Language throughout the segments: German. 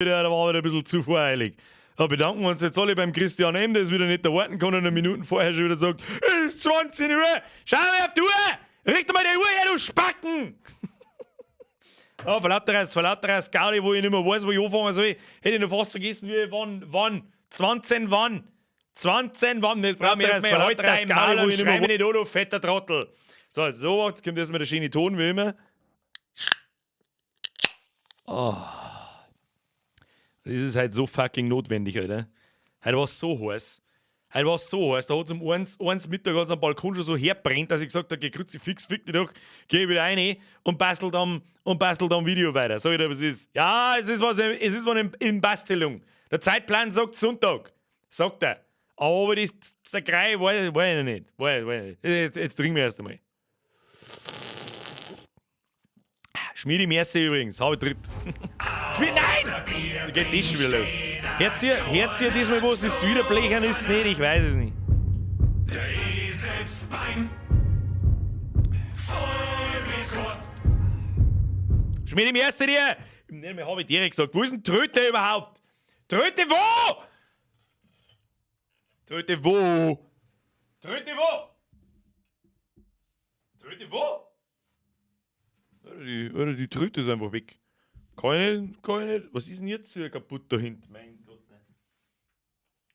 Der war wieder ein bisschen zu voreilig. Da bedanken wir uns jetzt alle beim Christian M., der es wieder nicht erwarten kann und eine Minuten vorher schon wieder sagt, es ist 20 Uhr, schau mal auf die Uhr, richte mal die Uhr her, du Spacken! Ja, verlauteres Gaudi, wo ich nicht mehr weiß, wo ich anfangen soll. Hätte ich noch fast vergessen, wie wann? 20 wann? Das brauchen wir erstmal heute einmal und schreib mich nicht an, du fetter Trottel. So, jetzt kommt erstmal der schöne Ton, wie immer. Oh. Das ist halt so fucking notwendig, Alter. Heute war es so heiß. Da hat es um eins Mittag am Balkon schon so herbrennt, dass ich gesagt habe, geh Kruzifix, fick dich doch, geh wieder rein und bastel dann Video weiter. Sag ich dir, was es ist. Ja, es ist was in Bastelung. Der Zeitplan sagt Sonntag. Sagt er. Aber das Zerkrei, weiß ich nicht. Jetzt trinken wir erst einmal. Schmiedi Merse übrigens, habe ich dritt. Nein! Da geht das schon wieder los. Hört ihr diesmal, was das wieder blechern ist? Nicht, ich weiß es nicht. Schmiedi Merse dir! Nein, habe ich direkt gesagt. Wo ist denn Tröte überhaupt? Tröte wo? Tröte wo? Oder die Tröte ist einfach weg. Kann ich nicht. Was ist denn jetzt hier kaputt da hinten? Mein Gott, ne.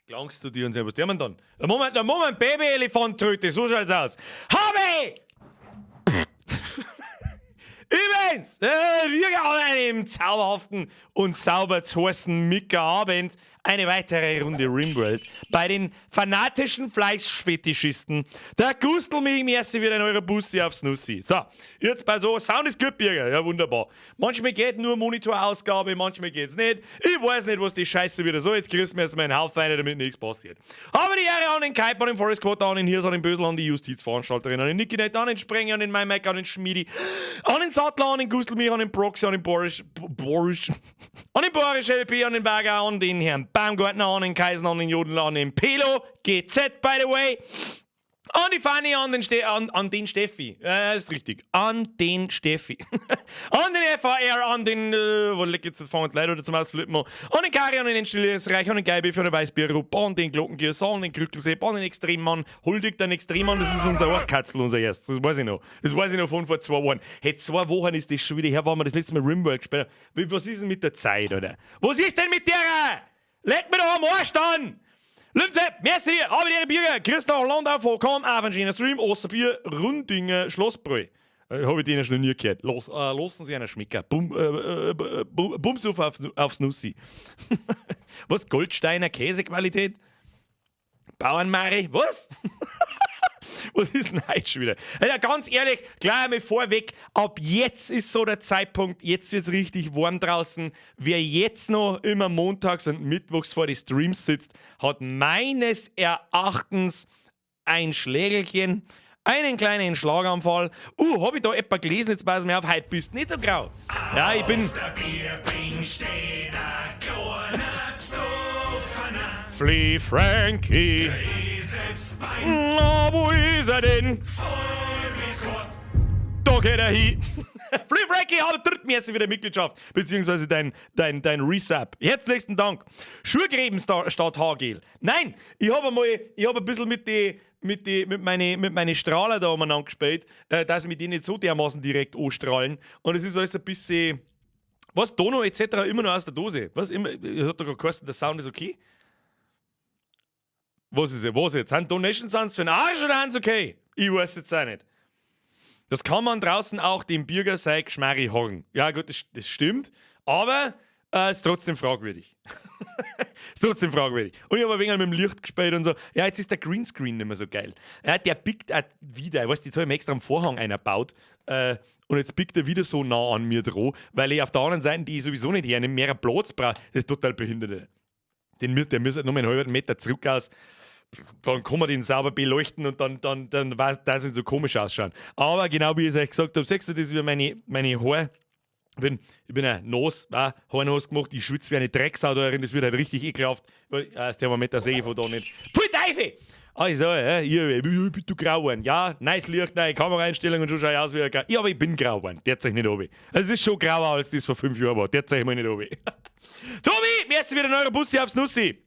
Klangst du dir und was der man dann? Der Moment, Baby-Elefant-Tröte, so schaut's aus. Habe! Übrigens, wir haben einen zauberhaften und sauber zu heißen Mika-Abend. Eine weitere Runde Rimworld bei den fanatischen Fleischfetischisten. Der Gustl mich Mersi wieder in eurer Bussi aufs Nussi. So, jetzt bei so, Sound ist gut, Bürger. Ja, wunderbar. Manchmal geht nur Monitorausgabe, manchmal geht's nicht. Ich weiß nicht, was die Scheiße wieder so. Jetzt grüßen wir erstmal einen Haufen rein, damit nichts passiert. Aber die Ehre an den Kuiper, an den Forest Quarter, an den Hirs, an den Bösel, an die Justizveranstalterin, an den Niki Net, an den Sprenger, an den MyMac, an den Schmiedi, an den Sattler, an den Gustl mich, an den Proxy, an den Boris, an den Boris LP, an den Berger, an den Herrn Baumgartner, an den Kaisen, an den Jodel, an den Pelo, GZ, by the way, an die Fanny, an den Steffi, ist richtig, an den Steffi, an den FAR, an den, wo liegt jetzt, fangen die Leute oder zum Ausflippen an den Kari, an den Stilles-Reich, an den Geibe für den Weißbierrupp, an den Glockengiers, an den Krückelsepp, an den Extremmann, Huldig, den Extremmann, das ist unser Ortkatzel, unser erstes, das weiß ich noch von vor 2 Wochen. Hey, 2 Wochen ist das schon wieder her, waren wir das letzte Mal Rimworld gespielt haben. Was ist denn mit der Zeit, oder? Was ist denn mit der? Leg mir doch am Arsch dann! Lübsepp, merci dir, habe dir Bürger, Christoph Landau, vollkommen auf einen schönen Stream, Osterbier, Rundinger, Schlossbräu. Habe ich denen schon nie gehört. Lassen Sie einen schmecken. Bums aufs Nussi. Was? Goldsteiner Käsequalität? Bauernmari? Was? Was ist denn heute schon wieder? Ja, ganz ehrlich, gleich einmal vorweg, ab jetzt ist so der Zeitpunkt, jetzt wird es richtig warm draußen. Wer jetzt noch immer montags und mittwochs vor die Streams sitzt, hat meines Erachtens ein Schlägelchen, einen kleinen Schlaganfall. Hab ich da etwa gelesen, jetzt pass mir auf, heute bist du nicht so grau. Ja, ich bin... Flea Frankie. Na, wo ist er denn? Da geht er hin. Flea Frankie hat drittmäßig wieder Mitgliedschaft, beziehungsweise dein Resub. Herzlichen Dank. Schuhgräben statt Haargel. Nein, ich hab ein bisschen mit meinen Strahler da umeinander gespielt, dass wir die nicht so dermaßen direkt anstrahlen. Und es ist alles ein bisschen, was, Dono etc. immer noch aus der Dose. Was, immer, hat da gerade geheißen, der Sound ist okay? Was ist jetzt? Sind Donations für den Arsch oder sind okay? Ich weiß jetzt auch nicht. Das kann man draußen auch dem Bürger sei Geschmarri hagen. Ja gut, das stimmt, aber ist trotzdem fragwürdig. Ist trotzdem fragwürdig. Und ich habe ein wenig mit dem Licht gespielt und so. Ja, jetzt ist der Greenscreen nicht mehr so geil. Ja, der pickt auch wieder, weißt du, jetzt habe ich mir extra einen Vorhang eingebaut und jetzt pickt er wieder so nah an mir dran, weil ich auf der anderen Seite, die ich sowieso nicht her, mehr Platz brauche. Das ist total behindert. Der müsste noch einen halben Meter zurück aus. Dann kann man den sauber beleuchten und dann weiß das nicht so komisch ausschauen. Aber genau wie ich es euch gesagt habe, siehst du, das ist wieder meine Haare. Ich bin ein Nos, Hornhose gemacht, ich schwitze wie eine Drecksau da drin, das wird halt richtig ekelhaft. Das Thermometer sehe ich von da nicht. Pfui Teufel! Also, bist du grau geworden? Ja, nice Licht, neue Kameraeinstellung und schon schau ich aus wie ein Grau. Ja, aber ich bin grau geworden, der zeigt nicht oben. Also, es ist schon grauer, als das vor 5 Jahren war, der zeigt mir nicht oben. Tobi, merci wieder neuer Bussi aufs Nussi.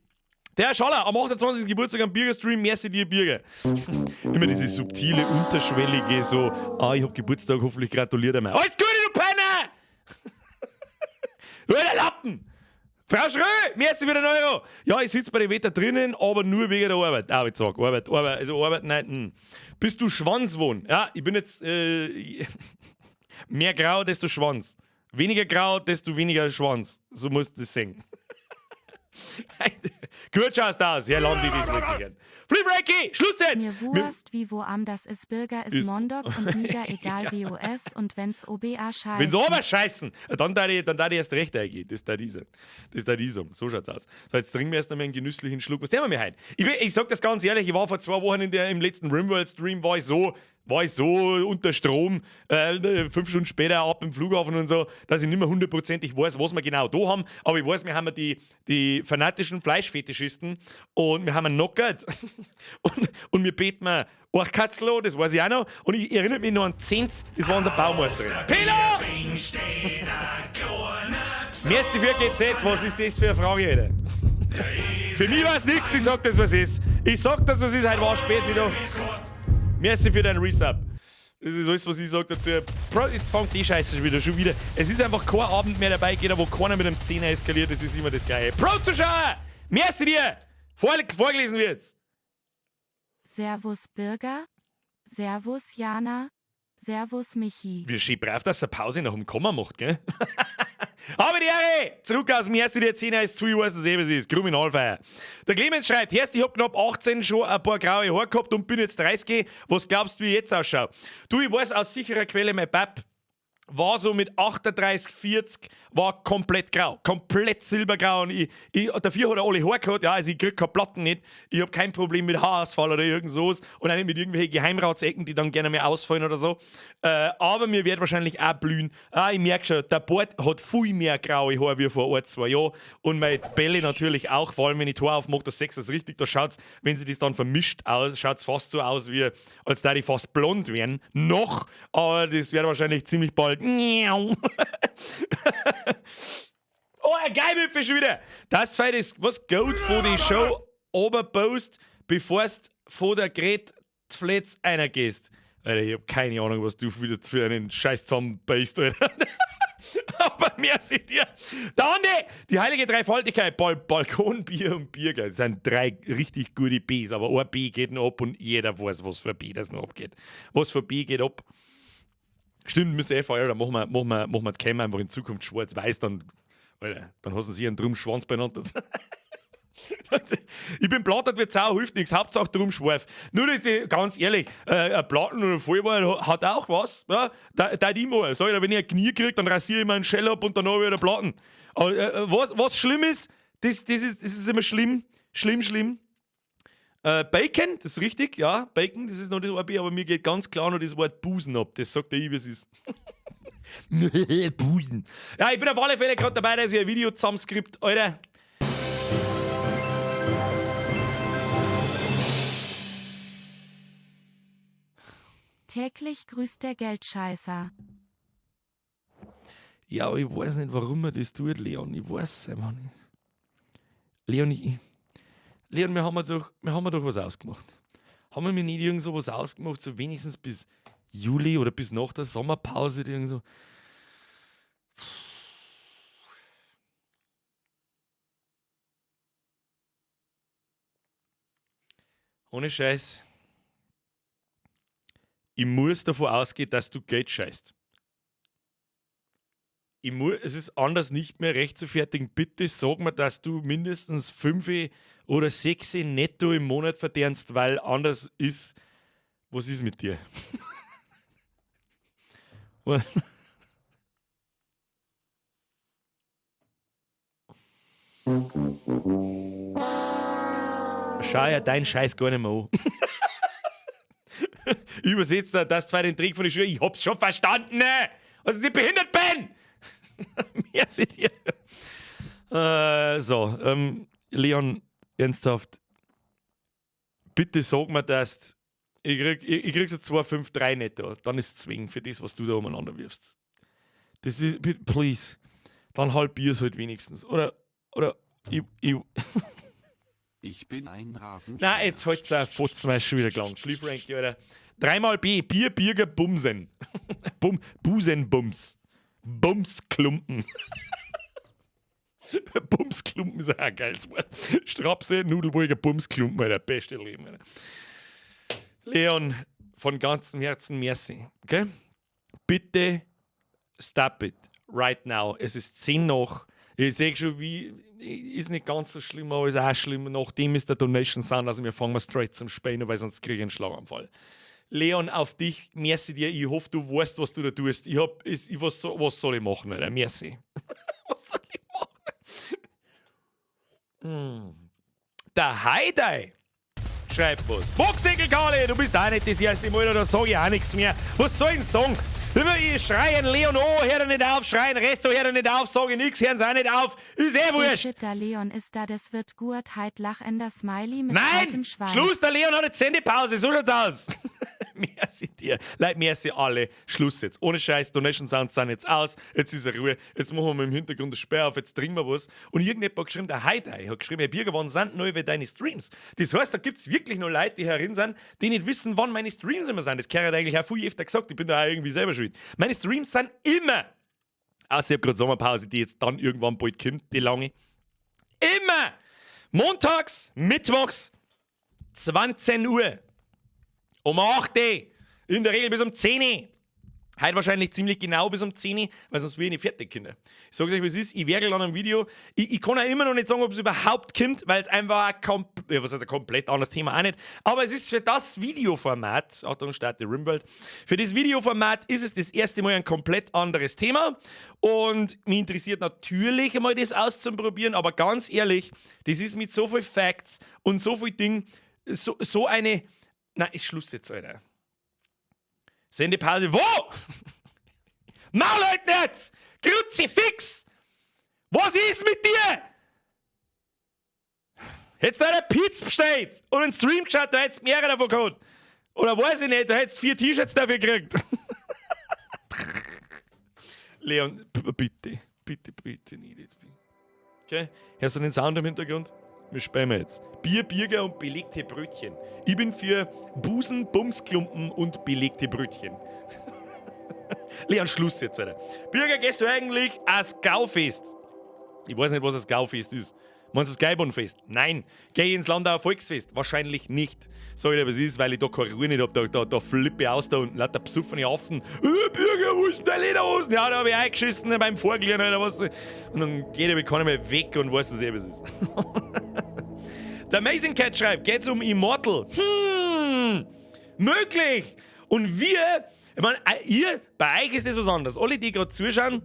Der Schaller, am 28. Geburtstag am Bürgerstream, merci dir, Bürger. Immer diese subtile, unterschwellige, so, ich hab Geburtstag, hoffentlich gratuliert er mir. Alles Gute, du Penner! Du alter Lappen! Frau Schrö, merci für den Euro. Ja, ich sitze bei dem Wetter drinnen, aber nur wegen der Arbeit. Ich sag, Arbeit, also Arbeit, nein. Bist du Schwanzwohn? Ja, ich bin jetzt, mehr grau, desto Schwanz. Weniger grau, desto weniger Schwanz. So musst du das sehen. Gut schaust du aus, Herr Landi, das wirklich. Fliefranky, Schluss jetzt! Mir Wurst, wie wo am das ist Bürger ist Mondok und Niger, egal wie OS und wenn's OBA scheißt. Wenn's aber scheißen, dann da ich erst recht eingehen. Das da dieser. So schaut's aus. So, jetzt trinken wir erst einmal einen genüsslichen Schluck. Was nehmen wir heute? Ich sag das ganz ehrlich, ich war vor 2 Wochen im letzten Rimworld-Stream, war ich so unter Strom, 5 Stunden später ab im Flughafen und so, dass ich nicht mehr 100%ig weiß, was wir genau da haben. Aber ich weiß, wir haben die fanatischen Fleischfetischisten und wir haben einen Knockert und wir beten mir Orchkatzlo, das weiß ich auch noch. Und ich erinnere mich noch an Zenz, das war unser Baumeister. Pilo! Merci für GZ, was ist das für eine Frage, Alter? Für mich war es nichts, ich sag das, was ist. Ich sag das, was ist, heute war spät da. Merci für deinen Resub. Das ist alles, was ich sage dazu. Bro, jetzt fängt die Scheiße schon wieder. Es ist einfach kein Abend mehr dabei, wo keiner mit einem Zehner eskaliert. Das ist immer das Gleiche. Pro-Zuschauer! Merci dir! Vorgelesen wird's. Servus Bürger, Servus Jana, Servus Michi. Wie schön brav, dass er Pause nach dem Komma macht, gell? Aber die Ehre! Zurück aus dem Ersten der 10er ist zu, ich weiß es eh, was ist. Kriminalfeier. Der Clemens schreibt, Herst, ich hab knapp 18 schon ein paar graue Haare gehabt und bin jetzt 30. Was glaubst du, wie ich jetzt ausschaue? Du, ich weiß aus sicherer Quelle, mein Pap war so mit 38, 40, war komplett grau. Komplett silbergrau. Und dafür hat er alle Haare gehabt. Ja, also ich krieg keine Platten nicht. Ich habe kein Problem mit Haarausfall oder irgend sowas. Und auch nicht mit irgendwelchen Geheimratsecken, die dann gerne mehr ausfallen oder so. Aber mir wird wahrscheinlich auch blühen. Ich merke schon, der Bart hat viel mehr graue Haare wie vor 2 Jahren. Und meine Bälle natürlich auch. Vor allem, wenn ich die Haare aufmache, das sechs ist richtig. Da schaut's, wenn sie das dann vermischt aus, schaut es fast so aus, wie als da die fast blond wären. Noch. Aber das wird wahrscheinlich ziemlich bald. Oh, ein Geilwürfel schon wieder. Das Fight ist was gut von die Show oberpost, bevor du von der Gretfletz einer gehst. Alter, ich hab keine Ahnung, was du wieder für einen Scheiß zusammenbeißt, Alter. Aber merci dir. Der Andi, die heilige Dreifaltigkeit, Balkonbier und Bierger. Das sind 3 richtig gute Bs, aber ein B geht noch ab und jeder weiß, was für B das noch abgeht. Was für B geht ab. Stimmt, müsste feiern, dann machen wir die Cam einfach in Zukunft schwarz-weiß, dann hast du sich einen Drum-Schwanz beieinander. Ich bin plattert wie Sau, hilft nichts, Hauptsache Drum-Schweif. Nur ganz ehrlich, ein Platten oder ein Vollball hat auch was. Ja? Da ich mal. Sag ich, wenn ich ein Knie kriege, dann rasiere ich mir einen Shell ab und dann habe ich wieder Platten. Aber was schlimm ist, das ist immer schlimm. Schlimm. Bacon, das ist richtig, ja, Bacon, das ist noch das Wort, aber mir geht ganz klar noch das Wort Busen ab. Das sagt der wie es ist. Busen. Ja, ich bin auf alle Fälle gerade dabei, dass ich ein Video zusammenskript, Alter. Täglich grüßt der Geldscheißer. Ja, aber ich weiß nicht, warum er das tut, Leon. Ich weiß es einfach nicht. Leon, wir haben doch was ausgemacht. Haben wir mir nicht irgend so was ausgemacht, so wenigstens bis Juli oder bis nach der Sommerpause irgend so. Ohne Scheiß. Ich muss davon ausgehen, dass du Geld scheißt. Es ist anders nicht mehr recht zu fertigen. Bitte sag mir, dass du mindestens 5 oder 6 netto im Monat verdienst, weil anders ist. Was ist mit dir? Schau ja deinen Scheiß gar nicht mehr an. Übersetzt das war den Trick von den Schuhen. Ich hab's schon verstanden, ne? Also, sie behindert bin! Merci dir. Leon, ernsthaft, bitte sag mir, dass ich krieg so 2,53 netto. Dann ist es zwingend für das, was du da umeinander wirfst. Das ist, please, dann halbier's halt wenigstens. Oder, Ich bin ein Rasen. na, jetzt halt's ein Fotzen, weil es schon wieder gelangt. Schliefranky, Alter. 3-mal B, Bier, Bierger, Bumsen. Busenbums. Bumsklumpen. Bumsklumpen ist auch ein geiles Wort. Strapse, Nudelburger, Bumsklumpen, Alter. Beste Leben, Alter. Leon, von ganzem Herzen merci. Okay? Bitte stop it. Right now. Es ist 10 nach. Ich sehe schon, wie. Ist nicht ganz so schlimm, aber ist auch schlimm. Nachdem ist der Donation Sound. Also, wir fangen straight zum Spähen, weil sonst kriege ich einen Schlaganfall. Leon, auf dich, merci dir. Ich hoffe, du weißt, was du da tust. Was soll ich machen, Alter? Merci. Was soll ich machen? Der Heidei schreibt was. Boxegel Karle, du bist auch nicht das erste Mal, da sage ich auch nichts mehr. Was soll ich denn sagen? Ich schreien Leon, oh, hör doch nicht auf, schreien Resto, hör doch nicht auf, sage ich nichts, hören sie auch nicht auf. Ist wurscht. Shit, der Leon ist da, das wird gut, halt lachender Smiley mit Nein! rotem Schwein. Schluss, der Leon hat jetzt Sendepause, so schaut's aus. Merci dir. Leute, merci alle. Schluss jetzt. Ohne Scheiß, Donation Sounds sind jetzt aus. Jetzt ist Ruhe. Jetzt machen wir mal im Hintergrund das Sperr auf. Jetzt trinken wir was. Und irgendjemand hat geschrieben, der Heidei hat geschrieben, Herr Birger, wann sind neu wie deine Streams? Das heißt, da gibt es wirklich noch Leute, die herin sind, die nicht wissen, wann meine Streams immer sind. Das Kerl hat eigentlich auch viel öfter gesagt. Ich bin da auch irgendwie selber schuld. Meine Streams sind immer. Außer ich habe gerade Sommerpause, die jetzt dann irgendwann bald kommt, die lange. Immer. Montags, mittwochs, 20 Uhr. Um 8 Uhr. In der Regel bis um 10 Uhr. Heute wahrscheinlich ziemlich genau bis um 10 Uhr, weil sonst will ich nicht fertig können. Ich sage euch, wie es ist. Ich werkel an einem Video. Ich kann auch immer noch nicht sagen, ob es überhaupt kommt, weil es einfach ein komplett anderes Thema auch nicht. Aber es ist für das Videoformat, Achtung, starte Rimworld, für das Videoformat ist es das erste Mal ein komplett anderes Thema. Und mich interessiert natürlich einmal das auszuprobieren, aber ganz ehrlich, das ist mit so viel Facts und so viel Dingen, so eine. Na, ist Schluss jetzt, Alter. Sendepause. Wo? Maul halt jetzt! Kruzifix! Was ist mit dir? Hättest du eine Pizza bestellt und einen Stream geschaut, da hättest du mehrere davon gehabt. Oder weiß ich nicht, da hättest du 4 T-Shirts dafür gekriegt. Leon, bitte nicht. Okay? Hörst du den Sound im Hintergrund? Wir spähen jetzt. Bier, Bierger und belegte Brötchen. Ich bin für Busen, Bumsklumpen und belegte Brötchen. Leon, Schluss jetzt, Alter. Bürger, gehst du eigentlich als Gaufest? Ich weiß nicht, was das Gaufest ist. Meinst du das Geibonfest? Nein. Geh ich ins Landauer Volksfest? Wahrscheinlich nicht. Sag ich dir, was ist, weil ich da keine Ruhe nicht hab. Da flippe ich aus da unten. Lauter besoffene Affen. Bürger, wo ist denn der Lederhosen? Ja, da hab ich eingeschissen beim Vorglieren oder was. Und dann geht er keiner mehr weg und weiß, dass was ist. Der Amazing Cat schreibt, geht's um Immortal? Möglich. Und wir, ich meine, bei euch ist das was anderes. Alle, die gerade zuschauen,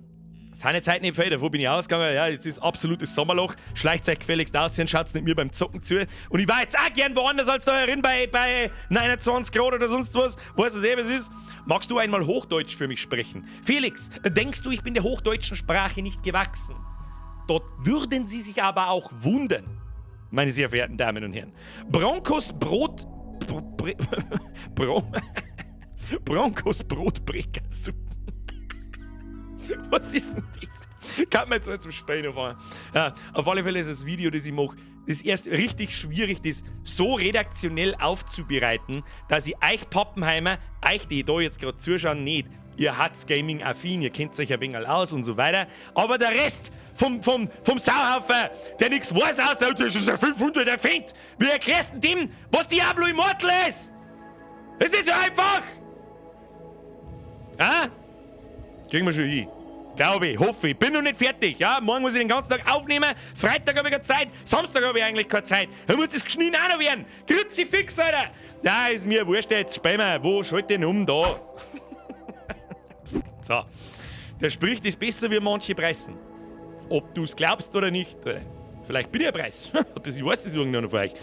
seine Zeit nicht fällt. Wo bin ich ausgegangen? Ja, jetzt ist absolutes Sommerloch. Schleicht euch gefälligst aus und schaut nicht mir beim Zocken zu. Und ich war jetzt auch gern woanders als da herin bei 29 Grad oder sonst was. Weißt du, was ist? Magst du einmal Hochdeutsch für mich sprechen? Felix, denkst du, ich bin der hochdeutschen Sprache nicht gewachsen? Dort würden sie sich aber auch wundern, meine sehr verehrten Damen und Herren. Broncos Brotbrekersuppe. Was ist denn das? Kann man jetzt mal zum Spähen anfangen. Ja, auf alle Fälle ist das Video, das ich mache, das erst richtig schwierig, das so redaktionell aufzubereiten, dass ich euch Pappenheimer, euch, die da jetzt gerade zuschauen, nicht. Ihr habt's Gaming-affin, ihr kennt euch ein wenig aus und so weiter. Aber der Rest vom Sauhaufen, der nichts weiß, außer das ist ein 500 erfindet. Wie erklärst du dem, was Diablo Immortal ist? Das ist nicht so einfach! Ah? Kriegen wir schon hin. Glaube ich, hoffe ich. Bin noch nicht fertig. Ja? Morgen muss ich den ganzen Tag aufnehmen. Freitag habe ich keine Zeit. Samstag habe ich eigentlich keine Zeit. Dann muss das geschnien auch noch werden. Kruzifix, Alter. Ja, ist mir wurscht jetzt. Spämer. Wo schalte ich denn um? Da. So. Der spricht ist besser wie manche Preisen. Ob du es glaubst oder nicht. Vielleicht bin ich ein Preis. Ich weiß das irgendwann von euch.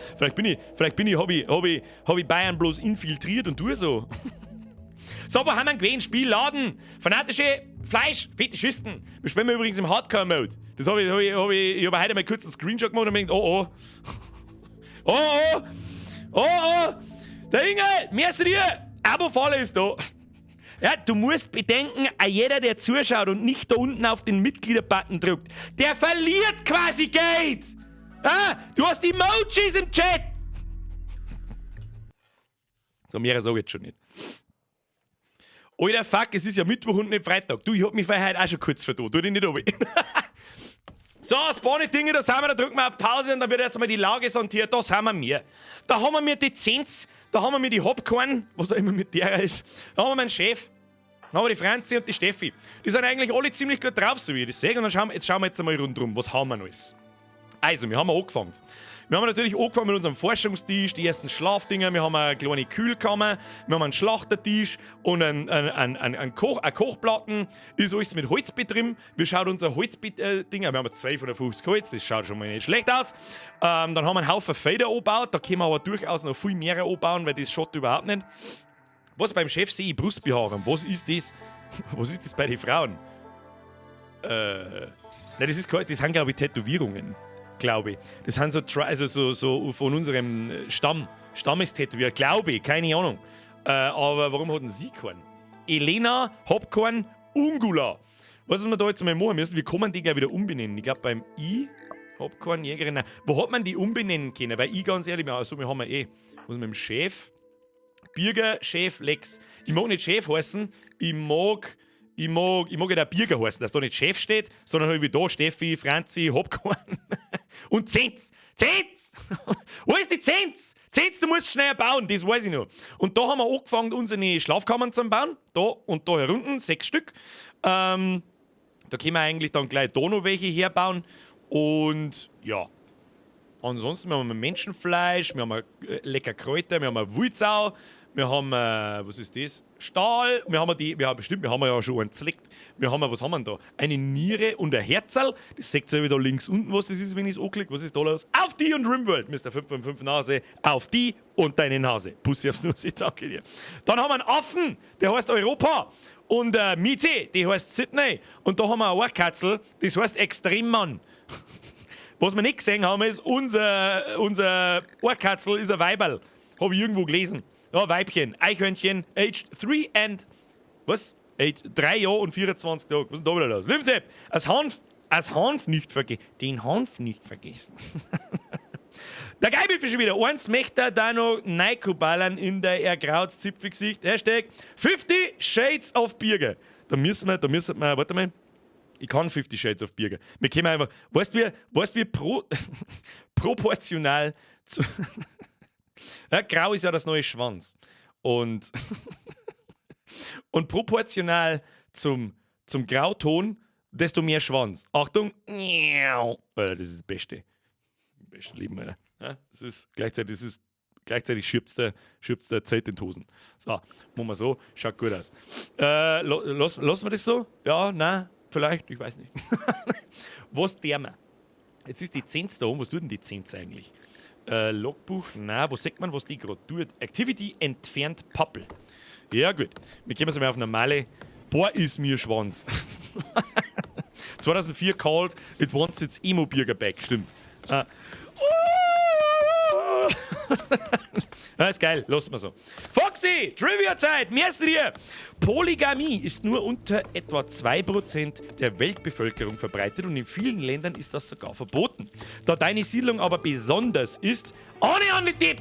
Hab ich Bayern bloß infiltriert und tue so. So, wo haben wir einen gewähnten Spielladen? Fleisch-Fetischisten. Wir spielen übrigens im Hardcore-Mode. Das habe ich heute mal kurz einen Screenshot gemacht und mir gedacht, oh. Der Inge, merci dir. Abo-Falle ist da. Ja, du musst bedenken, jeder, der zuschaut und nicht da unten auf den Mitglieder-Button drückt, der verliert quasi Geld. Ja, du hast Emojis im Chat. So mehr sage ich jetzt schon nicht. Alter, fuck, es ist ja Mittwoch und nicht Freitag. Du, ich hab mich vorher heute auch schon kurz vertan. Tu dich nicht oben. So, Spawny-Dinge, da sind wir, da drücken wir auf Pause und dann wird erst einmal die Lage sondiert. Da sind wir. Da haben wir die Zenz, da haben wir die Hopcorn, was auch immer mit der ist. Da haben wir meinen Chef, da haben wir die Franzi und die Steffi. Die sind eigentlich alle ziemlich gut drauf, so wie ich das sehe. Und dann schauen wir jetzt einmal rundherum, was haben wir noch alles. Also, wir haben angefangen. Wir haben natürlich angefangen mit unserem Forschungstisch, die ersten Schlafdinger, wir haben eine kleine Kühlkammer, wir haben einen Schlachtertisch und eine Kochplatten. Ist alles mit Holz betrieben. Wie schaut unser Holzdinger? Wir haben 250 Holz, das schaut schon mal nicht schlecht aus. Dann haben wir einen Haufen Feder angebaut, da können wir aber durchaus noch viel mehr anbauen, weil das schaut überhaupt nicht. Was beim Chef sehe ich Brustbehaarung. Was ist das? Was ist das bei den Frauen? Nein, das sind glaube ich Tätowierungen. Glaube ich. Das sind so von unserem Stammestätowierer, glaube ich, keine Ahnung. Aber warum hatten sie keinen? Elena, Hopcorn, Ungula. Was wir da jetzt mal machen müssen, wir können die gleich wieder umbenennen. Ich glaube beim Hopcorn, Jägerin, nein. Wo hat man die umbenennen können? Weil ich ganz ehrlich, also wir haben was mit dem Chef, Birger, Chef, Lex. Ich mag nicht Chef heißen, ich mag ja der Birger heißen, dass da nicht Chef steht, sondern halt wie da Steffi, Franzi, Hopcorn und Zenz. Wo ist die Zenz? Zenz, du musst schneller bauen, das weiß ich noch. Und da haben wir angefangen, unsere Schlafkammern zu bauen. Da und da herunten, 6 Stück. Da können wir eigentlich dann gleich da noch welche herbauen. Und ja, ansonsten haben wir Menschenfleisch, wir haben lecker Kräuter, wir haben Wulzau, wir haben, was ist das? Stahl, wir haben ja schon einen zerlegt. Was haben wir da? Eine Niere und ein Herzl. Das seht ihr wieder links unten, was das ist, wenn ich es anklicke. Was ist da los? Auf die und Rimworld, Mr. 555 Nase. Auf die und deine Nase. Pussy aufs Nussi, danke dir. Dann haben wir einen Affen, der heißt Europa. Und Miete, die heißt Sydney. Und da haben wir eine Ohrkatzel, das heißt Extremmann. Was wir nicht gesehen haben, ist, unser Ohrkatzel ist ein Weiberl. Habe ich irgendwo gelesen. Ja, Weibchen, Eichhörnchen, aged 3 and... Was? 3 Jahre und 24 Tage. Was ist denn da wieder los? Liebsepp, als Hanf nicht vergessen. Den Hanf nicht vergessen. Der Geibelfisch schon wieder. Eins möchte er da noch neikuballern in der ergraut Zipfelgesicht. Hashtag 50 Shades of Birger. Da müssen wir, warte mal. Ich kann 50 Shades of Birger. Wir können einfach, weißt du, proportional zu... Ja, grau ist ja das neue Schwanz. Und proportional zum Grauton, desto mehr Schwanz. Achtung! Alter, das ist das Beste. Beste Leben, Alter. Ja, gleichzeitig schirbt der Zeit in die Hosen. So, machen wir so. Schaut gut aus. Lassen wir das so? Ja, nein, vielleicht, ich weiß nicht. Was der wir? Jetzt ist die Zenz da oben. Was tut denn die Zenz eigentlich? Logbuch, na, wo sieht man, was die gerade tut? Activity entfernt Pappel. Ja, gut. Wir gehen jetzt mal auf normale. Boah, ist mir Schwanz. 2004 called, it wants its Emo-Burger back. Stimmt. Das ist geil, lassen wir so. Foxy, Trivia-Zeit, merci dir. Polygamie ist nur unter etwa 2% der Weltbevölkerung verbreitet und in vielen Ländern ist das sogar verboten. Da deine Siedlung aber besonders ist, ohne an die Tipp.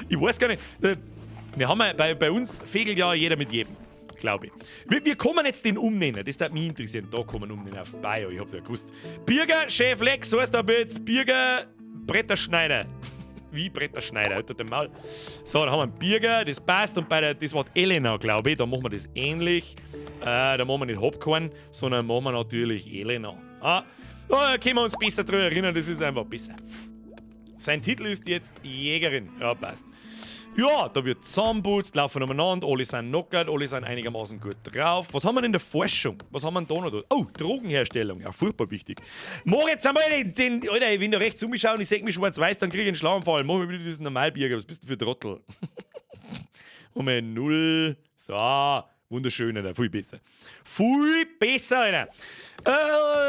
Ich weiß gar nicht, wir haben bei uns fegelt ja jeder mit jedem, glaube ich. Wir kommen jetzt den umnennen, das darf mich interessieren. Da kommen wir umnennen auf Bio, ich hab's ja gewusst. Birger Chef Lex heißt aber jetzt Birger Bretterschneider. Wie Bretterschneider, unter dem Maul. So, da haben wir einen Birger, das passt. Und das Wort Elena, glaube ich, da machen wir das ähnlich. Da machen wir nicht Hopcorn, sondern machen wir natürlich Elena. Da können wir uns besser drüber erinnern, das ist einfach besser. Sein Titel ist jetzt Jägerin. Ja, passt. Ja, da wird zusammenputzt, laufen umeinander, alle sind knockert, alle sind einigermaßen gut drauf. Was haben wir in der Forschung? Was haben wir denn da noch? Oh, Drogenherstellung, ja, furchtbar wichtig. Mach jetzt einmal den Alter, wenn du rechts umschaue und ich sehe mich schwarz-weiß, dann kriege ich einen Schlaganfall. Mach mal wieder diesen Normalbierger, was bist du für Trottel? Moment, 0. So, Wunderschön, Alter. Viel besser. Viel besser, Alter.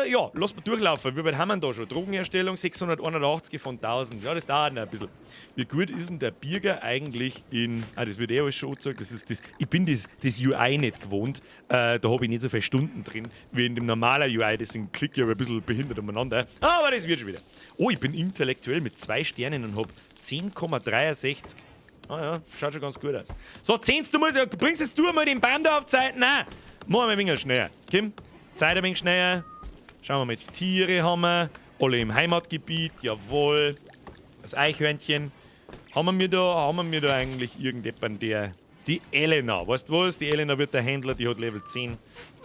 Ja, lass mal durchlaufen. Wie weit haben wir da schon? Drogenherstellung 681 von 1000. Ja, das dauert noch ein bisschen. Wie gut ist denn der Birger eigentlich in... das wird alles schon gesagt. Ich bin das UI nicht gewohnt. Da habe ich nicht so viele Stunden drin wie in dem normalen UI. Deswegen klicke ich aber ein bisschen behindert umeinander. Aber das wird schon wieder. Oh, ich bin intellektuell mit 2 Sternen und habe 10,63. Ja, schaut schon ganz gut aus. So, 10. Bringst jetzt du mal den Baum da auf Zeit? Nein, machen wir ein wenig schneller. Kim, Zeit ein wenig schneller. Schauen wir mal, Tiere haben wir. Alle im Heimatgebiet, jawohl. Das Eichhörnchen. Haben wir da eigentlich irgendjemanden, der... Die Elena, weißt du was? Die Elena wird der Händler, die hat Level 10.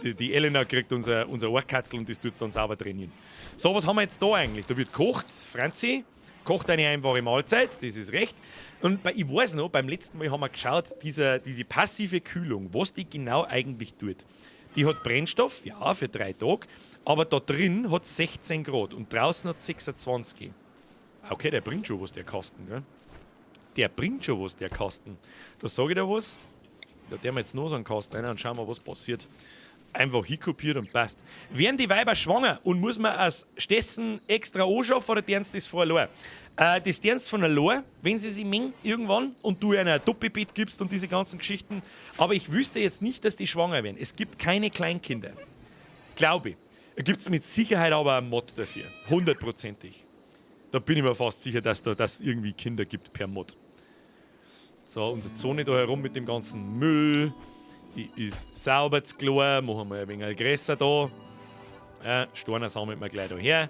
Die Elena kriegt unser Ohrkatzel und das tut dann sauber trainieren. So, was haben wir jetzt da eigentlich? Da wird gekocht, Franzi. Kocht eine einfache Mahlzeit, das ist recht. Und ich weiß noch, beim letzten Mal haben wir geschaut, diese passive Kühlung, was die genau eigentlich tut. Die hat Brennstoff, ja, für 3 Tage, aber da drin hat es 16 Grad und draußen hat es 26. Okay, der bringt schon was, der Kasten, gell? Der bringt schon was, der Kasten. Da sage ich dir was, da der wir jetzt noch so einen Kasten rein und schauen wir, was passiert. Einfach hinkopiert und passt. Werden die Weiber schwanger und muss man aus Stessen extra anschaffen oder deren sie das von allein? Das deren sie von allein, wenn sie mengen irgendwann und du ihnen ein Doppelbett gibst und diese ganzen Geschichten. Aber ich wüsste jetzt nicht, dass die schwanger werden. Es gibt keine Kleinkinder. Glaube ich. Da gibt es mit Sicherheit aber einen Mod dafür. 100%ig. Da bin ich mir fast sicher, dass es irgendwie Kinder gibt per Mod. So, unsere Zone da herum mit dem ganzen Müll. Die ist sauber zu klar, machen wir ein wenig größer da. Steine sammeln wir gleich da her.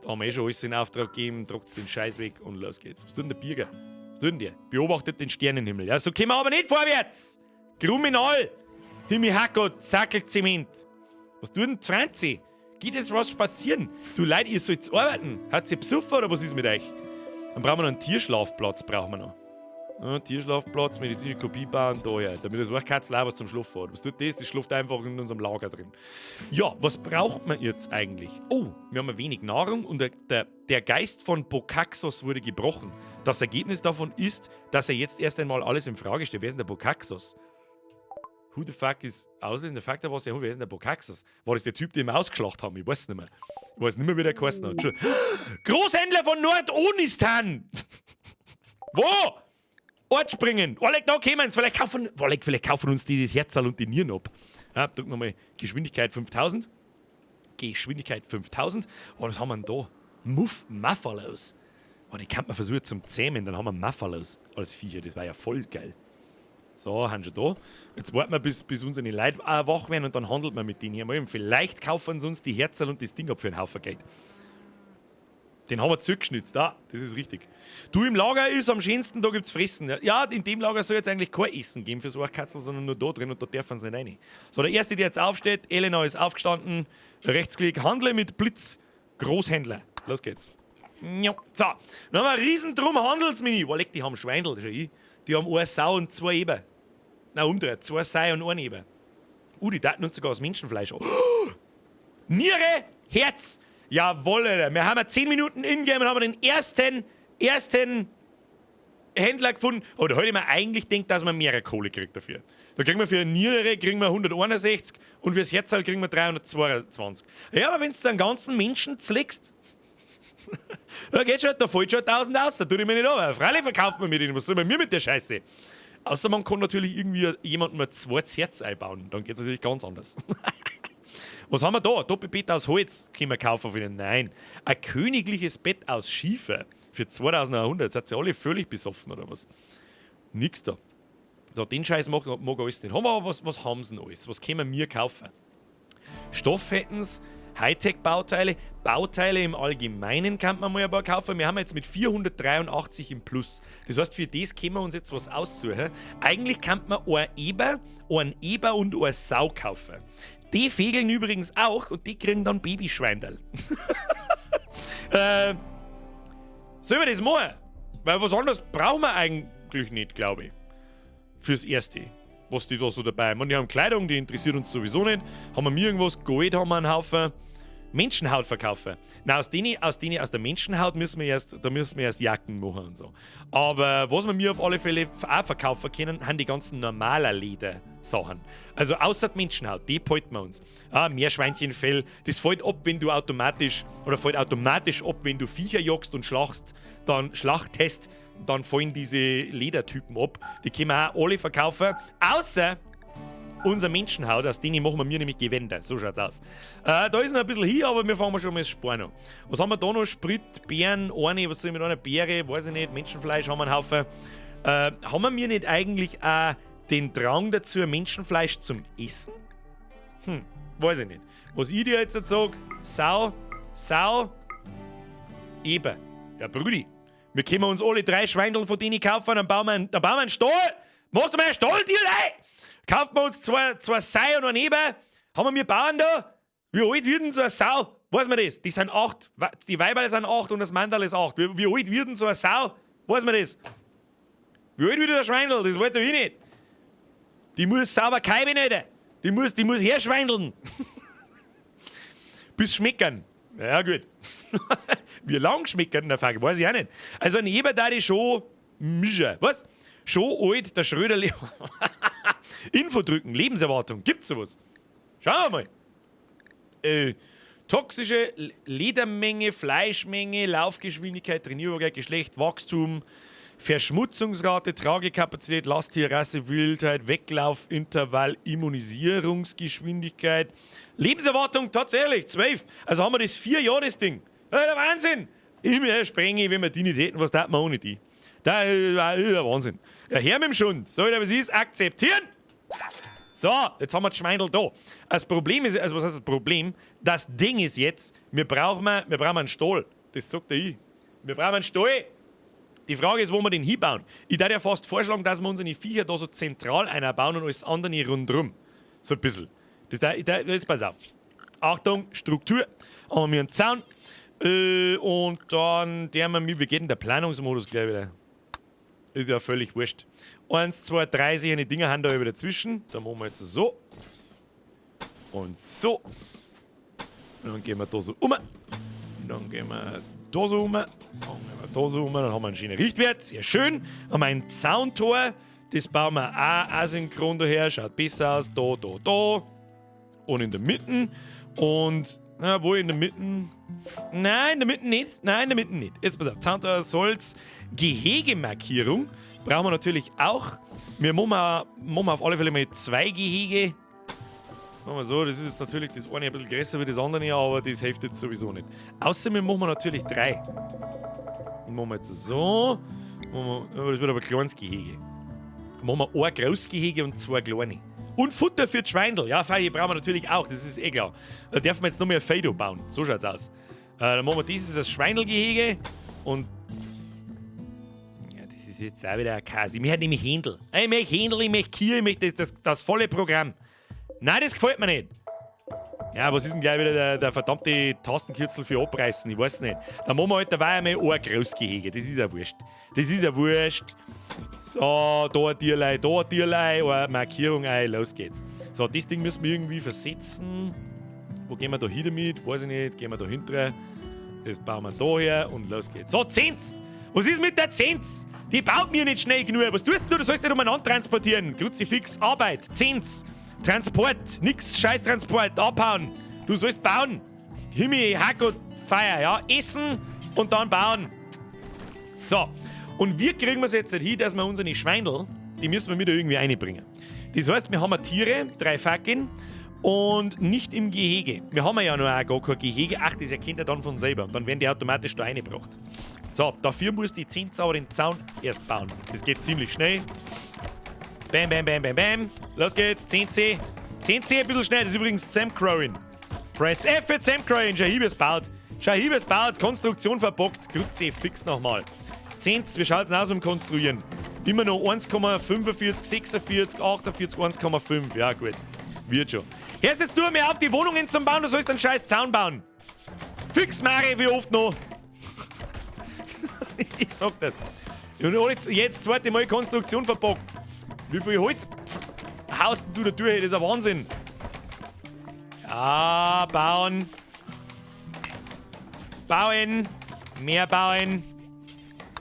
Da haben wir schon alles in Auftrag gegeben, tragt den Scheiß weg und los geht's. Was tut denn der Birger? Was tut denn der? Beobachtet den Sternenhimmel. Ja, so kommen wir aber nicht vorwärts! Kriminal! Himmelhackgott, Sackelzement! Was tut denn die Franzi? Geht jetzt was spazieren? Du Leute, ihr sollt arbeiten. Hat sie besoffen oder was ist mit euch? Dann brauchen wir noch einen Tierschlafplatz, brauchen wir noch. Ja, Tierschlafplatz, medizinische Kopie bauen, da ja. Damit das Wachkatzel auch was zum Schlafen hat. Was tut das? Das schläft einfach in unserem Lager drin. Ja, was braucht man jetzt eigentlich? Oh, wir haben ein wenig Nahrung und der Geist von Bokaxos wurde gebrochen. Das Ergebnis davon ist, dass er jetzt erst einmal alles in Frage stellt. Wer ist denn der Bokaxos? Who the fuck ist Ausländer? Wer ist denn der Bokaxos? War das der Typ, den wir ausgeschlacht haben? Ich weiß es nicht mehr. Ich weiß nicht mehr, wie der geheißen hat. Großhändler von Nordonistan! Wo? Ort springen. Oleg, da kommen sie. Vielleicht kaufen uns die das Herzal und die Nieren ab. Ja, drücken wir mal Geschwindigkeit 5000. Geschwindigkeit 5000. Oh, was haben wir denn da? Muffalos. Oh, die kann man versuchen zum Zähmen. Dann haben wir Muffalos als Viecher. Das war ja voll geil. So, haben schon da. Jetzt warten wir, bis unsere Leute wach werden und dann handelt man mit denen hier mal. Vielleicht kaufen sie uns die Herzal und das Ding ab für einen Haufen Geld. Den haben wir zugeschnitzt, das ist richtig. Du, im Lager ist am schönsten, da gibt's Fressen. Ja, in dem Lager soll jetzt eigentlich kein Essen geben fürs Orchkatzel, sondern nur da drin und da dürfen sie nicht rein. So, der Erste, der jetzt aufsteht, Elena ist aufgestanden, Rechtsklick, handle mit Blitz, Großhändler. Los geht's. Ja, so, dann haben wir einen riesen Drum Handelsmini. Wo die haben Schweindel, das ist ja ich. Die haben eine Sau und 2 Eber. Nein, umdreht, 2 Sei und 1 Eber. Die daten uns sogar aus Menschenfleisch an. Oh! Niere, Herz. Jawohl, Alter. Wir haben 10 Minuten in-game und haben den ersten Händler gefunden. Oder heute man eigentlich denkt, dass man mehr Kohle kriegt dafür. Da kriegen wir für eine Niere kriegen wir 161 und fürs Herzal kriegen wir 322. Ja, aber wenn du einen ganzen Menschen pflegst, da fällt schon 1000 aus, da tue ich mir nicht an. Freilich verkauft man mit ihnen, was soll man mir mit der Scheiße? Außer man kann natürlich irgendwie jemandem ein zweites Herz einbauen, dann geht es natürlich ganz anders. Was haben wir da? Ein Doppelbett aus Holz können wir kaufen für den. Nein, ein königliches Bett aus Schiefer für 2100. Seid ihr alle völlig besoffen oder was? Nix da. Da den Scheiß mag alles nicht. Haben wir aber was haben sie denn alles? Was können wir kaufen? Stoff hätten sie, Hightech-Bauteile, Bauteile im Allgemeinen kann man mal ein paar kaufen. Wir haben jetzt mit 483 im Plus. Das heißt, für das können wir uns jetzt was aussuchen. Eigentlich kann man einen Eber und eine Sau kaufen. Die Fegeln übrigens auch und die kriegen dann Babyschweindel. Sollen wir das machen? Weil was anderes brauchen wir eigentlich nicht, glaube ich. Fürs Erste. Was die da so dabei haben. Die haben Kleidung, die interessiert uns sowieso nicht. Haben wir irgendwas? Gold haben wir einen Haufen. Menschenhaut verkaufen. Na, aus der Menschenhaut müssen wir erst Jacken machen und so. Aber was wir mir auf alle Fälle auch verkaufen können, haben die ganzen normalen Ledersachen. Also außer die Menschenhaut, die behalten wir uns. Meerschweinchenfell, das fällt ab, wenn du automatisch ab, wenn du Viecher jagst und schlachtest, dann fallen diese Ledertypen ab. Die können wir auch alle verkaufen, außer unser Menschenhaut, aus denen machen wir mir nämlich Gewänder. So schaut's aus. Da ist noch ein bisschen hier, aber wir fangen schon mal das Sparen an. Was haben wir da noch? Sprit, Beeren, was soll ich mit einer Beere? Weiß ich nicht. Menschenfleisch haben wir einen Haufen. Haben wir mir nicht eigentlich auch den Drang dazu, Menschenfleisch zum Essen? Weiß ich nicht. Was ich dir jetzt sage, Sau, Eber. Ja, Brudi, wir können uns alle 3 Schweindel von denen kaufen, dann bauen wir einen Stall. Machst du mal einen Stall, dir rein? Kaufen wir uns zwei Sei und einen Eber. Haben wir Bauern da? Wie alt wird denn so eine Sau? Weiß man das? Die sind 8. Die Weiberle sind 8 und das Mandal ist 8. Wie alt wird denn so eine Sau? Weiß man das? Wie alt wird der Schweindel? Das weiß ich nicht. Die muss sauber keimen, nicht. Die muss herschweindeln. Bis schmeckern. Ja, gut. Wie lang schmeckern? Na, weiß ich auch nicht. Also ein Eber da ist schon mischen. Was? Schon alt, der Schröder. Info drücken, Lebenserwartung, gibt's sowas? Schauen wir mal. Toxische Ledermenge, Fleischmenge, Laufgeschwindigkeit, Trainierbarkeit, Geschlecht, Wachstum, Verschmutzungsrate, Tragekapazität, Lasttierrasse, Wildheit, Weglauf, Immunisierungsgeschwindigkeit. Lebenserwartung tatsächlich 12. Also haben wir das 4 Jahre, das Ding. Ja, der Wahnsinn. Immer sprenge, wenn wir die nicht hätten, was tat man ohne die? Da ist der Wahnsinn. Ja, her mit dem Schund. Soll ich, was ist? Akzeptieren. So, jetzt haben wir das Schweindel da. Das Problem ist, also was heißt das Problem? Das Ding ist jetzt, wir brauchen einen Stall. Das sagt der ich. Wir brauchen einen Stall. Die Frage ist, wo wir den hinbauen. Ich würde ja fast vorschlagen, dass wir unsere Viecher da so zentral einbauen und alles andere rundherum. So ein bisschen. Jetzt pass auf. Achtung, Struktur. Haben wir einen Zaun. Und dann, wie geht denn der Planungsmodus gleich wieder? Ist ja völlig wurscht. 1, 2, 3 sichere Dinger haben da über dazwischen. Da machen wir jetzt so. Und so. Und dann gehen wir da so um. Dann gehen wir da so um. Dann gehen wir da so um. Dann haben wir einen schönen Richtwert. Sehr schön. Haben wir ein Zauntor. Das bauen wir auch asynchron daher. Schaut besser aus. Da. Und in der Mitte. Und, wo in der Mitte? Nein, in der Mitte nicht. Jetzt pass auf. Zauntor, Holz. Gehegemarkierung brauchen wir natürlich auch. Wir machen auf alle Fälle mal 2 Gehege. Machen wir so, das ist jetzt natürlich das eine ein bisschen größer wie das andere, aber das hilft jetzt sowieso nicht. Außerdem machen wir natürlich 3. Und machen wir jetzt so. Das wird aber ein kleines Gehege. Dann machen wir ein großes Gehege und 2 kleine. Und Futter für die Schweindel. Ja, Feier brauchen wir natürlich auch, das ist eh klar. Da dürfen wir jetzt noch mehr Fado bauen. So schaut's aus. Dann machen wir dieses als Schweindelgehege und das ist jetzt auch wieder ein Käse. Ich möchte nämlich Händel. Ich möchte Händel, ich möchte Kier, ich möchte das volle Programm. Nein, das gefällt mir nicht. Ja, was ist denn gleich wieder der verdammte Tastenkürzel für abreißen? Ich weiß nicht. Dann machen wir halt dabei einmal ein Großgehege. Das ist ja wurscht. So, da ein Tierlei, eine Markierung, los geht's. So, das Ding müssen wir irgendwie versetzen. Wo gehen wir da hin damit? Weiß ich nicht. Gehen wir da hinten. Das bauen wir da her und los geht's. So, Zins! Was ist mit der Zins? Die baut mir nicht schnell genug. Was tust du? Du sollst nicht umeinander transportieren. Kruzifix, Arbeit, Zins, Transport, nix, Scheiß-Transport, abhauen. Du sollst bauen. Himmel, Hack und Feier, ja? Essen und dann bauen. So. Und wie kriegen wir es jetzt hin, dass wir unsere Schweindel, die müssen wir wieder irgendwie reinbringen. Das heißt, wir haben Tiere, 3 Fackeln und nicht im Gehege. Wir haben ja noch auch gar kein Gehege. Ach, das erkennt er dann von selber. Und dann werden die automatisch da reingebracht. So, dafür muss die Zinnsauer den Zaun erst bauen. Das geht ziemlich schnell. Bam, bam, bam, bam, bam. Los geht's. 10C. 10C ein bisschen schnell. Das ist übrigens Samcrowing. Press F für Samcrowing. Schau, wie es baut. Konstruktion verbockt. Grütze fix nochmal. 10, wie schaut's denn aus beim Konstruieren? Immer noch 1,45, 46, 48, 1,5. Ja, gut. Wird schon. Hörst jetzt du mir auf, die Wohnungen zum Bauen, du sollst einen scheiß Zaun bauen. Fix, Mari, wie oft noch? Ich sag das. Und jetzt zweite Mal Konstruktion verbockt. Wie viel Holz haust du da durch? Das ist ein Wahnsinn. Ja, bauen. Bauen. Mehr bauen.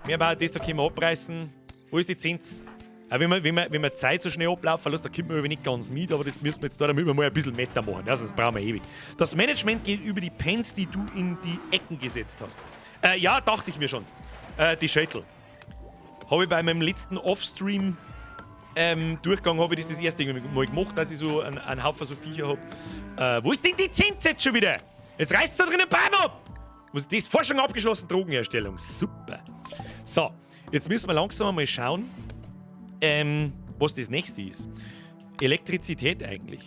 Mehr bauen, das da können wir abreißen. Wo ist die Zins? Auch wenn wir Zeit so schnell ablaufen lässt, da kommt man nicht ganz mit, aber das müssen wir jetzt da, damit wir mal ein bisschen Meter machen. Ja, sonst brauchen wir ewig. Das Management geht über die Pens, die du in die Ecken gesetzt hast. Ja, dachte ich mir schon. Die Shuttle. Habe ich bei meinem letzten Offstream Durchgang habe ich das erste Mal gemacht, dass ich so einen Haufen so Viecher habe. Wo ist denn die Zins jetzt schon wieder? Jetzt reißt es da drinnen Baum ab! Was ist das? Forschung abgeschlossen, Drogenherstellung. Super. So, jetzt müssen wir langsam mal schauen, was das nächste ist. Elektrizität eigentlich.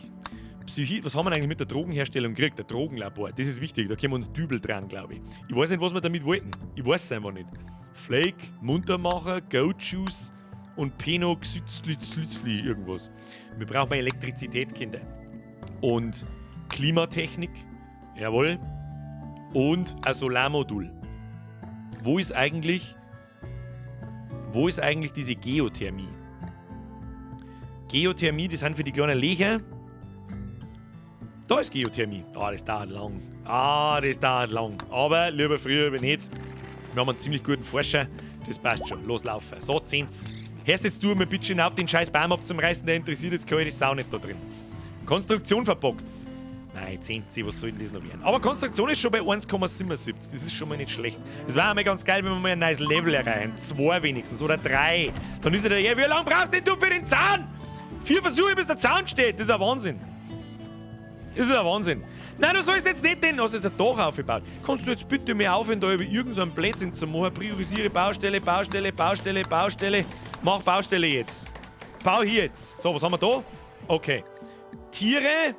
Was haben wir eigentlich mit der Drogenherstellung gekriegt? Der Drogenlabor. Das ist wichtig, da können wir uns Dübel dran, glaube ich. Ich weiß nicht, was wir damit wollten. Ich weiß es einfach nicht. Flake, Muntermacher, Goat Juice und Penoxyzlizli irgendwas. Wir brauchen mal Elektrizität, Kinder. Und Klimatechnik. Jawohl. Und ein Solarmodul. Wo ist eigentlich diese Geothermie? Geothermie, das sind für die kleinen Löcher. Da ist Geothermie. Das dauert lang. Das dauert lang. Aber lieber früher, wenn nicht. Wir haben einen ziemlich guten Forscher. Das passt schon. Loslaufen. So, 10. Hörst jetzt du mir bitte auf, den scheiß Baum abzumreißen, der interessiert jetzt keine Sau nicht da drin. Konstruktion verbockt. Nein, 10, was soll denn das noch werden? Aber Konstruktion ist schon bei 1,77. Das ist schon mal nicht schlecht. Es wäre einmal ganz geil, wenn wir mal ein neues Level erreichen. 2 wenigstens oder 3. Dann ist er da, ja, wie lange brauchst denn du für den Zaun? 4 Versuche, bis der Zaun steht. Das ist ein Wahnsinn. Das ist ein Wahnsinn. Nein, du sollst jetzt nicht den, hast jetzt ein Dach aufgebaut. Kannst du jetzt bitte mir aufhören, da über irgendeinen Blödsinn zu machen? Priorisiere Baustelle, Baustelle, Baustelle, Baustelle. Mach Baustelle jetzt. Bau hier jetzt. So, was haben wir da? Okay. Tiere.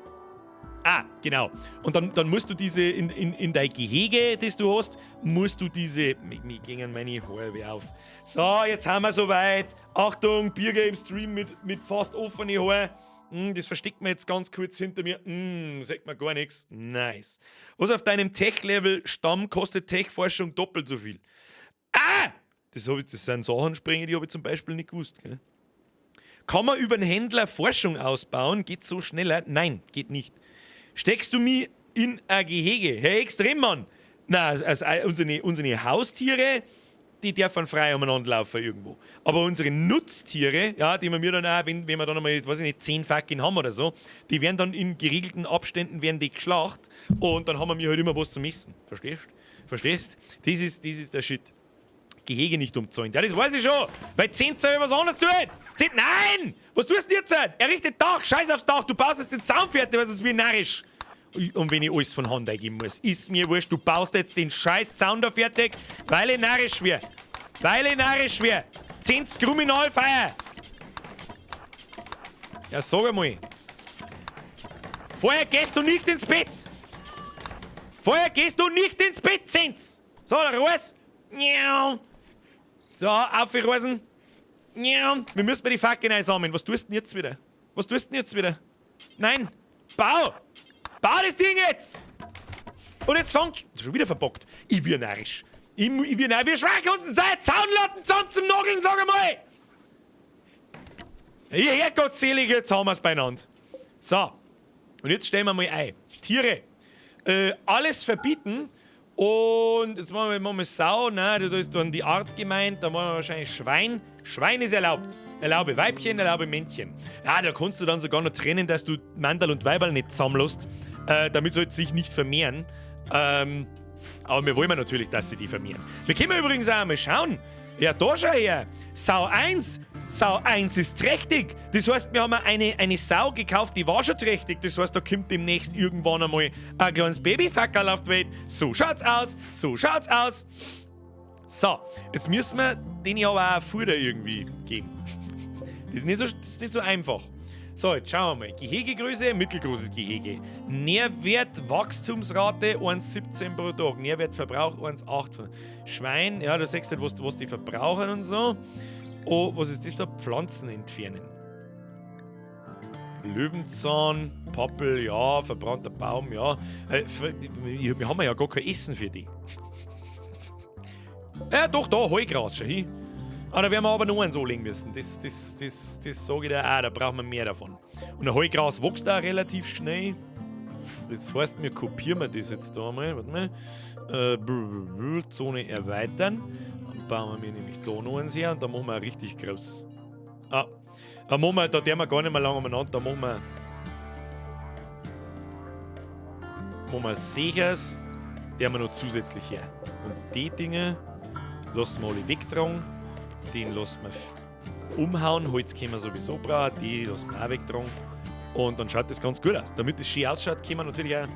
Genau. Und dann musst du diese, in dein Gehege, das du hast, musst du diese, mir gingen meine Haare auf. So, jetzt haben wir soweit. Achtung, Birger im Stream mit fast offenen Haaren. Das versteckt man jetzt ganz kurz hinter mir. Sagt man gar nichts. Nice. Was auf deinem Tech-Level Stamm kostet Tech-Forschung doppelt so viel? Das sind Sachen springen, die habe ich zum Beispiel nicht gewusst. Gell? Kann man über einen Händler Forschung ausbauen? Geht so schneller? Nein, geht nicht. Steckst du mich in ein Gehege? Herr Extremmann! Nein, unsere Haustiere, die dürfen frei umeinander laufen irgendwo. Aber unsere Nutztiere, ja, die wir dann auch, wenn wir dann einmal, weiß ich nicht, 10 Fackeln haben oder so, die werden dann in geregelten Abständen geschlacht und dann haben wir halt immer was zum Essen. Verstehst? Das ist der Shit. Gehege nicht umzäunt. Ja, das weiß ich schon. Weil 10 was anderes tut. Nein! Was tust du jetzt? Errichtet Dach, scheiß aufs Dach. Du baust jetzt den Zaun fertig, weil sonst bin ich narrisch. Und wenn ich alles von Hand eingeben muss, ist mir wurscht. Du baust jetzt den scheiß Zaun da fertig, weil ich narrisch wäre. 10 Kriminalfeier. Ja, sag einmal. Vorher gehst du nicht ins Bett. 10. So, der Ruhes. So, aufreisen. Wir müssen bei die Fackeln einsammeln. Was tust du denn jetzt wieder? Nein! Bau das Ding jetzt! Und jetzt fängt... Schon wieder verbockt. Ich bin narrisch. Wir schwach uns sein Zaunlatten zum Nageln, sag einmal! Hierher, Gottselig, jetzt haben wir es beieinander. So. Und jetzt stellen wir mal ein. Tiere. Alles verbieten. Und jetzt machen wir Sau. Nein, da ist dann die Art gemeint. Da machen wir wahrscheinlich Schwein. Schwein ist erlaubt. Erlaube Weibchen, erlaube Männchen. Ja, da kannst du dann sogar noch trennen, dass du Mandal und Weiberl nicht zusammenlässt. Damit soll es sich nicht vermehren. Aber wir wollen natürlich, dass sie die vermehren. Wir können übrigens auch mal schauen. Ja, da schau her. Sau 1. Sau 1 ist trächtig. Das heißt, wir haben eine Sau gekauft, die war schon trächtig. Das heißt, da kommt demnächst irgendwann einmal ein kleines Babyfackerl auf die Welt. So schaut's aus. So, jetzt müssen wir den ja aber auch Futter irgendwie geben. Das ist nicht so einfach. So, jetzt schauen wir mal. Gehegegröße, mittelgroßes Gehege. Nährwertwachstumsrate 1,17 pro Tag. Nährwertverbrauch 1,8. Schwein, ja, da siehst du halt, was die verbrauchen und so. Oh, was ist das da? Pflanzen entfernen. Löwenzahn, Pappel, ja, verbrannter Baum, ja. Wir haben ja gar kein Essen für die. Ja, doch, da, Heugras, schau hin. Da werden wir aber noch eins anlegen müssen. Das sage ich dir auch, da brauchen wir mehr davon. Und ein Heugras wächst auch relativ schnell. Das heißt, wir kopieren das jetzt da mal. Warte mal. Zone erweitern. Dann bauen wir nämlich da noch eins her und dann machen wir richtig groß. Da machen wir, da der wir gar nicht mehr lange umeinander, da machen wir sichers, der wir noch zusätzlich her. Und die Dinge lassen wir alle wegtragen. Den lassen wir umhauen. Holz können wir sowieso brauchen, die lassen wir auch wegtragen. Und dann schaut das ganz gut aus. Damit es schön ausschaut, können wir natürlich auch.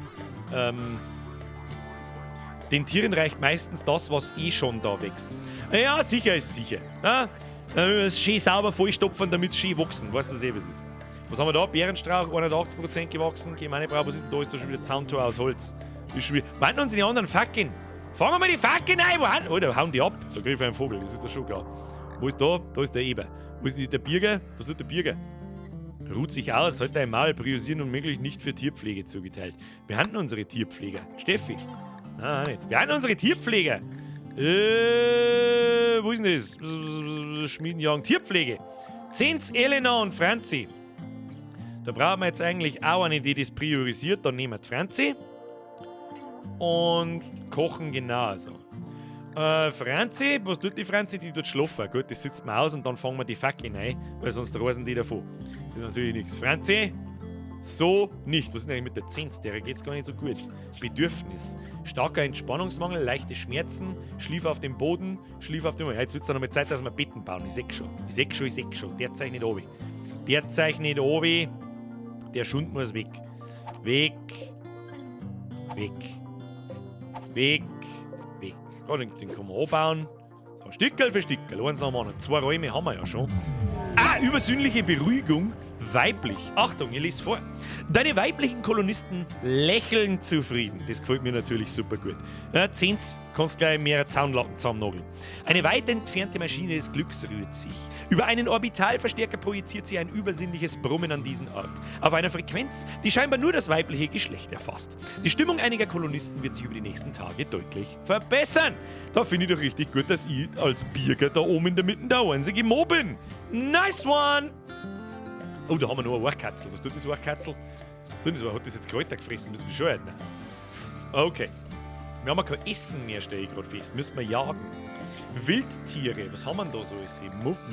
Den Tieren reicht meistens das, was eh schon da wächst. Ja, sicher ist sicher. Ja? Schön sauber vollstopfen, damit es schön wachsen. Weißt du, was es ist? Was haben wir da? Bärenstrauch, 81% gewachsen. Geh meine Brau, was ist denn da? Ist da schon wieder Zauntor aus Holz? Ist schon wieder. Wann uns die anderen Fackeln? Fangen wir mal die Fackeln ein! Oh, da hauen die ab. Da kriege ich einen Vogel, das ist doch schon klar. Wo ist da? Da ist der Eber. Wo ist der Birger? Was tut der Birger? Ruht sich aus, hat ein Maul priorisieren und möglich nicht für Tierpflege zugeteilt. Wir haben unsere Tierpfleger. Steffi. Nein, nicht. Wir haben unsere Tierpfleger. Wo ist denn das? Schmiedenjagen. Tierpflege. Zins, Elena und Franzi. Da brauchen wir jetzt eigentlich auch eine, die das priorisiert. Dann nehmen wir die Franzi. Und kochen genauso. Franzi, was tut die Franzi? Die tut schlafen. Gut, das sitzt man aus und dann fangen wir die Fackeln ein, weil sonst rasen die davon. Das ist natürlich nichts. Franzi, so nicht. Was ist denn eigentlich mit der Zins? Der geht's gar nicht so gut. Bedürfnis. Starker Entspannungsmangel, leichte Schmerzen, schlief auf dem Boden, schlief auf dem... Ja, jetzt wird es dann nochmal Zeit, dass wir Betten bauen. Ich sehe schon. Der zeigt nicht obi. Der Schund muss weg. Weg. Ja, den kann man anbauen. So, Stickerl für Stickerl. Eins nach dem anderen. 2 Räume haben wir ja schon. Übersinnliche Beruhigung. Weiblich. Achtung, ich lese vor. Deine weiblichen Kolonisten lächeln zufrieden. Das gefällt mir natürlich super gut. 10 kannst gleich mehrere Zaunlatten zusammennageln. Eine weit entfernte Maschine des Glücks rührt sich. Über einen Orbitalverstärker projiziert sie ein übersinnliches Brummen an diesen Ort. Auf einer Frequenz, die scheinbar nur das weibliche Geschlecht erfasst. Die Stimmung einiger Kolonisten wird sich über die nächsten Tage deutlich verbessern. Da finde ich doch richtig gut, dass ich als Birger da oben in der Mitte der einzige Mo bin. Nice one! Oh, da haben wir noch eine Orchkatzel. Was tut das Orchkatzel? Hat das jetzt Kräuter gefressen? Müssen wir schon halten. Okay. Wir haben kein Essen mehr, stelle ich gerade fest. Müssen wir jagen. Wildtiere, was haben wir denn da so alles?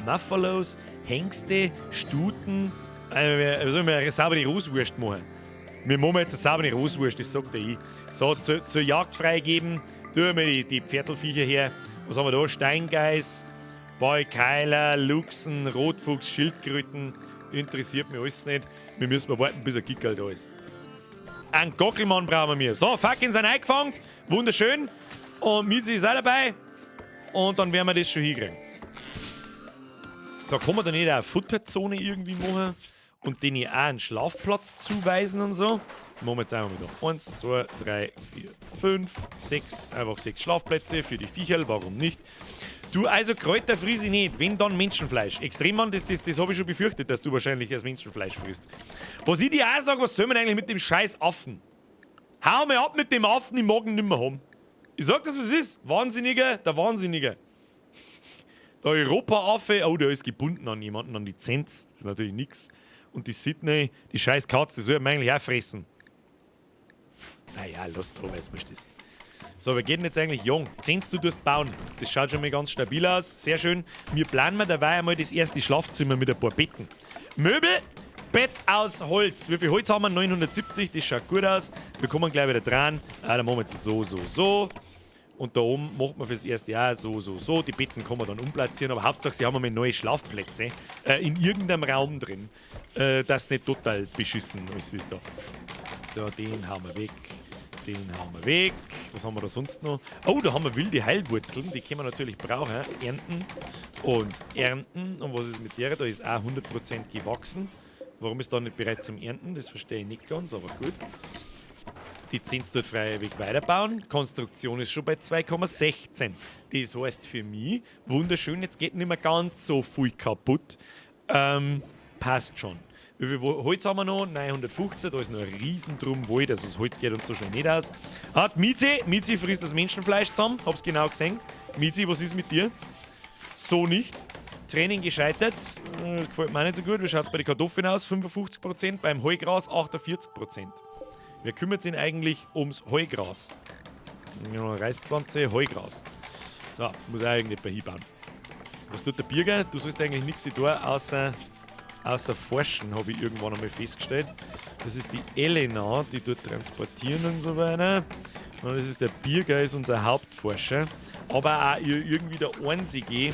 Muffalos, Hengste, Stuten. Sollen wir eine saubere Roswurst machen? Wir machen jetzt eine saubere Roswurst, das sagt ich. So, zur Jagd freigeben. Tun wir die Pferdlviecher her. Was haben wir da? Steingeiß, Balkeiler, Luchsen, Rotfuchs, Schildkröten. Interessiert mich alles nicht. Wir müssen mal warten, bis ein Kickerl da ist. Einen Gockelmann brauchen wir. So, Fackeln sind eingefangen. Wunderschön. Und Mizi ist auch dabei. Und dann werden wir das schon hinkriegen. So, kann man da nicht auch eine Futterzone irgendwie machen? Und denen auch einen Schlafplatz zuweisen und so? Machen wir jetzt einfach wieder. 1, 2, 3, 4, 5, 6. Einfach 6 Schlafplätze für die Viecherl. Warum nicht? Du, also Kräuter friss ich nicht, wenn dann Menschenfleisch. Extremmann, das habe ich schon befürchtet, dass du wahrscheinlich als Menschenfleisch frisst. Was ich dir auch sage, was soll man eigentlich mit dem scheiß Affen? Hau mir ab mit dem Affen, ich mag ihn nicht mehr haben. Ich sag das, was es ist. Wahnsinniger, der Wahnsinnige. Der Europa-Affe, oh, der ist gebunden an jemanden, an die Zenz. Das ist natürlich nix. Und die Sydney, die scheiß Katze, die soll man eigentlich auch fressen. Naja, lass drauf, was ist das? So, wir gehen jetzt eigentlich jung. 10 du tust bauen. Das schaut schon mal ganz stabil aus. Sehr schön. Wir planen dabei einmal das erste Schlafzimmer mit ein paar Betten. Möbel, Bett aus Holz. Wie viel Holz haben wir? 970. Das schaut gut aus. Wir kommen gleich wieder dran. Dann machen wir jetzt so. Und da oben macht man fürs erste Jahr so. Die Betten kann man dann umplatzieren. Aber Hauptsache, sie haben mal neue Schlafplätze in irgendeinem Raum drin. Das nicht total beschissen ist da. So, den haben wir weg. Was haben wir da sonst noch? Oh, da haben wir wilde Heilwurzeln. Die können wir natürlich brauchen. Ernten. Und was ist mit der? Da ist auch 100% gewachsen. Warum ist da nicht bereit zum Ernten? Das verstehe ich nicht ganz, aber gut. Die Zins dort freiwillig weiterbauen. Konstruktion ist schon bei 2,16. Das heißt für mich, wunderschön, jetzt geht nicht mehr ganz so viel kaputt. Passt schon. Wie viel Holz haben wir noch? 915, da ist noch ein Riesendrum Wald, also das Holz geht uns so schnell nicht aus. Mizi frisst das Menschenfleisch zusammen, hab's genau gesehen. Mizi, was ist mit dir? So nicht. Training gescheitert, gefällt mir auch nicht so gut. Wie schaut es bei den Kartoffeln aus? 55%, beim Heugras 48%. Wer kümmert sich eigentlich ums Heugras? Ja, Reispflanze, Heugras. So, muss auch irgendjemand hinbauen. Was tut der Birger? Du sollst eigentlich nichts tun, außer forschen, habe ich irgendwann einmal festgestellt. Das ist die Elena, die dort transportieren und so weiter. Und das ist der Birger, ist unser Hauptforscher. Aber auch irgendwie der Einzige,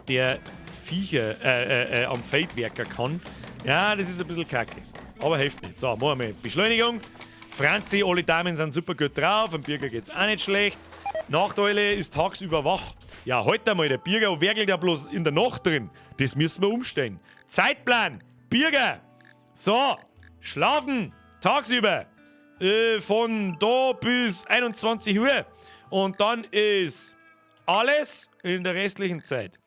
der Viecher am Feldwerker kann. Ja, das ist ein bisschen kacke. Aber hilft nicht. So, machen wir Beschleunigung. Franzi, alle Damen sind super gut drauf. Dem Birger geht's auch nicht schlecht. Nachteule ist tagsüber wach. Ja, heute einmal, der Birger werkelt ja bloß in der Nacht drin. Das müssen wir umstellen. Zeitplan, Birger. So, schlafen, tagsüber. Von da bis 21 Uhr. Und dann ist alles in der restlichen Zeit.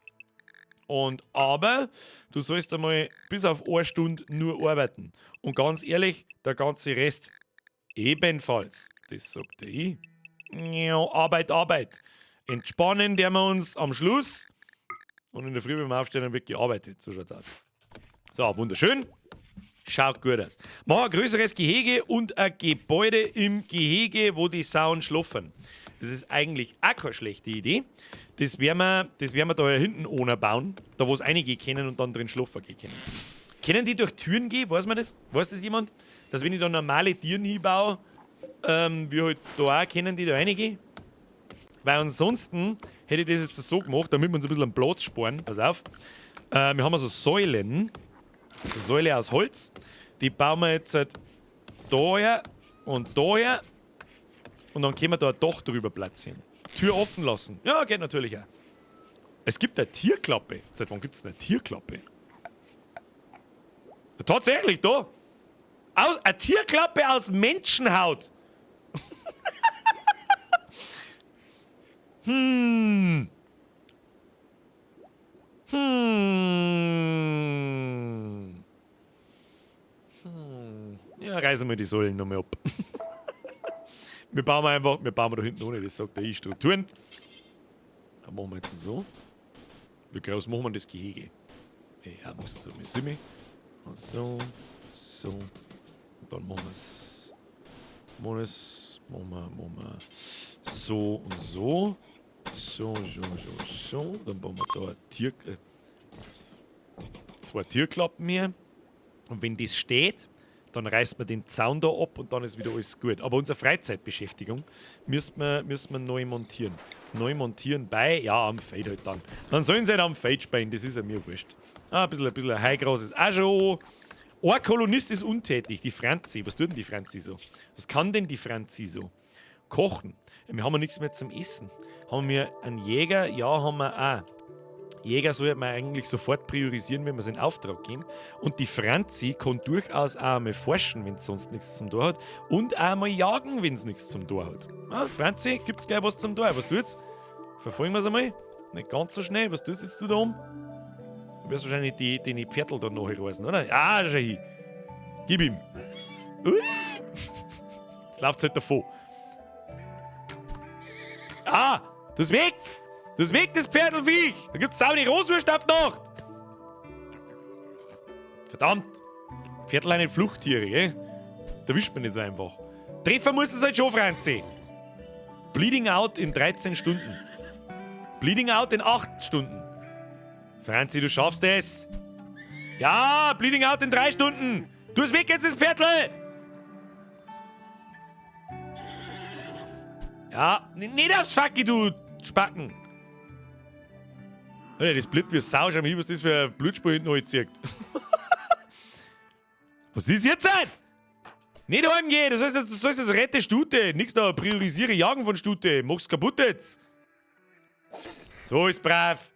Aber du sollst einmal bis auf 1 Stunde nur arbeiten. Und ganz ehrlich, der ganze Rest ebenfalls. Das sagt ich. Ja, Arbeit. Entspannen der wir uns am Schluss. Und in der Früh, wenn wir aufstehen, dann wird gearbeitet. So schaut's aus. So, wunderschön. Schaut gut aus. Mach ein größeres Gehege und ein Gebäude im Gehege, wo die Sauen schlafen. Das ist eigentlich auch keine schlechte Idee. Das werden wir da hinten ohne bauen. Da, wo es einige kennen und dann drin schlafen gehen können. Können die durch Türen gehen? Weiß man das? Weiß das jemand? Dass wenn ich da normale Türen hinbaue, wie halt da auch, kennen die da einige? Weil ansonsten hätte ich das jetzt so gemacht, damit wir uns ein bisschen am Platz sparen. Pass auf. Wir haben also Säulen. Eine Säule aus Holz. Die bauen wir jetzt halt daher und daher. Und dann können wir da ein Dach drüber platzieren. Tür offen lassen. Ja, geht natürlich auch. Es gibt eine Tierklappe. Seit wann gibt es eine Tierklappe? Ja, tatsächlich, da. Eine Tierklappe aus Menschenhaut. Ja, reißen wir die Säulen nochmal ab. wir bauen da hinten ohne, das sagt der Strukturen. Dann machen wir jetzt so. Wie groß machen wir das Gehege? Ja, muss so, und so. Und dann machen wir es. Machen wir so und so. So. Dann bauen wir da zwei Türklappen mehr. Und wenn das steht, dann reißt man den Zaun da ab und dann ist wieder alles gut. Aber unsere Freizeitbeschäftigung müssen wir neu montieren. Neu montieren am Feld halt dann. Dann sollen sie halt am Feld spielen, das ist ja mir wurscht. Ein bisschen ein Heigras ist auch schon. Ein Kolonist ist untätig, die Franzi. Was tut denn die Franzi so? Was kann denn die Franzi so? Kochen. Wir haben ja nichts mehr zum Essen. Haben wir einen Jäger? Ja, haben wir auch. Jäger sollte man eigentlich sofort priorisieren, wenn wir seinen Auftrag geben. Und die Franzi kann durchaus auch einmal forschen, wenn es sonst nichts zum Tor hat. Und auch einmal jagen, wenn es nichts zum Tor hat. Ah, Franzi, gibt's gleich was zum Tor? Was tut's? Verfolgen wir es einmal? Nicht ganz so schnell. Was tust jetzt du da oben? Du wirst wahrscheinlich die Pferdl da nachreißen, oder? Ja, schau hin. Gib ihm. Jetzt läuft's halt davon. Ah, du bist weg! Du bist weg, das Pferdelviech! Da gibt's saure Roswurst auf die Nacht! Verdammt! Pferdlein Fluchttiere, gell? Da wischt man nicht so einfach. Treffen muss es halt schon, Franzi! Bleeding out in 13 Stunden. Bleeding out in 8 Stunden. Franzi, du schaffst es! Ja, Bleeding out in 3 Stunden! Du bist weg, jetzt ist Pferdle! Ja, nicht aufs Facki, du Spacken! Alter, das bleibt wie Sau, schau mal, was das für ein Blutspur hinten anzieht. Was ist jetzt? Nicht heimgehen, du sollst das rette Stute. Nix da, priorisiere Jagen von Stute. Mach's kaputt jetzt. So ist brav.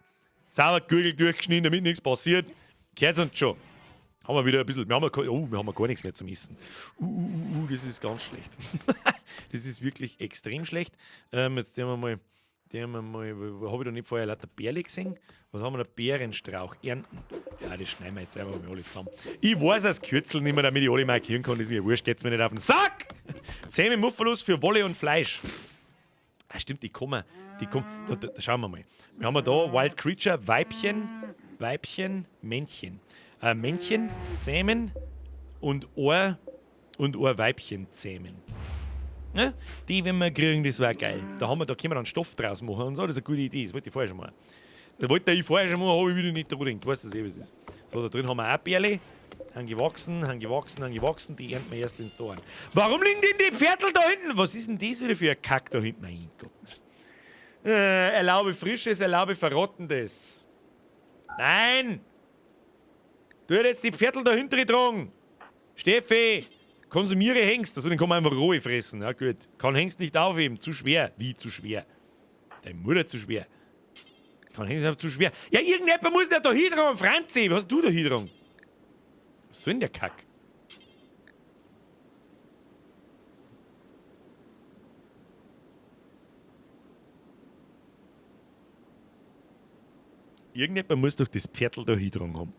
Sauber Gürtel durchgeschnitten, damit nichts passiert. Gehört's uns schon. Haben wir wieder ein bisschen. Wir haben gar nichts mehr zum Essen. Das ist ganz schlecht. Das ist wirklich extrem schlecht. Jetzt haben wir mal, habe ich da nicht vorher lauter Bärle gesehen? Was haben wir da? Bärenstrauch ernten. Ja, das schneiden wir jetzt einfach mal alle zusammen. Ich weiß das Kürzel nicht mehr, damit ich alle markieren kann. Das ist mir wurscht, geht's mir nicht auf den Sack! Zähme Muffalos für Wolle und Fleisch. Ah, stimmt, die kommen. Da schauen wir mal. Wir haben da Wild Creature, Weibchen, Männchen. Männchen, Zähmen und und ein Weibchen zähmen. Ne? Die, wenn wir kriegen, das wäre geil. Da können wir dann Stoff draus machen und so, das ist eine gute Idee, das wollte ich vorher schon mal. Da wollte ich vorher schon mal, habe ich wieder nicht dran gedacht. Du weißt das eh, was es ist. So, da drin haben wir auch Bärle. Haben gewachsen, die ernten wir erst, wenn es da sind. Warum liegen denn die Pferdl da hinten? Was ist denn das wieder für ein Kack da hinten? Mein Gott. Erlaube Frisches, erlaube Verrottendes. Nein! Du hättest jetzt die Pferdl da hinten getragen. Steffi, konsumiere Hengst. Also den kann man einfach rohe fressen. Ja, gut. Kann Hengst nicht aufheben. Zu schwer. Wie zu schwer? Deine Mutter zu schwer. Kann Hengst einfach zu schwer. Ja, irgendjemand muss ja da hintragen, Franzi. Was hast du da hintragen? Was soll denn der Kack? Irgendjemand muss doch das Pferdl da hintragen haben.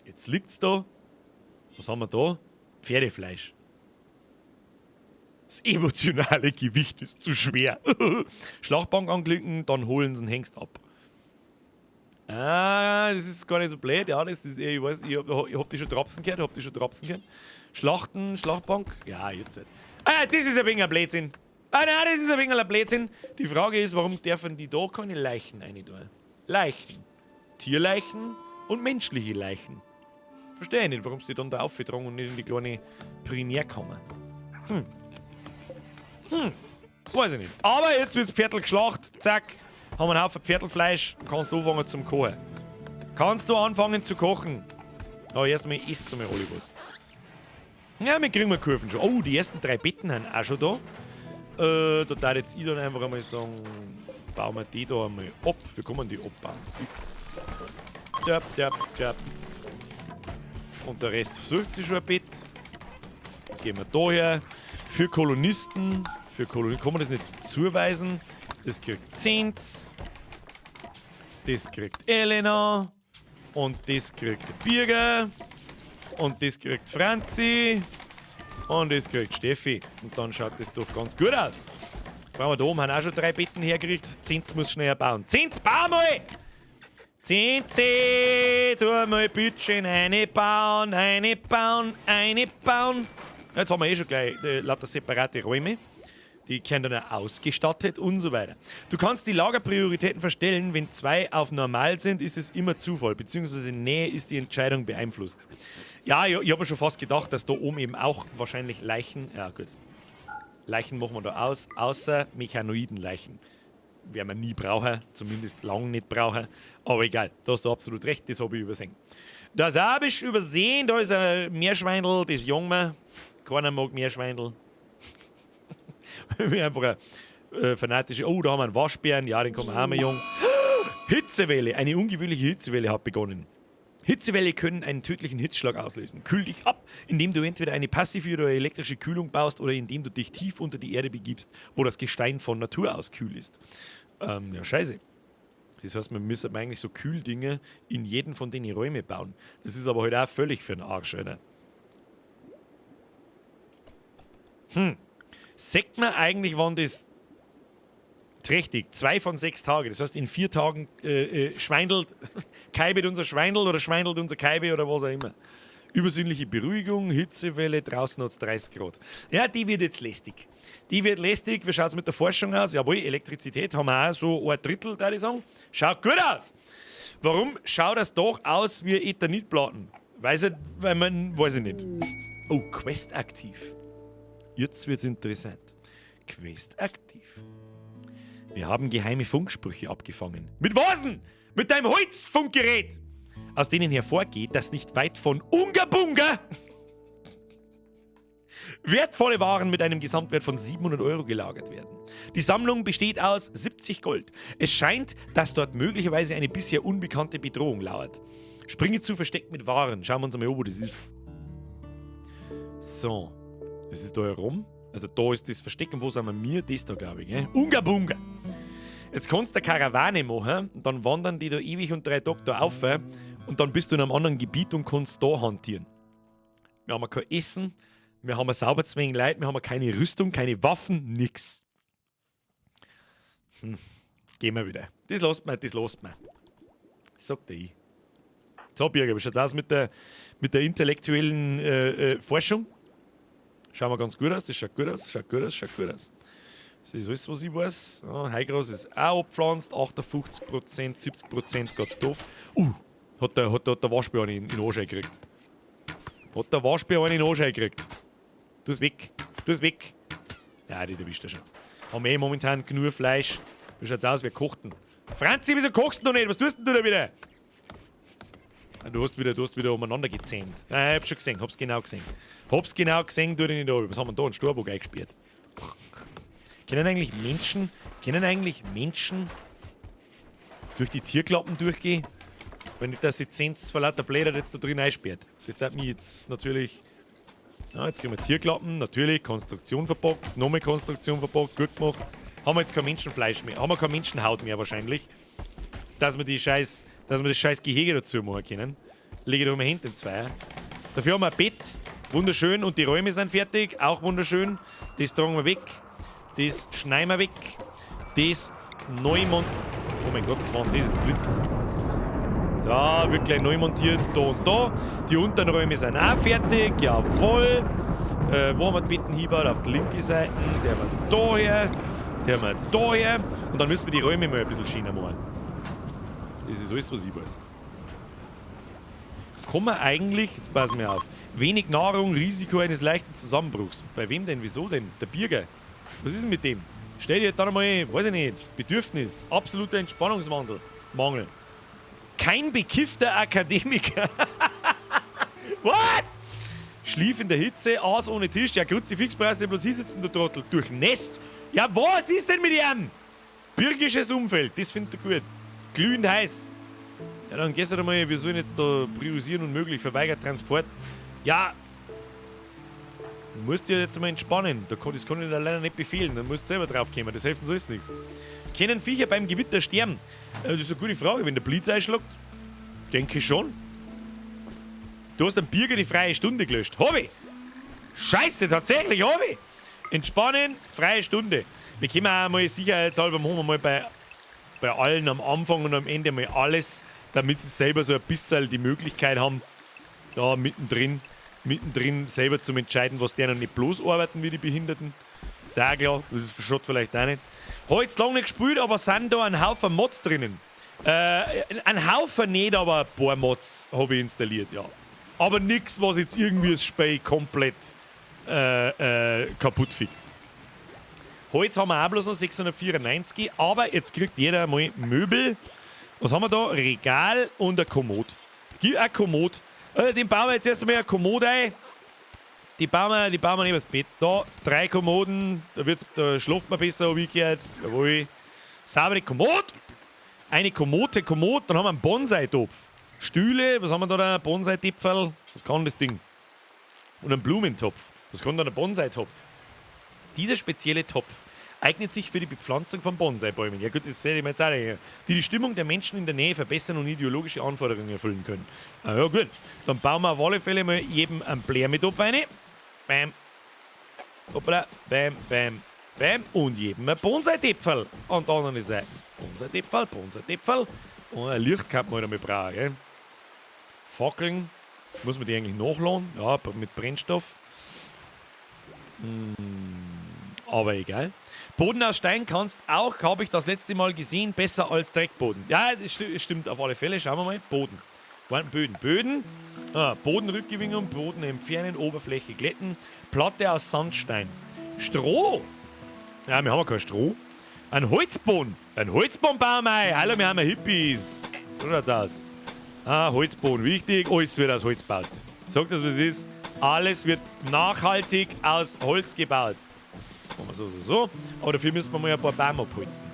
Jetzt liegt's da. Was haben wir da? Pferdefleisch. Das emotionale Gewicht ist zu schwer. Schlachtbank anklicken, dann holen sie den Hengst ab. Ah, das ist gar nicht so blöd. Ja, das ist, ich weiß, ich hab die schon Trapsen gehört. Schlachten, Schlachtbank. Ja, jetzt. Ah, das ist ein wenig ein Blödsinn. Ah, nein, das ist ein wenig ein Blödsinn. Die Frage ist, warum dürfen die da keine Leichen rein tun? Leichen. Tierleichen und menschliche Leichen. Verstehe ich nicht, warum sie dann da aufgetragen und nicht in die kleine Primärkammer. Weiß ich nicht. Aber jetzt wird's Pferdl geschlacht. Zack. Haben wir einen Haufen Pferdlfleisch und kannst du anfangen zum Kochen. Kannst du anfangen zu kochen. Aber erst einmal isst einmal alle was. Ja, wir kriegen Kurven schon. Oh, die ersten 3 Betten sind auch schon da. Da darf jetzt ich dann einfach einmal sagen, bauen wir die da einmal ab. Wie kann man die abbauen? Tap. Und der Rest versucht sich schon ein Bett. Gehen wir da her. Für Kolonisten kann man das nicht zuweisen. Das kriegt Zenz. Das kriegt Elena. Und das kriegt der Birger. Und das kriegt Franzi. Und das kriegt Steffi. Und dann schaut das doch ganz gut aus. Brauchen wir da oben, haben auch schon 3 Betten hergerichtet. Zenz muss schneller bauen. Zenz, bau mal! Zenzi, tu mal Bütchen einbauen. Jetzt haben wir eh schon gleich lauter separate Räume. Die werden dann auch ausgestattet und so weiter. Du kannst die Lagerprioritäten verstellen. Wenn 2 auf normal sind, ist es immer Zufall, beziehungsweise Nähe ist die Entscheidung beeinflusst. Ja, ich habe mir schon fast gedacht, dass da oben eben auch wahrscheinlich Leichen, ja gut, Leichen machen wir da aus, außer Mechanoiden-Leichen. Werden wir nie brauchen, zumindest lang nicht brauchen. Aber egal, da hast du absolut recht, das habe ich übersehen. Das habe ich übersehen, da ist ein Meerschweindel, das Junge. Keiner mag Meerschweindel. Einfach eine fanatische. Oh, da haben wir einen Waschbären, ja, den kann man auch mal jung. Hitzewelle, eine ungewöhnliche Hitzewelle hat begonnen. Hitzewelle können einen tödlichen Hitzschlag auslösen. Kühl dich ab, indem du entweder eine passive oder elektrische Kühlung baust oder indem du dich tief unter die Erde begibst, wo das Gestein von Natur aus kühl ist. Ja, scheiße. Das heißt, wir müssen eigentlich so Kühldinge in jeden von den Räumen bauen. Das ist aber halt auch völlig für den Arsch, oder? Sagt man eigentlich, wann das trächtig? 2 von 6 Tagen. Das heißt, in 4 Tagen schweindelt, keibet unser Schweindel oder schweindelt unser Keibe oder was auch immer. Übersinnliche Beruhigung, Hitzewelle, draußen hat es 30 Grad. Ja, die wird jetzt lästig. Die wird lästig. Wie schaut es mit der Forschung aus? Jawohl, Elektrizität haben wir auch so 1/3, würde ich sagen. Schaut gut aus. Warum schaut das doch aus wie Ethanitplatten? Weiß ich nicht. Oh, Quest aktiv. Jetzt wird es interessant. Quest aktiv. Wir haben geheime Funksprüche abgefangen. Mit was denn? Mit deinem Holzfunkgerät! Aus denen hervorgeht, dass nicht weit von Unga-Bunga wertvolle Waren mit einem Gesamtwert von 700 € gelagert werden. Die Sammlung besteht aus 70 Gold. Es scheint, dass dort möglicherweise eine bisher unbekannte Bedrohung lauert. Springe zu versteckt mit Waren. Schauen wir uns mal an, wo das ist. So. Das ist da herum. Also da ist das Versteck und wo sind wir? Das da, glaube ich. Unga-Bunga. Jetzt kannst du eine Karawane machen und dann wandern die da ewig und 3 Tage da auf und dann bist du in einem anderen Gebiet und kannst da hantieren. Wir haben kein Essen, wir haben sauber zu wenig Leute, wir haben keine Rüstung, keine Waffen, nix. Gehen wir wieder. Das lässt man. Sagt ich. So, Birger, wie schaut es aus mit der intellektuellen Forschung? Schauen wir ganz gut aus, das schaut gut aus, schaut gut aus, schaut gut aus. Das ist alles, was ich weiß. Ja, Heigras ist auch abgepflanzt, 58%, 70% Kartoffel. Hat der Waschbär einen in den Arsch gekriegt. Hat der Waschbär einen in den Arsch gekriegt. Tu es weg, tu es weg. Ja, die erwischt er schon. Haben wir momentan genug Fleisch. Wie schaut's aus, wir kochten. Franzi, wieso kochst du noch nicht? Was tust denn du da wieder? Du hast wieder umeinander gezähmt. Ja, ich hab's schon gesehen, hab's genau gesehen. Hab's genau gesehen, tu dich nicht an. Was haben wir da? Einen Storbock eingesperrt. Können eigentlich Menschen durch die Tierklappen durchgehen? Wenn nicht, dass sie 10 vor lauter Blätter jetzt da drin einsperrt. Das darf mich jetzt natürlich. Ja, jetzt kriegen wir Tierklappen, natürlich, Konstruktion verpackt, nochmal Konstruktion verpackt, gut gemacht. Haben wir jetzt kein Menschenfleisch mehr, haben wir keine Menschenhaut mehr wahrscheinlich. Dass wir das scheiß Gehege dazu machen können. Lege ich da mal hinten ins Feuer. Dafür haben wir ein Bett, wunderschön, und die Räume sind fertig, auch wunderschön. Das tragen wir weg, das schneiden wir weg, das neu montiert. Oh mein Gott, was war denn das jetzt blitzt? So, wird gleich neu montiert, da und da. Die unteren Räume sind auch fertig, jawohl. Wo haben wir die Betten hingebaut? Auf der linken Seite, der haben wir daher, der haben wir daher. Und dann müssen wir die Räume mal ein bisschen schöner machen. Das ist alles, was ich weiß. Kann man eigentlich, jetzt passen wir auf, wenig Nahrung, Risiko eines leichten Zusammenbruchs. Bei wem denn? Wieso denn? Der Bürger. Was ist denn mit dem? Stell dir dann einmal, weiß ich nicht, Bedürfnis, absoluter Entspannungsmangel. Kein bekiffter Akademiker. Was? Schlief in der Hitze, Aas ohne Tisch, ja, Kruzifixpreis, der bloß hinsitzen, der Trottel. Durchnässt. Ja, was ist denn mit ihm? Bürgisches Umfeld, das findet er gut. Glühend heiß. Ja, dann gehst du halt einmal, wir sollen jetzt da priorisieren und möglich, verweigert Transport. Ja, du musst dich jetzt einmal entspannen. Das kann ich dir leider nicht befehlen, dann musst du selber draufkommen, das hilft uns alles nichts. Können Viecher beim Gewitter sterben? Das ist eine gute Frage, wenn der Blitz einschlägt. Denke ich schon. Du hast dem Bürger die freie Stunde gelöscht. Hab ich! Scheiße, tatsächlich, hab ich! Entspannen, freie Stunde. Wir können auch mal sicherheitshalber machen wir mal bei allen am Anfang und am Ende mal alles, damit sie selber so ein bisschen die Möglichkeit haben, da mittendrin selber zu entscheiden, was denen nicht bloß arbeiten wie die Behinderten. Ist auch klar, das verschott vielleicht auch nicht. Habe jetzt lange nicht gespielt, aber sind da ein Haufen Mods drinnen. Ein Haufen nicht, aber ein paar Mods habe ich installiert, ja. Aber nichts, was jetzt irgendwie das Spiel komplett kaputt fickt. Holz haben wir auch bloß noch 694, aber jetzt kriegt jeder mal Möbel. Was haben wir da? Regal und ein Kommod. Ein Kommod. Den bauen wir jetzt erst einmal ein Kommod ein. Die bauen wir neben das Bett. Da, 3 Kommoden, da schlaft man besser, wie gehört. Jawohl. Saubere Kommod. Eine Kommode, dann haben wir einen Bonsai-Topf. Stühle, was haben wir da? Ein Bonsai-Tipferl. Was kann das Ding? Und einen Blumentopf. Was kann da der Bonsai-Topf? Dieser spezielle Topf eignet sich für die Bepflanzung von Bonsai-Bäumen. Ja gut, das sehe ich mir jetzt auch nicht. Die Stimmung der Menschen in der Nähe verbessern und ideologische Anforderungen erfüllen können. Ah, ja gut, dann bauen wir auf alle Fälle mal jedem einen Blärmetopf rein. Bam. Hoppla. Bam, bam, bam. Und jedem ein Bonsai-Tipferl an der anderen Seite. Bonsai-Tipferl. Und ein Licht kann man halt einmal brauchen, gell? Fackeln. Muss man die eigentlich nachladen? Ja, mit Brennstoff. Aber egal. Boden aus Stein kannst auch, habe ich das letzte Mal gesehen, besser als Dreckboden. Ja, das stimmt auf alle Fälle. Schauen wir mal. Boden. Böden. Bodenrückgewinnung, Boden entfernen, Oberfläche glätten. Platte aus Sandstein. Stroh. Ja, wir haben ja kein Stroh. Ein Holzboden. Ein Holzboden bauen wir ein. Hallo, wir haben ja Hippies. So schaut's aus. Holzboden, wichtig. Alles wird aus Holz gebaut. Sagt das, was es ist. Alles wird nachhaltig aus Holz gebaut. Machen wir so. Aber dafür müssen wir mal ein paar Bäume abholzen.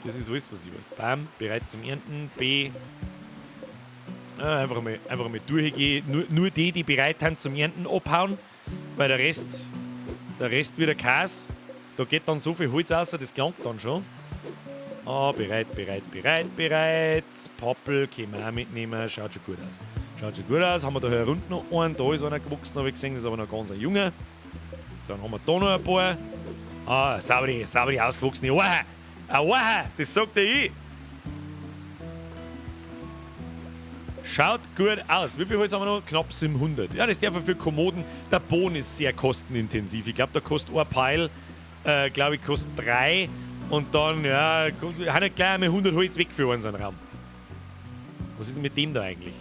Das ist alles, was ich weiß. Baum, bereit zum Ernten. B. Einfach mal durchgehen. Nur die bereit sind zum Ernten, abhauen. Weil der Rest wieder Käse. Da geht dann so viel Holz raus, das gelangt dann schon. Bereit. Pappel können wir auch mitnehmen. Schaut schon gut aus. Haben wir da unten noch einen. Da ist einer gewachsen, habe ich gesehen. Das ist aber noch ganz ein Junge. Dann haben wir da noch ein paar. Saubere ausgewachsene Oha, das sagt er ich. Schaut gut aus. Wie viel Holz haben wir noch? Knapp 700. Ja, das darf für Kommoden. Der Boden ist sehr kostenintensiv. Ich glaube, da kostet ein Pile, glaube ich, kostet 3. Und dann, ja, haben wir gleich einmal 100 Holz weg für unseren Raum. Was ist mit dem da eigentlich?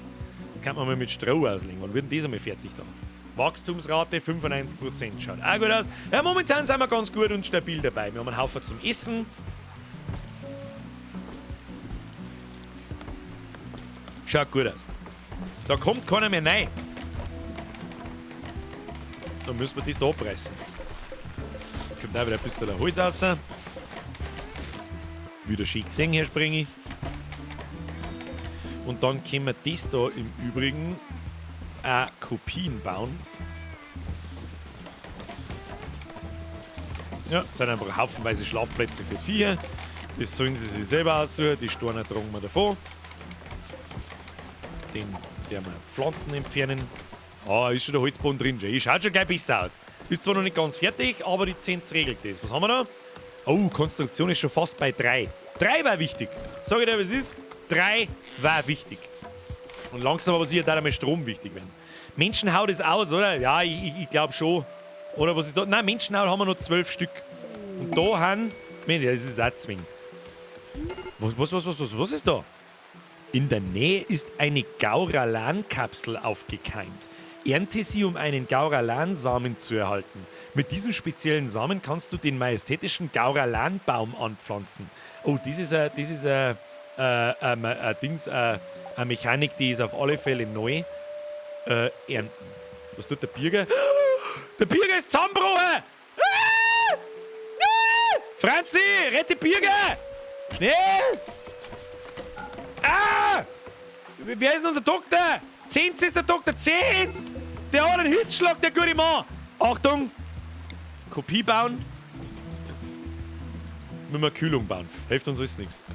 Das kann man mal mit Stroh auslegen. Wann wird denn das einmal fertig dann? Wachstumsrate 95%. Schaut auch gut aus. Ja, momentan sind wir ganz gut und stabil dabei. Wir haben einen Haufen zum Essen. Schaut gut aus. Da kommt keiner mehr rein. Dann müssen wir das da abreißen. Da kommt auch wieder ein bisschen Holz raus. Wieder schick gesehen, hier springe ich. Und dann können wir das da im Übrigen auch Kopien bauen. Ja, das sind einfach haufenweise Schlafplätze für die Viecher. Das sollen sie sich selber aussuchen. Die Steine tragen wir davon. Den werden wir Pflanzen entfernen. Ah, ist schon der Holzboden drin. Schaut schon gleich besser aus. Ist zwar noch nicht ganz fertig, aber die 10 regelt das. Was haben wir da? Oh, Konstruktion ist schon fast bei 3. 3 war wichtig. Sag ich dir, was ist? 3 war wichtig. Und langsam aber sicher, da einmal Strom wichtig werden. Menschenhaut ist aus, oder? Ja, ich glaube schon. Oder was ist da? Nein, Menschenhaut haben wir noch 12 Stück. Und da haben. Das ist auch Zwing. Was ist da? In der Nähe ist eine Gauralan-Kapsel aufgekeimt. Ernte sie, um einen Gauralan-Samen zu erhalten. Mit diesem speziellen Samen kannst du den majestätischen Gauralan-Baum anpflanzen. Oh, das ist eine Mechanik, die ist auf alle Fälle neu. Ernten. Was tut der Birger? Der Birger ist zusammengebrochen! Ah! Ah! Franzi, rette Birger! Schnell! Ah! Wer ist unser Doktor? Zenz ist der Doktor Zenz! Der hat einen Hitzschlag, der gute Mann! Achtung! Kopie bauen. Müssen wir Kühlung bauen. Hilft uns alles nichts.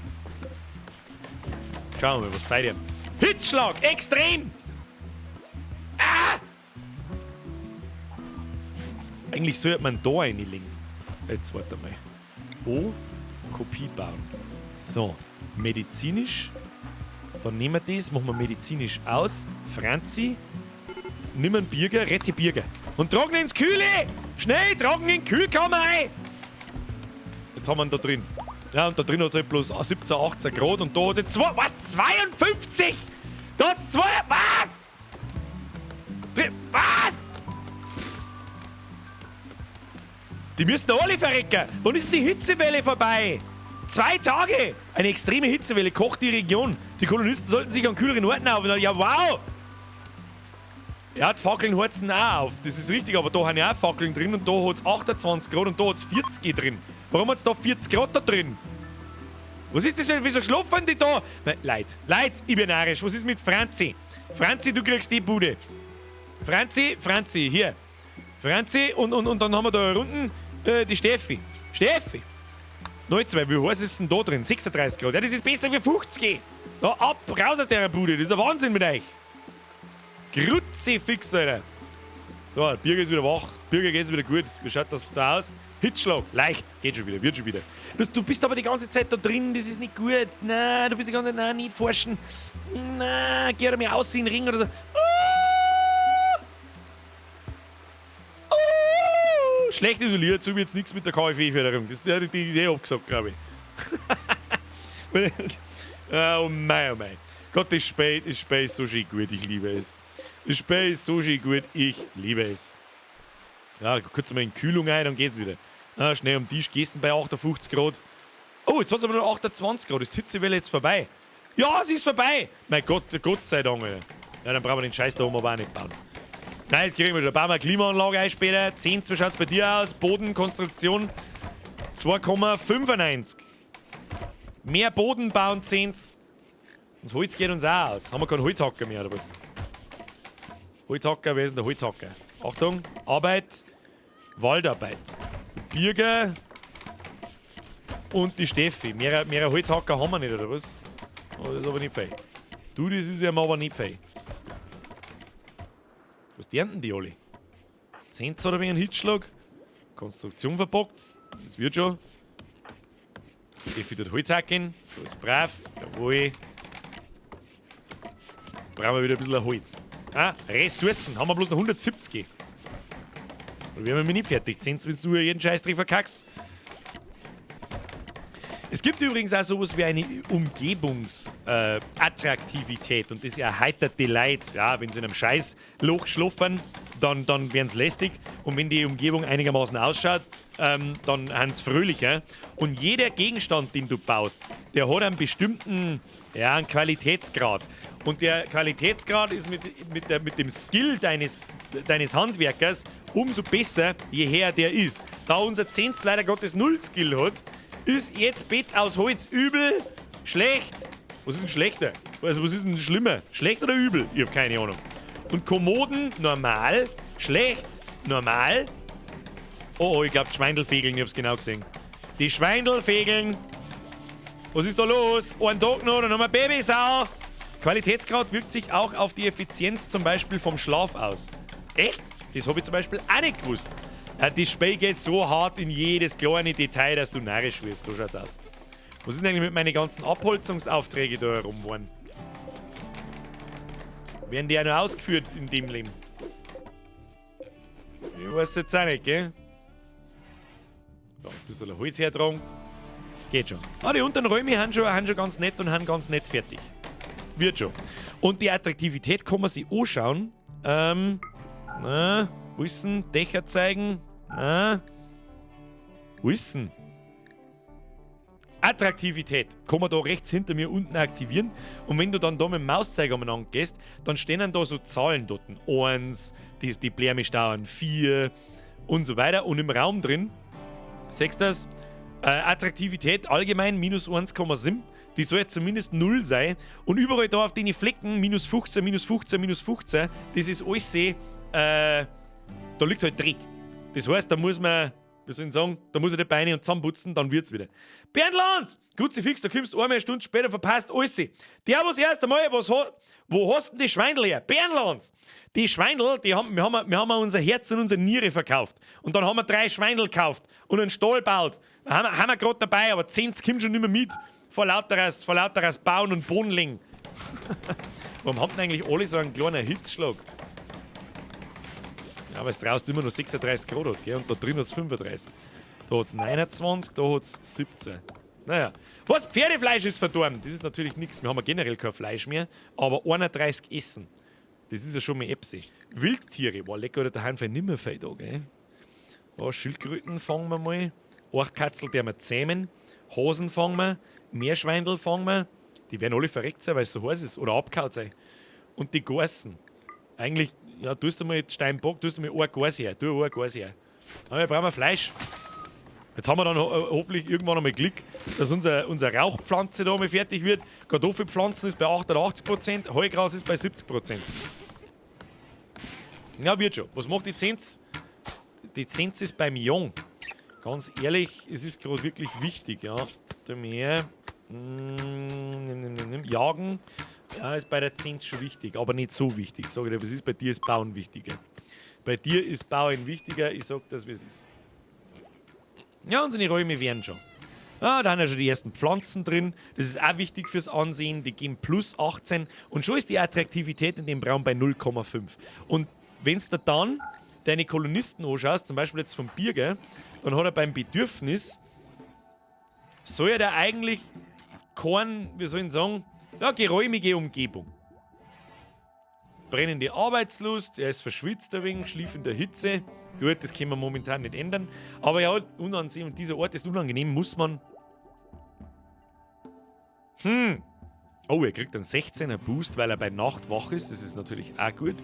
Schauen wir mal, was bei dir. Hitzschlag! Extrem! Ah! Eigentlich sollte man da reinlegen. Jetzt warte mal. Oh, Kopie bauen. So, medizinisch. Dann nehmen wir das, machen wir medizinisch aus. Franzi, nimm einen Birger, rette Birger. Und tragen ihn ins Kühle! Schnell, tragen ihn in die Kühlkammer ein! Jetzt haben wir ihn da drin. Ja, und da drin hat es halt bloß 17, 18 Grad und da hat es 52! Da hat es 2, was? Was? Die müssen alle verrecken. Wann ist die Hitzewelle vorbei? 2 Tage! Eine extreme Hitzewelle kocht die Region. Die Kolonisten sollten sich an kühleren Orten aufhalten. Ja, wow! Ja, die Fackeln heizen auch auf. Das ist richtig, aber da haben ja auch Fackeln drin und da hat es 28 Grad und da hat es 40 drin. Warum hat es da 40 Grad da drin? Was ist das? Wieso schlafen die da? Leid, ich bin narisch. Was ist mit Franzi? Franzi, du kriegst die Bude. Franzi, hier. Franzi und dann haben wir da unten die Steffi. Steffi! 9,2, wie heiß ist denn da drin? 36 Grad. Ja, das ist besser wie 50. So, ab, raus aus der Bude. Das ist ein Wahnsinn mit euch. Grütze fix, Alter. So, Birger ist wieder wach. Birger geht's wieder gut. Wie schaut das da aus? Hitzschlag. Leicht. Geht schon wieder, wird schon wieder. Du bist aber die ganze Zeit da drin. Das ist nicht gut. Nein, du bist die ganze Zeit, nein, nicht forschen. Nein, geh doch mal aus in den Ring oder so. Schlecht isoliert, so wie jetzt nichts mit der KfW-Förderung. Die ist eh abgesagt, glaube ich. Oh mein, oh mein. Gott, das Spät ist so schön gut, ich liebe es. Das Spät ist so schön gut, ich liebe es. Ja, kurz mal in Kühlung ein, dann geht's wieder. Ah, schnell am Tisch, gegessen bei 58 Grad. Oh, jetzt hat es aber noch 28 Grad. Ist die Hitzewelle jetzt vorbei? Ja, sie ist vorbei! Mein Gott, Gott sei Dank, Alter. Ja, dann brauchen wir den Scheiß da oben aber auch nicht bauen. Nein, jetzt kriegen wir schon. Bauen wir eine Klimaanlage ein später. 10, wie schaut es bei dir aus? Bodenkonstruktion 2,95. Mehr Boden bauen 10. Das Holz geht uns auch aus. Haben wir keinen Holzhacker mehr, oder was? Holzhacker, wer ist denn der Holzhacker? Achtung, Arbeit, Waldarbeit. Birger und die Steffi. Mehr Holzhacker haben wir nicht, oder was? Oh, das ist aber nicht fein. Du, das ist ja aber nicht fein. Was ernten die alle? 10 oder wegen Hitzschlag? Konstruktion verbockt. Das wird schon. Steffi tut Holz hacken. So ist brav. Jawohl. brauchen wir wieder ein bisschen Holz. Ah, Ressourcen, haben wir bloß noch 170. Da wären wir nicht fertig. 10, wenn du jeden Scheißdreck verkackst. Es gibt übrigens auch sowas wie eine Umgebungsattraktivität und das erheitert die Leute. Ja, wenn sie in einem Scheißloch schluffern, dann werden sie lästig. Und wenn die Umgebung einigermaßen ausschaut, dann haben sie fröhlicher. Und jeder Gegenstand, den du baust, der hat einen bestimmten einen Qualitätsgrad. Und der Qualitätsgrad ist mit dem Skill deines Handwerkers umso besser, je höher der ist. Da unser Zenz leider Gottes null Skill hat, ist jetzt Bett aus Holz übel, schlecht. Was ist denn schlechter? Also was ist denn schlimmer? Schlecht oder übel? Ich habe keine Ahnung. Und Kommoden normal, schlecht, normal. Oh, ich glaube Schweindelfegeln, ich habe es genau gesehen. Die Schweindelfegeln. Was ist da los? Einen Tag noch, dann haben wir Babysau. Qualitätsgrad wirkt sich auch auf die Effizienz zum Beispiel vom Schlaf aus. Echt? Das habe ich zum Beispiel auch nicht gewusst. Das Spiel geht so hart in jedes kleine Detail, dass du narrisch wirst. So schaut's aus. Was sind eigentlich mit meinen ganzen Abholzungsaufträge da herum geworden? Werden die ja noch ausgeführt in dem Leben? Ich weiß jetzt auch nicht, gell? So, ein bisschen Holz hertragen. Geht schon. Ah, die unteren Räume haben schon ganz nett und haben ganz nett fertig. Wird schon. Und die Attraktivität kann man sich anschauen. Wissen, Dächer zeigen. Wissen. Attraktivität kann man da rechts hinter mir unten aktivieren. Und wenn du dann da mit dem Mauszeiger umeinander gehst, dann stehen dann da so Zahlen dort. 1, die Blärmisch dauern 4 und so weiter. Und im Raum drin, siehst du das? Attraktivität allgemein minus 1,7. Die soll jetzt zumindest 0 sein. Und überall da auf den Flecken minus 15, minus 15, minus 15, das ist alles da liegt halt Dreck. Das heißt, da muss man, wie soll ich sagen, da muss ich die Beine und zusammenputzen, dann wird's wieder. Berndlands! Kruzifix, da kommst du eine Stunde später, verpasst alles. Der was erst einmal, wo hast denn die Schweindel her? Berndlands! Die Schweindel, wir haben unser Herz und unsere Niere verkauft. Und dann haben wir 3 Schweindel gekauft und einen Stall gebaut. Haben wir gerade dabei, aber 10 kommen schon nicht mehr mit. Vor lauteres Bauen und Bodenlegen. Warum haben denn eigentlich alle so einen kleinen Hitzschlag? Ja, weil es draußen immer noch 36 Grad hat, gell? Und da drin hat es 35. Da hat es 29, da hat es 17. Naja. Was? Pferdefleisch ist verdorben. Das ist natürlich nichts. Wir haben ja generell kein Fleisch mehr. Aber 31 essen. Das ist ja schon mal Epsi. Wildtiere. War lecker, oder daheim für nimmer viel da, gell? Ja, Schildkröten fangen wir mal. Orchkatzel, die wir zähmen. Hasen fangen wir. Meerschweindel fangen wir. Die werden alle verreckt sein, weil es so heiß ist. Oder abgehauen sein. Und die Garsen. Eigentlich, ja, tust du mal Steinbock, tust du mal ein Gas her. Tu ein Gas her. Aber wir brauchen Fleisch. Jetzt haben wir dann hoffentlich irgendwann einmal Glück, dass unsere Rauchpflanze da mal fertig wird. Kartoffelpflanzen ist bei 88%, Heugras ist bei 70%. Ja, wird schon. Was macht die Zenz? Die Zenz ist beim Jung. Ganz ehrlich, es ist gerade wirklich wichtig, ja. Da mehr. Jagen. Ja, ist bei der Zenz schon wichtig, aber nicht so wichtig. Sag ich dir, was ist? Bei dir ist Bauen wichtiger. Bei dir ist Bauen wichtiger, ich sag das, wie es ist. Ja, unsere Räume werden schon. Ja, da haben ja schon die ersten Pflanzen drin. Das ist auch wichtig fürs Ansehen. Die gehen plus 18. Und schon ist die Attraktivität in dem Raum bei 0,5. Und wenn du dann deine Kolonisten anschaust, zum Beispiel jetzt vom Birger, dann hat er beim Bedürfnis, soll er da eigentlich kein, wie soll ich sagen, ja, geräumige Umgebung. Brennende Arbeitslust, er ist verschwitzt ein wenig, schlief in der Hitze. Gut, das können wir momentan nicht ändern. Aber ja, unangenehm, und dieser Ort ist unangenehm, muss man. Oh, er kriegt einen 16er Boost, weil er bei Nacht wach ist. Das ist natürlich auch gut.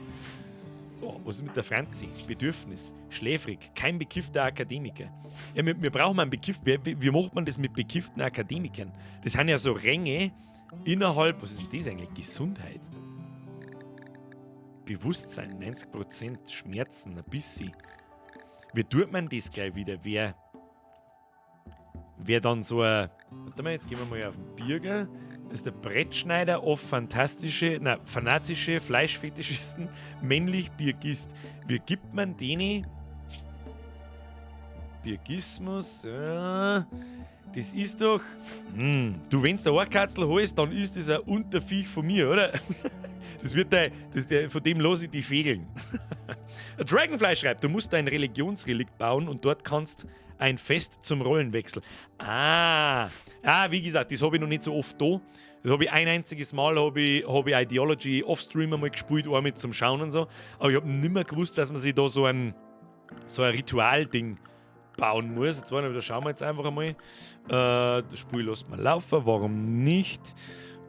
Oh, was ist mit der Franzi? Bedürfnis. Schläfrig. Kein bekiffter Akademiker. Ja, wir brauchen einen Wie macht man das mit bekifften Akademikern? Das sind ja so Ränge innerhalb. Was ist denn das eigentlich? Gesundheit. Bewusstsein, 90%, Schmerzen, ein bisschen. Wie tut man das gleich wieder? Wer dann so ein. Warte mal, jetzt gehen wir mal auf den Birger. Das ist der Brettschneider, oft fanatische Fleischfetischisten, männlich Birgist. Wie gibt man denen? Birgismus, ja. Das ist doch. Du, wenn du der Orchkatzel holst, dann ist das ein Unterviech von mir, oder? Von dem los ich die Fegeln. Dragonfly schreibt, du musst ein Religionsrelikt bauen und dort kannst ein Fest zum Rollenwechsel. Wie gesagt, das habe ich noch nicht so oft da. Das habe ich ein einziges Mal, habe ich Ideology Offstream einmal gespielt, auch mit zum Schauen und so. Aber ich habe nicht mehr gewusst, dass man sich da so ein Ritualding bauen muss. Jetzt da schauen wir jetzt einfach einmal. Das Spiel lässt mal laufen, warum nicht?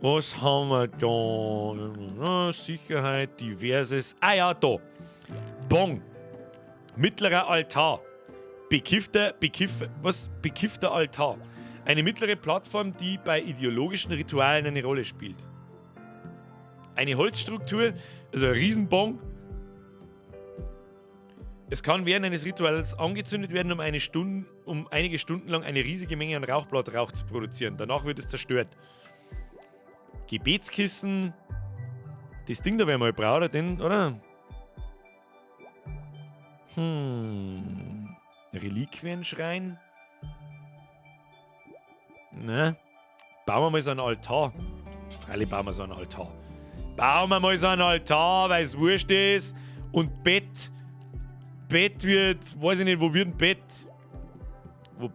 Was haben wir da? Sicherheit, diverses. Da. Bong. Mittlerer Altar. Bekiffter Altar. Eine mittlere Plattform, die bei ideologischen Ritualen eine Rolle spielt. Eine Holzstruktur, also ein Riesenbong. Es kann während eines Rituals angezündet werden, um einige Stunden lang eine riesige Menge an Rauchblattrauch zu produzieren. Danach wird es zerstört. Gebetskissen. Das Ding da werden wir mal brauchen, oder? Reliquienschrein. Ne? Bauen wir mal so einen Altar. Freilich bauen wir so einen Altar. Bauen wir mal so einen Altar, weil es wurscht ist. Und Bett wird, weiß ich nicht, wo wird ein Bett? Wo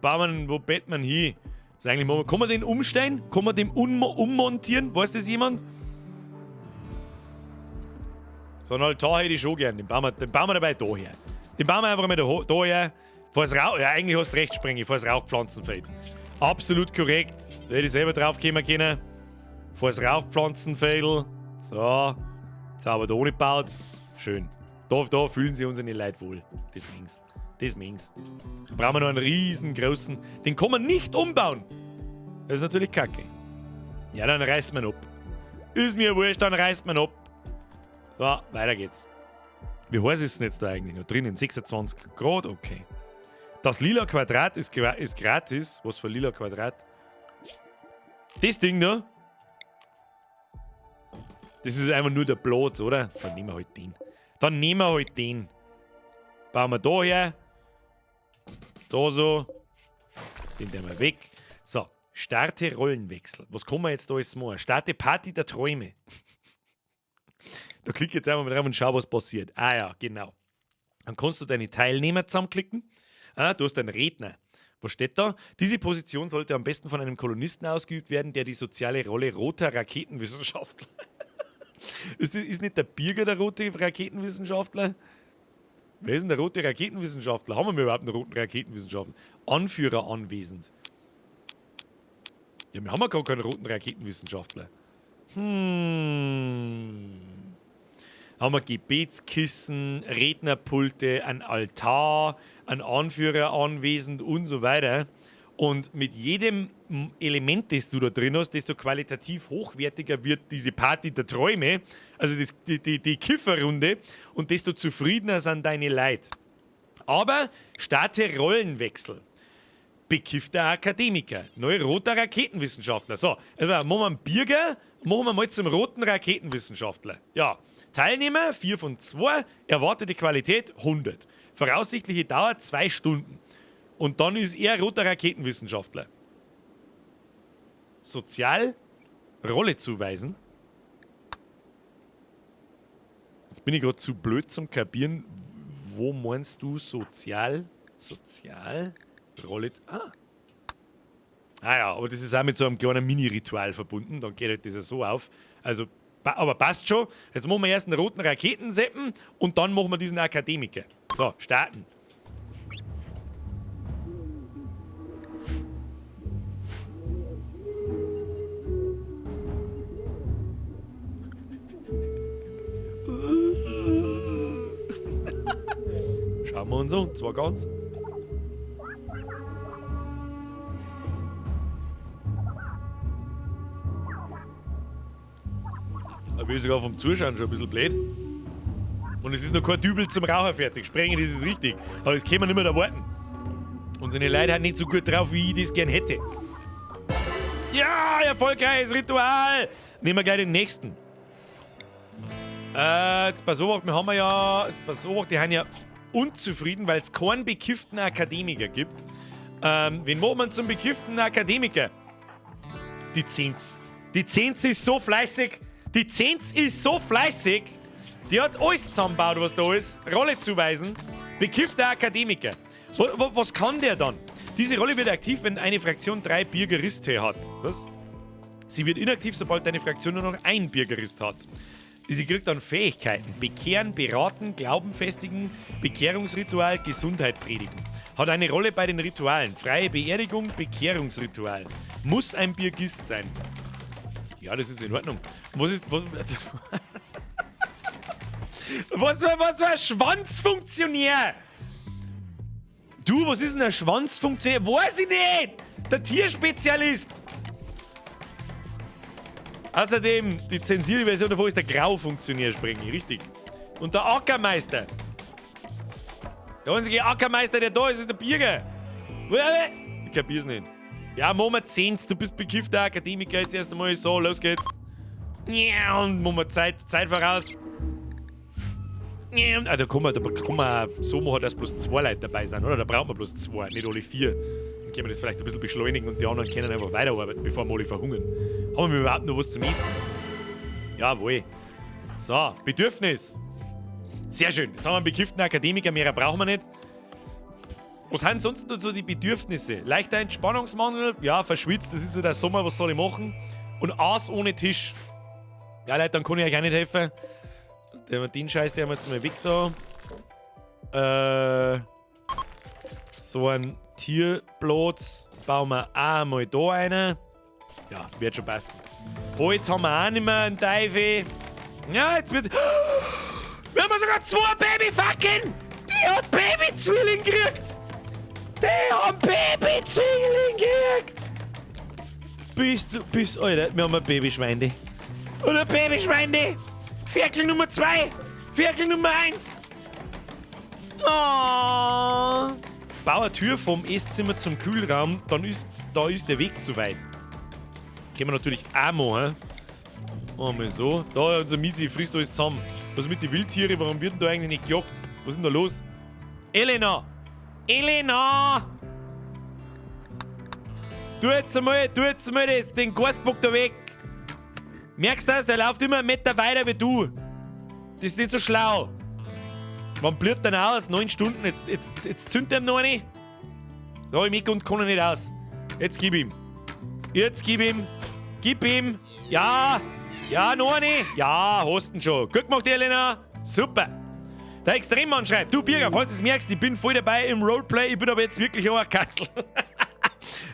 bett man hin? Das ist eigentlich, kann man den umstellen? Kann man den ummontieren? Weiß das jemand? So einen Altar hätte ich schon gern. Den bauen wir dabei da her. Den bauen wir einfach mal da her. Eigentlich hast du recht, Sprengi, vor das Rauchpflanzenfeld. Absolut korrekt. Da hätte ich selber drauf kommen können. Vor das Rauchpflanzenfeld. So. Jetzt haben wir da ohne gebaut. Schön. Da fühlen sich unsere Leute wohl. Deswegen. Da brauchen wir noch einen riesengroßen. Den kann man nicht umbauen. Das ist natürlich kacke. Ja, dann reißt man ab. Ist mir wurscht, dann reißt man ab. So, weiter geht's. Wie heiß ist es jetzt da eigentlich noch drinnen? 26 Grad? Okay. Das lila Quadrat ist gratis. Was für lila Quadrat? Das Ding da. Das ist einfach nur der Platz, oder? Dann nehmen wir halt den. Bauen wir da her. Da so. Den wir weg. So. Starte Rollenwechsel. Was kann man jetzt da alles machen? Starte Party der Träume. Da klicke ich jetzt einfach mal drauf und schau, was passiert. Ja, genau. Dann kannst du deine Teilnehmer zusammenklicken. Du hast einen Redner. Was steht da? Diese Position sollte am besten von einem Kolonisten ausgeübt werden, der die soziale Rolle roter Raketenwissenschaftler. Ist nicht der Birger der rote Raketenwissenschaftler? Wer ist denn der rote Raketenwissenschaftler? Haben wir überhaupt einen roten Raketenwissenschaftler? Anführer anwesend. Ja, wir haben ja gar keinen roten Raketenwissenschaftler. Haben wir Gebetskissen, Rednerpulte, ein Altar, ein Anführer anwesend und so weiter. Und mit jedem Element, das du da drin hast, desto qualitativ hochwertiger wird diese Party der Träume, also die Kifferrunde, und desto zufriedener sind deine Leute. Aber starte Rollenwechsel. Bekiffter Akademiker, neuroter Raketenwissenschaftler. So, also machen wir einen Birger, machen wir mal zum roten Raketenwissenschaftler. Ja, Teilnehmer 4 von 2, erwartete Qualität 100. Voraussichtliche Dauer 2 Stunden. Und dann ist er roter Raketenwissenschaftler. Sozial Rolle zuweisen. Jetzt bin ich gerade zu blöd zum Kapieren. Wo meinst du Sozial Rolle? Ja, aber das ist auch mit so einem kleinen Mini-Ritual verbunden. Dann geht halt das ja so auf. Also, aber passt schon. Jetzt machen wir erst einen roten Raketenseppen und dann machen wir diesen Akademiker. So, starten. Schauen wir uns an, zwar ganz. Da bin ich sogar vom Zuschauen schon ein bisschen blöd. Und es ist noch kein Dübel zum Rauchen fertig. Sprengen, das ist richtig. Aber das können wir nicht mehr erwarten. Unsere Leute haben nicht so gut drauf, wie ich das gern hätte. Ja, erfolgreiches Ritual! Nehmen wir gleich den nächsten. Jetzt pass auf, wir haben ja. Jetzt pass auf, die haben ja unzufrieden, weil es keinen bekifften Akademiker gibt. Wen machen wir zum bekifften Akademiker? Die Zehns. Die Zehns ist so fleißig, Die Zenz ist so fleißig, die hat alles zusammengebaut, was da ist. Rolle zuweisen. Bekiffter Akademiker. Was kann der dann? Diese Rolle wird aktiv, wenn eine Fraktion 3 Biergeriste hat. Was? Sie wird inaktiv, sobald eine Fraktion nur noch ein Biergerist hat. Sie kriegt dann Fähigkeiten. Bekehren, beraten, Glauben festigen, Bekehrungsritual, Gesundheit predigen. Hat eine Rolle bei den Ritualen. Freie Beerdigung, Bekehrungsritual. Muss ein Biergist sein. Ja, das ist in Ordnung. Was ist... Was für ein Schwanzfunktionär? Du, was ist denn ein Schwanzfunktionär? Weiß ich nicht! Der Tierspezialist! Außerdem, die zensierte Version davor ist der Graufunktionär, spreche ich, richtig. Und der Ackermeister. Der einzige Ackermeister, der da ist, ist der Bierger. Ich kapier's nicht. Ja, Moment 10, du bist bekiffter Akademiker, jetzt erst einmal so, los geht's. Ja, und Moment, Zeit voraus. Ja, da kann man so machen, dass bloß 2 Leute dabei sind, oder? Da braucht man bloß 2, nicht alle 4. Dann können wir das vielleicht ein bisschen beschleunigen und die anderen können einfach weiterarbeiten, bevor wir alle verhungern. Haben wir überhaupt noch was zum Essen? Jawohl. So, Bedürfnis. Sehr schön. Jetzt haben wir einen bekifften Akademiker, mehr brauchen wir nicht. Was sind sonst noch so die Bedürfnisse? Leichter Entspannungsmangel, ja, verschwitzt, das ist so der Sommer, was soll ich machen? Und Aas ohne Tisch. Ja, Leute, dann kann ich euch auch nicht helfen. Den Scheiß, der haben wir jetzt mal weg da. So ein Tierplatz bauen wir auch mal da rein. Ja, wird schon passen. Oh, jetzt haben wir auch nicht mehr einen Teufel. Ja, jetzt wird... Wir haben sogar 2 Babyfackeln! Die hat Babyzwilling gekriegt! Die haben Babyzwilling gekriegt! Alter, wir haben ein Babyschweinde. Oder Babyschweinde! Ferkel Nummer 2! Ferkel Nummer 1! Oh. Bau eine Tür vom Esszimmer zum Kühlraum, da ist der Weg zu weit. Können wir natürlich auch machen. Einmal so. Da, unser Miezi frisst alles zusammen. Was mit den Wildtieren? Warum wird denn da eigentlich nicht gejagt? Was ist denn da los? Elena! Elena! Tu jetzt einmal den Gastbock da weg. Merkst du das? Der läuft immer 1 Meter weiter wie du. Das ist nicht so schlau. Wann blüht denn aus? 9 Stunden. Jetzt zündet er ihm noch eine. Da hab ich mich und kann er nicht aus. Jetzt gib ihm. Gib ihm. Ja. Ja, noch eine. Ja, hast ihn schon. Gut gemacht, Elena. Super. Der Extremmann schreibt, du Birger, falls du es merkst, ich bin voll dabei im Roleplay, ich bin aber jetzt wirklich auch ein Katzel.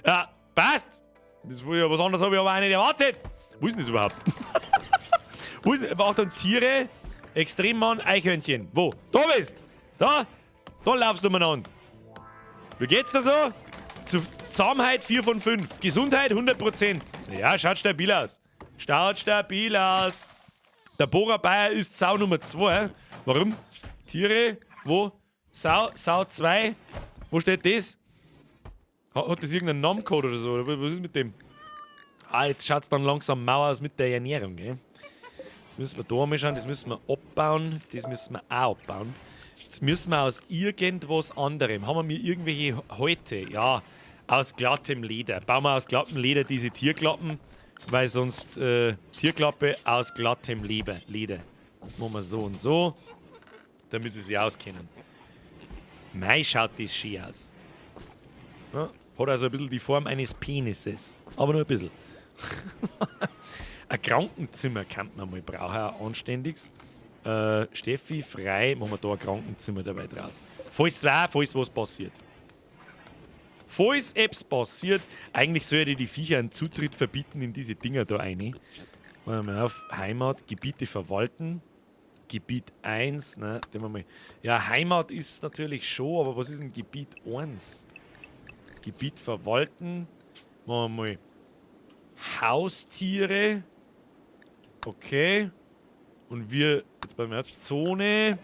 Ja, passt. Was anderes habe ich aber auch nicht erwartet. Wo ist denn das überhaupt? Wo ist denn? Warte, Tiere, Extremmann, Eichhörnchen. Wo? Da bist. Da laufst du umeinander. Wie geht's da so? Zahmheit 4 von 5. Gesundheit 100%. Ja, schaut stabil aus. Der Bohrer Bayer ist Sau Nummer 2. Warum? Tiere, wo? Sau 2. Wo steht das? Hat das irgendeinen Namencode oder so? Was ist mit dem? Jetzt schaut es dann langsam mau aus mit der Ernährung. Gell? Jetzt müssen wir da mal schauen, das müssen wir abbauen. Das müssen wir auch abbauen. Jetzt müssen wir aus irgendwas anderem. Haben wir mir irgendwelche Häute? Ja, aus glattem Leder. Bauen wir aus glattem Leder diese Tierklappen, weil sonst Tierklappe aus glattem Leder. Machen wir so und so, damit sie sich auskennen. Mei, schaut das schön aus. Ja, hat also ein bisschen die Form eines Penises. Aber nur ein bisschen. Ein Krankenzimmer kann man mal brauchen, ein anständiges. Steffi, frei, machen wir da ein Krankenzimmer dabei draus. Falls was passiert. Falls etwas passiert, eigentlich sollte die Viecher einen Zutritt verbieten in diese Dinger da rein. Machen wir mal auf Heimat, Gebiete verwalten. Gebiet 1, ne, den wir mal. Ja, Heimat ist natürlich schon, aber was ist denn Gebiet 1? Gebiet verwalten. Machen wir mal Haustiere. Okay. Und wir, jetzt bei mir Zone.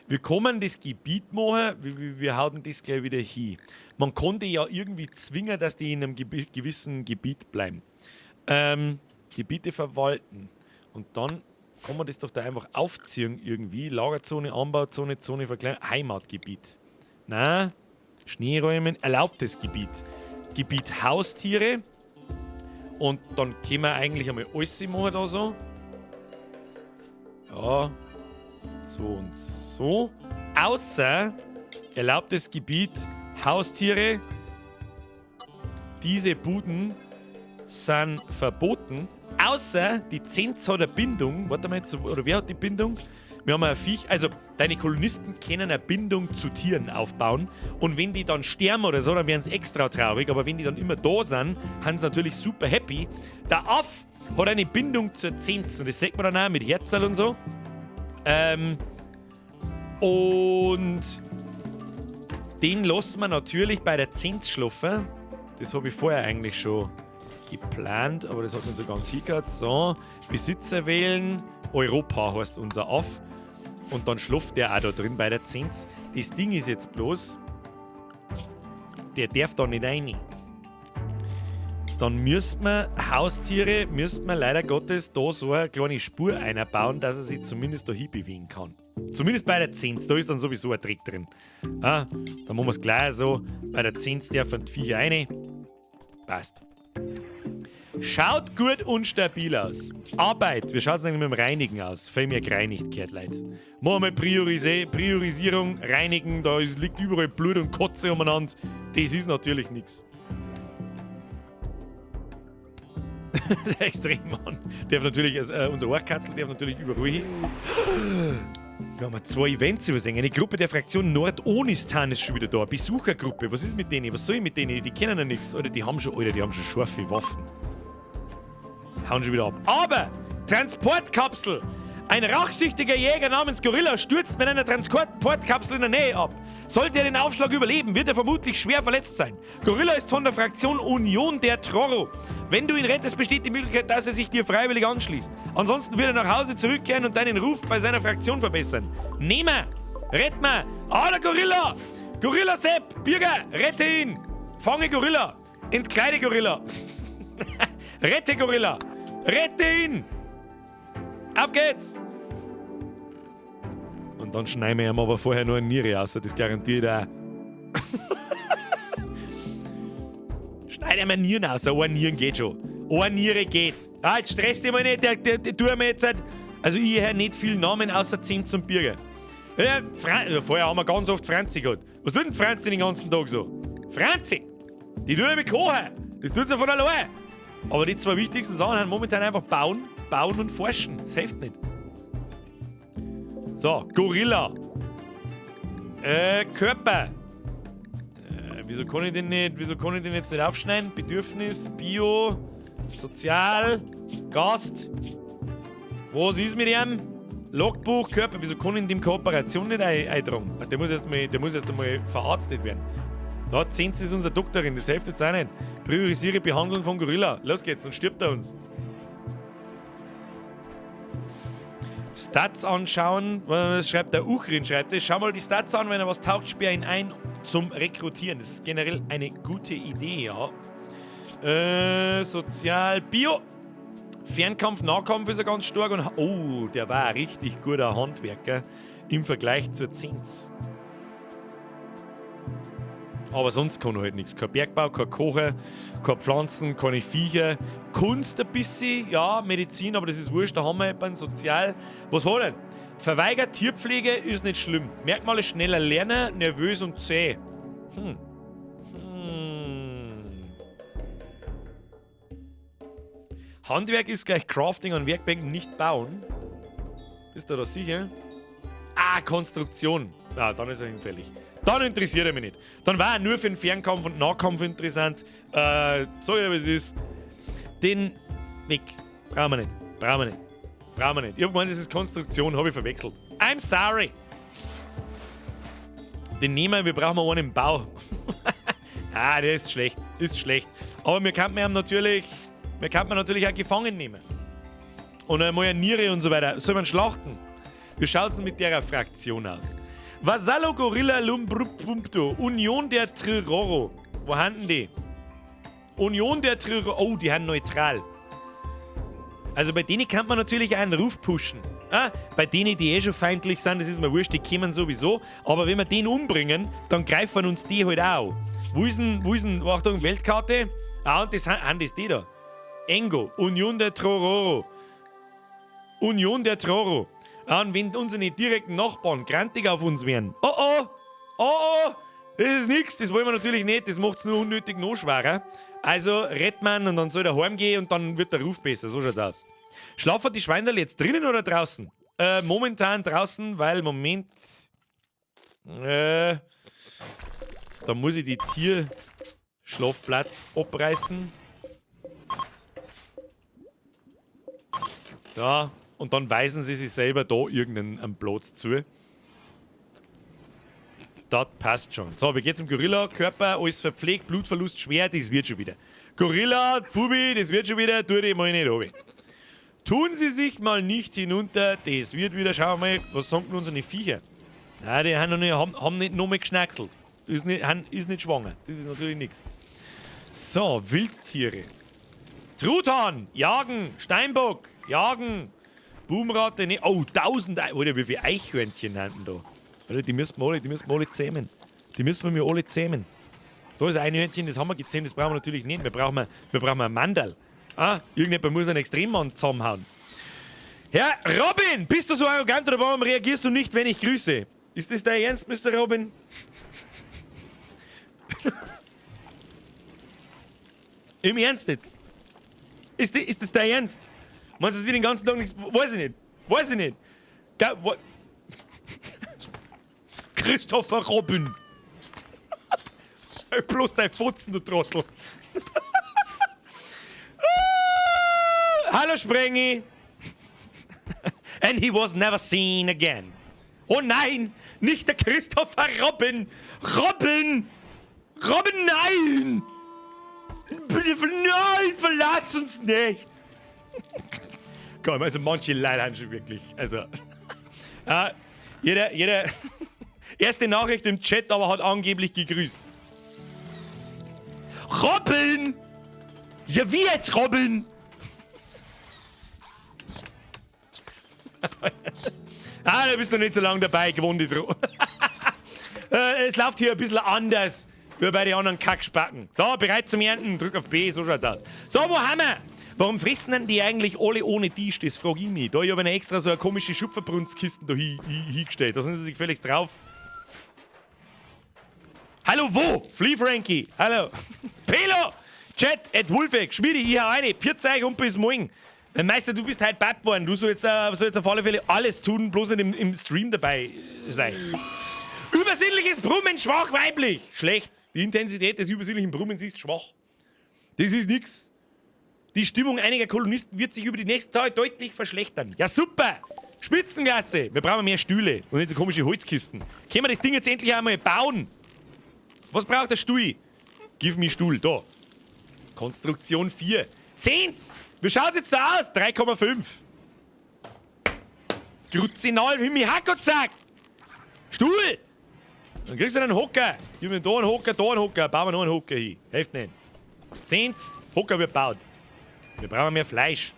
Wir kommen das Gebiet machen, wir hauen das gleich wieder hin. Man konnte ja irgendwie zwingen, dass die in einem gewissen Gebiet bleiben. Gebiete verwalten. Und dann kann man das doch da einfach aufziehen irgendwie. Lagerzone, Anbauzone, Zone verkleinern, Heimatgebiet. Na, Schneeräumen, erlaubtes Gebiet. Gebiet Haustiere. Und dann können wir eigentlich einmal alles machen da so. Ja. So und so. Außer erlaubtes Gebiet, Haustiere. Diese Buden sind verboten. Außer die Zenz hat eine Bindung. Warte mal, oder wer hat die Bindung? Wir haben ein Viech. Also, deine Kolonisten können eine Bindung zu Tieren aufbauen. Und wenn die dann sterben oder so, dann werden sie extra traurig. Aber wenn die dann immer da sind, haben sie natürlich super happy. Der Aff hat eine Bindung zur Zenz. Und das sieht man dann auch mit Herzl und so. Und den lassen wir natürlich bei der Zenz schlafen. Das habe ich vorher eigentlich schon geplant, aber das hat nicht so ganz hingehört. So, Besitzer wählen. Europa heißt unser Aff. Und dann schlaft der auch da drin bei der Zenz. Das Ding ist jetzt bloß, der darf da nicht rein. Dann müssen wir Haustiere, leider Gottes da so eine kleine Spur einbauen, dass er sich zumindest da hinbewegen kann. Zumindest bei der Zenz, da ist dann sowieso ein Trick drin. Ah, dann machen wir es gleich so. Bei der Zenz dürfen die Viecher rein. Passt. Schaut gut und stabil aus. Arbeit, wie schaut es eigentlich mit dem Reinigen aus? Viel mehr gereinigt gehört, Leute. Machen wir Priorisierung, reinigen, da liegt überall Blut und Kotze umeinander. Das ist natürlich nichts. Der Extremmann darf natürlich, unser Ohrkatzel darf natürlich überall hin. Wir haben 2 Events übersehen. Eine Gruppe der Fraktion Nordonistan ist schon wieder da. Besuchergruppe, was ist mit denen? Was soll ich mit denen? Die kennen ja nichts. Oder die haben schon scharfe Waffen. Hauen schon wieder ab. Aber Transportkapsel. Ein rachsüchtiger Jäger namens Gorilla stürzt mit einer Transportkapsel in der Nähe ab. Sollte er den Aufschlag überleben, wird er vermutlich schwer verletzt sein. Gorilla ist von der Fraktion Union der Troro. Wenn du ihn rettest, besteht die Möglichkeit, dass er sich dir freiwillig anschließt. Ansonsten wird er nach Hause zurückkehren und deinen Ruf bei seiner Fraktion verbessern. Nehmen! Rett mal! Ah, der Gorilla! Gorilla Sepp! Bürger! Rette ihn! Fange Gorilla! Entkleide Gorilla! Rette Gorilla! Rette ihn! Auf geht's! Und dann schneiden wir ihm aber vorher nur eine Niere aus, das garantiert auch. Schneid ihm eine Nieren aus, eine Nieren geht schon. Eine Niere geht. Ah, jetzt stresst dich mal nicht, der tut mir jetzt halt. Also ich höre nicht viel Namen außer Zenz und Bürger. Ja, vorher haben wir ganz oft Franzi gehabt. Was tut denn Franzi den ganzen Tag so? Franzi! Die tut nämlich kochen. Das tut sie von allein. Aber die 2 wichtigsten Sachen sind momentan einfach bauen und forschen. Das hilft nicht. So, Gorilla. Körper. Wieso kann ich den jetzt nicht aufschneiden? Bedürfnis, Bio, Sozial, Gast. Was ist mit ihm? Logbuch, Körper. Wieso kann ich in dem Kooperation nicht eintragen? Der muss erst einmal verarztet werden. Da, Zenz ist unsere Doktorin, das hilft jetzt auch nicht. Priorisiere Behandlung von Gorilla. Los geht's, sonst stirbt er uns. Stats anschauen, was schreibt der Uchrin? Schau mal die Stats an, wenn er was taugt, sperr ihn ein zum Rekrutieren. Das ist generell eine gute Idee, ja. Sozial, Bio. Fernkampf, Nahkampf ist er ganz stark und oh, der war ein richtig guter Handwerker im Vergleich zur Zenz. Aber sonst kann er halt nichts. Kein Bergbau, kein Kochen, keine Pflanzen, keine Viecher. Kunst ein bisschen, ja, Medizin, aber das ist wurscht, da haben wir jemanden. Sozial. Was hat er? Verweigert Tierpflege ist nicht schlimm. Merkmale schneller lernen, nervös und zäh. Handwerk ist gleich Crafting an Werkbänken, nicht bauen. Bist du da sicher? Ah, Konstruktion. Ah, dann ist er hinfällig. Dann interessiert er mich nicht. Dann war er nur für den Fernkampf und Nahkampf interessant. Sag ich dir, was es ist. Den weg. Brauchen wir nicht. Ich hab gemeint, das ist Konstruktion, habe ich verwechselt. I'm sorry. Den nehmen wir brauchen einen im Bau. Der ist schlecht. Aber wir kann man natürlich auch gefangen nehmen. Und einmal eine Niere und so weiter. Soll man schlachten? Wie schaut's denn mit der Fraktion aus? Vasallo Gorilla Lumbrupto, Union der Trororo. Wo haben die? Union der Trororo. Oh, die haben neutral. Also bei denen kann man natürlich auch einen Ruf pushen. Bei denen, die schon feindlich sind, das ist mir wurscht, die kommen sowieso. Aber wenn wir den umbringen, dann greifen uns die halt auch. Wo ist denn Achtung, Weltkarte? Und das sind das die da. Engo, Union der Trororo. Union der Troro. Und wenn unsere direkten Nachbarn grantig auf uns wären. Oh oh! Oh oh! Das ist nix, das wollen wir natürlich nicht, das macht es nur unnötig noch schwerer. Also rett man und dann soll er heimgehen und dann wird der Ruf besser, so schaut's aus. Schlafen die Schweinerl jetzt drinnen oder draußen? Momentan draußen, weil Moment. Da muss ich die Tierschlafplatz abreißen. So, und dann weisen sie sich selber da irgendeinen Platz zu. Das passt schon. So, wie geht's im Gorilla? Körper, alles verpflegt, Blutverlust schwer, das wird schon wieder. Gorilla, Bubi, das wird schon wieder, tu dich mal nicht runter. Tun Sie sich mal nicht hinunter, das wird wieder, schauen wir mal, was sagen denn unsere Viecher? Ja, die haben nicht noch mehr geschnackselt. Ist nicht schwanger, das ist natürlich nichts. So, Wildtiere. Truthahn, jagen, Steinbock, jagen, Bubenrate, ne, oh, 1000, oder wie viele Eichhörnchen haben da? Alter, die müssen wir alle zähmen. Die müssen wir mir alle zähmen. Da ist ein Hörnchen, das haben wir gezähmt, das brauchen wir natürlich nicht. Wir brauchen ein Mandal. Ah, irgendjemand muss einen Extremmann zusammenhauen. Herr Robin, bist du so arrogant oder warum reagierst du nicht, wenn ich grüße? Ist das dein Ernst, Mr. Robin? Im Ernst jetzt? Ist das dein Ernst? Meinst du, sie den ganzen Tag nichts... Weiß ich nicht. Christopher Robin. Bloß dein Futzen, du Trottel. Hallo Sprengi. And he was never seen again. Oh nein, nicht der Christopher Robin. Robin, nein. Nein, verlass uns nicht. Komm, also manche Leute haben schon wirklich, also... jeder... Erste Nachricht im Chat, aber hat angeblich gegrüßt. Robin! Ja, wie jetzt, Robin? Da bist du nicht so lange dabei, gewohnt Droh. Es läuft hier ein bisschen anders wie bei den anderen Kackspacken. So, bereit zum Ernten, drück auf B, so schaut's aus. So, wo haben wir? Warum fressen denn die eigentlich alle ohne Tisch? Das frage ich mich. Da ich habe extra so eine komische Schupferbrunskisten da hingestellt. Da sind sie sich völlig drauf. Hallo, wo? Flea Frankie. Hallo. Pelo. Chat, Ed Wolfeck. Schmiedi, ich hau rein. Pfiat euch und bis morgen. Meister, du bist halt Bab geworden. Du sollst jetzt auf alle Fälle alles tun, bloß nicht im Stream dabei sein. Übersinnliches Brummen, schwach weiblich. Schlecht. Die Intensität des übersinnlichen Brummens ist schwach. Das ist nix. Die Stimmung einiger Kolonisten wird sich über die nächsten Tage deutlich verschlechtern. Ja, super. Spitzenklasse. Wir brauchen mehr Stühle und nicht so komische Holzkisten. Können wir das Ding jetzt endlich einmal bauen? Was braucht der Stuhl? Gib mir Stuhl, da. Konstruktion 4. 10. Wie schaut's jetzt da aus? 3,5. Gruzinal wie mi Hackozack. Stuhl. Dann kriegst du einen Hocker. Gib mir da einen Hocker, da einen Hocker. Bauen wir noch einen Hocker hin. Hilft nicht. 10. Hocker wird gebaut. Wir brauchen mehr Fleisch.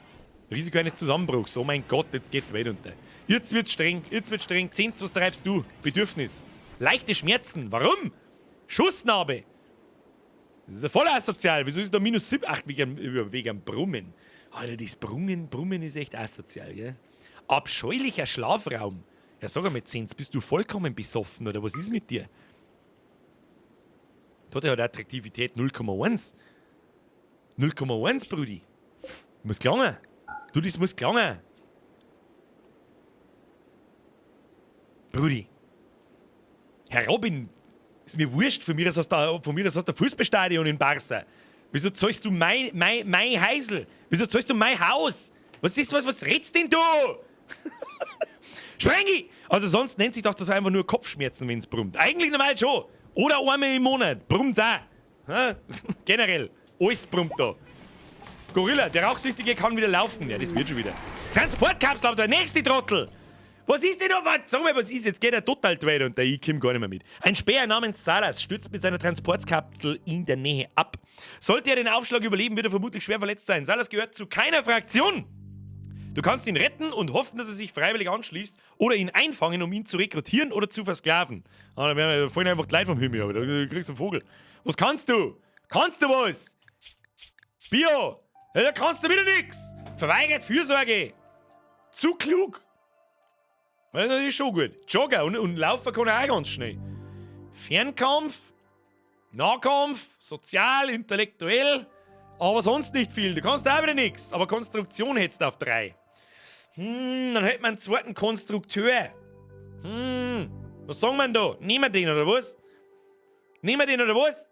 Risiko eines Zusammenbruchs. Oh mein Gott, jetzt geht die Welt unter. Jetzt wird's streng. 10. Was treibst du? Bedürfnis. Leichte Schmerzen. Warum? Schussnarbe. Das ist ja voll asozial. Wieso ist da minus 7? Ach, wegen Brummen. Alter, das Brummen ist echt asozial, gell? Abscheulicher Schlafraum. Ja, sag einmal, Zins, bist du vollkommen besoffen oder was ist mit dir? Da hat Attraktivität 0,1. 0,1, Brudi. Muss gelangen. Du, das muss gelangen. Brudi. Herr Robin, ist mir wurscht, von mir aus hast du Fußballstadion in Barca. Wieso zahlst du mein Heisel? Wieso zahlst du mein Haus? Was ist was redst denn du? Sprengi! Also sonst nennt sich doch das einfach nur Kopfschmerzen, wenn es brummt. Eigentlich normal schon. Oder einmal im Monat. Brummt da. Generell. Alles brummt da. Gorilla, der Rauchsüchtige kann wieder laufen. Ja, das wird schon wieder. Transportkapsel, aber der nächste Trottel. Was ist denn da? Sag mal, was ist? Jetzt geht er total weit und ich komme gar nicht mehr mit. Ein Späher namens Salas stürzt mit seiner Transportkapsel in der Nähe ab. Sollte er den Aufschlag überleben, wird er vermutlich schwer verletzt sein. Salas gehört zu keiner Fraktion. Du kannst ihn retten und hoffen, dass er sich freiwillig anschließt oder ihn einfangen, um ihn zu rekrutieren oder zu versklaven. Ah, da werden wir vorhin einfach die Leute vom Himmel, aber du kriegst einen Vogel. Was kannst du? Kannst du was? Bio! Ja, da kannst du wieder nix. Verweigert Fürsorge. Zu klug. Das ist schon gut. Joggen und laufen kann er auch ganz schnell. Fernkampf, Nahkampf, sozial, intellektuell, aber sonst nicht viel. Du kannst auch wieder nix. Aber Konstruktion hättest du auf 3. Dann hätten wir einen zweiten Konstrukteur. Was sagen wir denn da? Nehmen wir den oder was? Nehmen wir den oder was?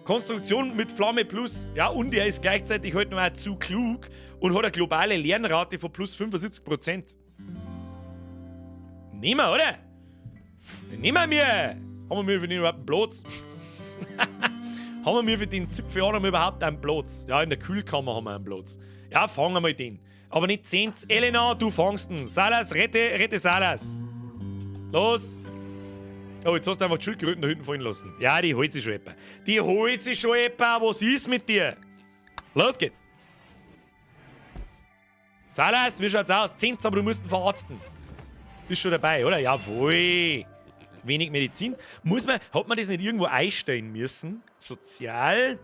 Konstruktion mit Flamme plus. Ja, und er ist gleichzeitig halt noch auch zu klug und hat eine globale Lernrate von plus 75%. Nehmen wir, oder? Nehmen wir. Haben wir für den überhaupt einen Platz? Haben wir für den Zipfeljahr überhaupt einen Platz? Ja, in der Kühlkammer haben wir einen Platz. Ja, fangen wir mal den. Aber nicht 10. Elena, du fangst ihn. Salas, rette Salas. Los. Oh, jetzt hast du einfach die Schildkröten da hinten fallen lassen. Ja, die holt sich schon etwa. Die holt sich schon etwa. Was ist mit dir? Los geht's. Salas, wie schaut's aus? 10, aber du musst ihn verarzten. Bist schon dabei, oder? Jawohl. Wenig Medizin. Hat man das nicht irgendwo einstellen müssen? Sozial,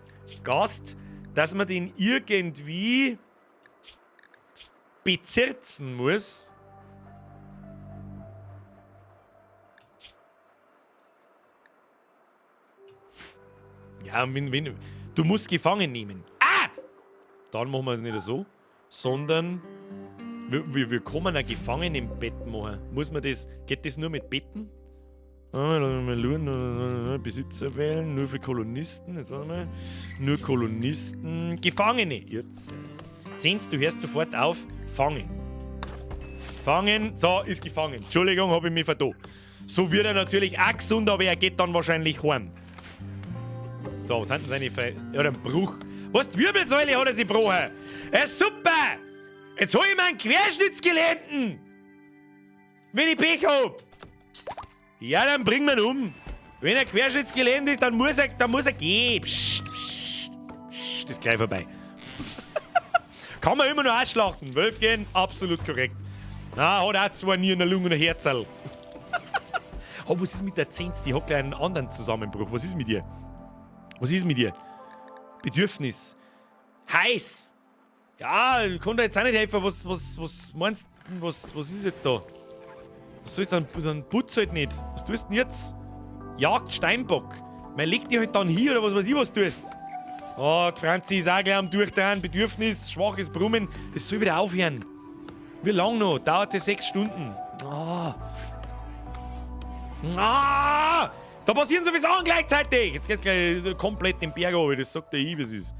Gast, dass man den irgendwie bezirzen muss? Ja, du musst gefangen nehmen. Ah! Dann machen wir es nicht so, sondern wir können ein Gefangenenbett machen. Geht das nur mit Betten? Besitzer wählen, nur für Kolonisten. Jetzt warte mal. Nur Kolonisten. Gefangene. Jetzt. Sehnst du hörst sofort auf. Fangen. Fangen. So, ist gefangen. Entschuldigung, habe ich mich vertan. So wird er natürlich auch gesund, aber er geht dann wahrscheinlich heim. So, was hat denn seine Er hat einen Bruch. Was, die Wirbelsäule hat er sich gebrochen? Super! Jetzt hol ich mir einen Querschnittsgelähmten! Wenn ich Pech hab! Ja, dann bringen wir ihn um. Wenn er querschnittsgelähmt ist, dann muss er gehen. Psst, psst, psst, ist gleich vorbei. Kann man immer noch ausschlachten. Wölfgen, absolut korrekt. Na, hat auch 2 Nieren, eine Lunge und ein Herzl. Oh, was ist mit der 10? Die hat gleich einen anderen Zusammenbruch. Was ist mit ihr? Was ist mit dir? Bedürfnis. Heiß. Ja, ich kann dir jetzt auch nicht helfen. Was meinst du? Was ist jetzt da? Was sollst du dann putz halt nicht. Was tust du denn jetzt? Jagd Steinbock. Man legt dich halt dann hier oder was weiß ich, was du tust. Oh, die Franzi ist auch gleich am Durchdrehen. Bedürfnis, schwaches Brummen. Das soll wieder aufhören. Wie lang noch? Dauert das 6 Stunden. Da passieren so viele Sachen gleichzeitig. Jetzt geht's gleich komplett den Berg runter. Das sagt der ich, wie es ist.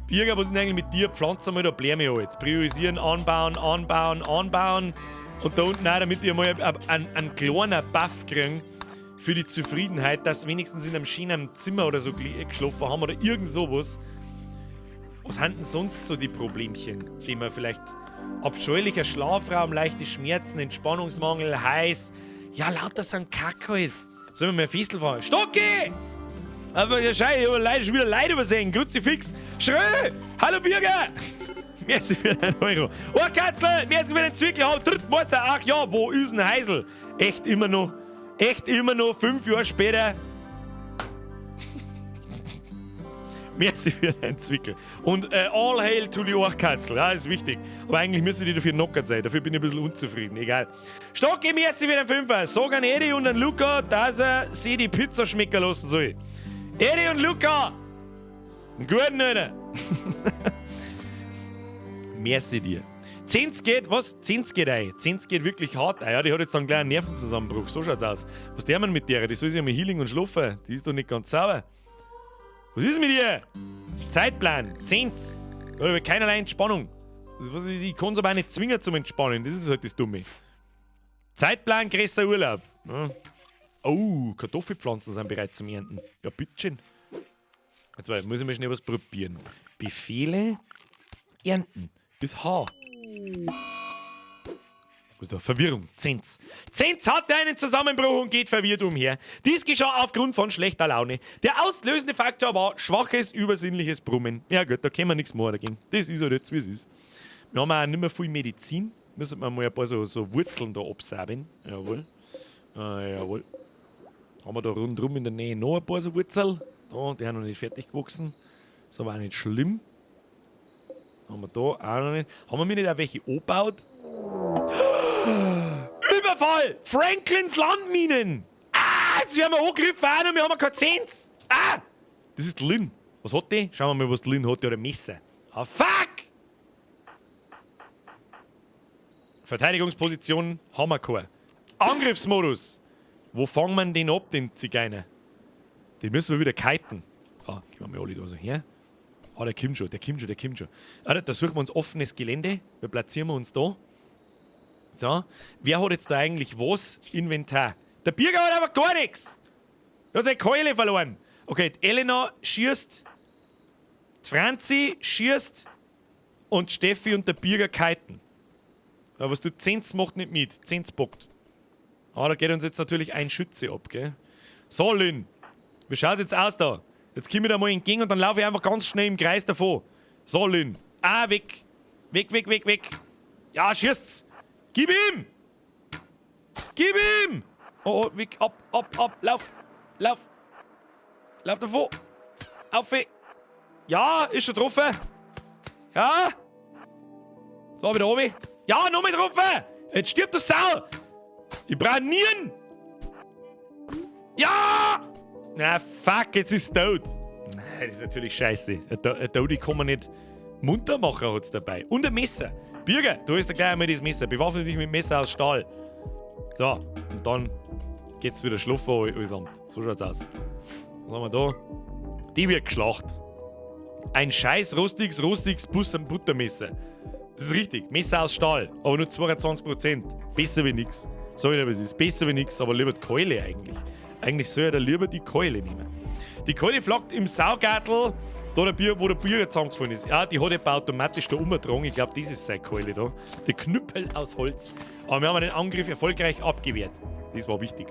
Birger, was ist denn eigentlich mit dir? Pflanzen mal da Bläme an jetzt. Priorisieren, anbauen. Und da unten auch, damit wir mal einen kleinen Buff kriegen für die Zufriedenheit, dass wenigstens in einem schönen Zimmer oder so geschlafen haben oder irgend sowas. Was sind denn sonst so die Problemchen, die man vielleicht... Abscheulicher Schlafraum, leichte Schmerzen, Entspannungsmangel, heiß. Ja, lauter so ein Kack halt. Sollen wir mal ein Festel fahren? Stocki! Aber ja, scheiße, ich habe schon wieder Leid übersehen. Kruzifix. Schrö! Hallo Bürger! Merci für den Euro. Oh, Katzel! Merci für den Zwickel. Meister, ach ja, wo ist ein Heisel? Echt immer noch, 5 Jahre später. Merci für den Zwickel. Und all hail to die Ohrkatzel. Ja, ist wichtig. Aber eigentlich müsste die dafür knockert sein. Dafür bin ich ein bisschen unzufrieden. Egal. Stocki, merci für den Fünfer. Sag an Edi und an Luca, dass er sie die Pizza schmecken lassen soll. Edi und Luca! Einen guten Alter. Merci dir. 10 geht, was? 10 geht ein. 10 geht wirklich hart ein. Ja, die hat jetzt dann gleich einen Nervenzusammenbruch. So schaut's aus. Was der man mit der? Die soll sich einmal Healing und schlafen. Die ist doch nicht ganz sauber. Was ist mit dir? Zeitplan, 10. Da habe ich keinerlei Entspannung. Ich kann es aber auch nicht zwingen zum Entspannen. Das ist halt das Dumme. Zeitplan, größer Urlaub. Ja. Oh, Kartoffelpflanzen sind bereit zum Ernten. Ja, bitteschön. Jetzt muss ich mal schnell was probieren. Befehle, ernten. Bis H. Was ist da? Verwirrung. Zens. Zens hatte einen Zusammenbruch und geht verwirrt umher. Dies geschah aufgrund von schlechter Laune. Der auslösende Faktor war schwaches, übersinnliches Brummen. Ja gut, da können wir nichts mehr dagegen. Das ist halt jetzt, wie es ist. Wir haben auch nicht mehr viel Medizin. Müssen wir mal ein paar so Wurzeln da absaugen. Jawohl. Jawohl. Haben wir da rundherum in der Nähe noch ein paar so Wurzeln. Da, die haben noch nicht fertig gewachsen. Ist aber auch nicht schlimm. Haben wir da auch noch nicht. Haben wir mir nicht auch welche angebaut? Überfall! Franklins Landminen! Ah, jetzt werden wir angegriffen und wir haben keine Zehns! Ah! Das ist Lynn. Was hat die? Schauen wir mal, was Lynn hat. Die hat ein Messer. Ah, fuck! Verteidigungsposition haben wir keine. Angriffsmodus! Wo fangen wir den ab, den Zigeuner? Den müssen wir wieder kiten. Ah, gehen wir mal alle da so her. Ah, der kommt schon. Ah, da suchen wir uns offenes Gelände. Da platzieren wir uns da. So. Wer hat jetzt da eigentlich was? Inventar. Der Bürger hat einfach gar nichts. Der hat seine Keule verloren. Okay, die Elena schießt. Die Franzi schießt. Und Steffi und der Bürger kiten. Aber was du Zens macht nicht mit. Zens bockt. Ah, da geht uns jetzt natürlich ein Schütze ab, gell? So, Lynn. Wie schaut's jetzt aus da? Jetzt komm ich da mal entgegen und dann laufe ich einfach ganz schnell im Kreis davon. So, Lynn. Ah, weg. Weg. Ja, schießt's. Gib ihm! Oh, weg. Ab. Lauf. Lauf davon. Auf. Ja, ist schon getroffen. Ja. So, wieder oben. Ja, noch mit getroffen. Jetzt stirbt der Sau. Ich brauche Nieren. Ja! Na, fuck, jetzt ist es tot. Nein, das ist natürlich scheiße. Ein Todi kann man nicht munter machen, hat es dabei. Und ein Messer. Bürger, du hast ja gleich einmal das Messer. Bewaffne dich mit dem Messer aus Stahl. So, und dann geht's wieder schlafen allesamt. So schaut's aus. Was haben wir da? Die wird geschlachtet. Ein scheiß rostiges Buttermesser. Das ist richtig. Messer aus Stahl. Aber nur 22%. Besser wie nix. Sag ich aber, es ist besser wie nix, aber lieber die Keule eigentlich. Eigentlich soll er lieber die Keule nehmen. Die Keule flackt im Saugartel, da wo der Bürger zusammengefallen ist. Ja, die hat er automatisch da umgetragen. Ich glaube, das ist seine Keule da. Der Knüppel aus Holz. Aber wir haben den Angriff erfolgreich abgewehrt. Das war wichtig.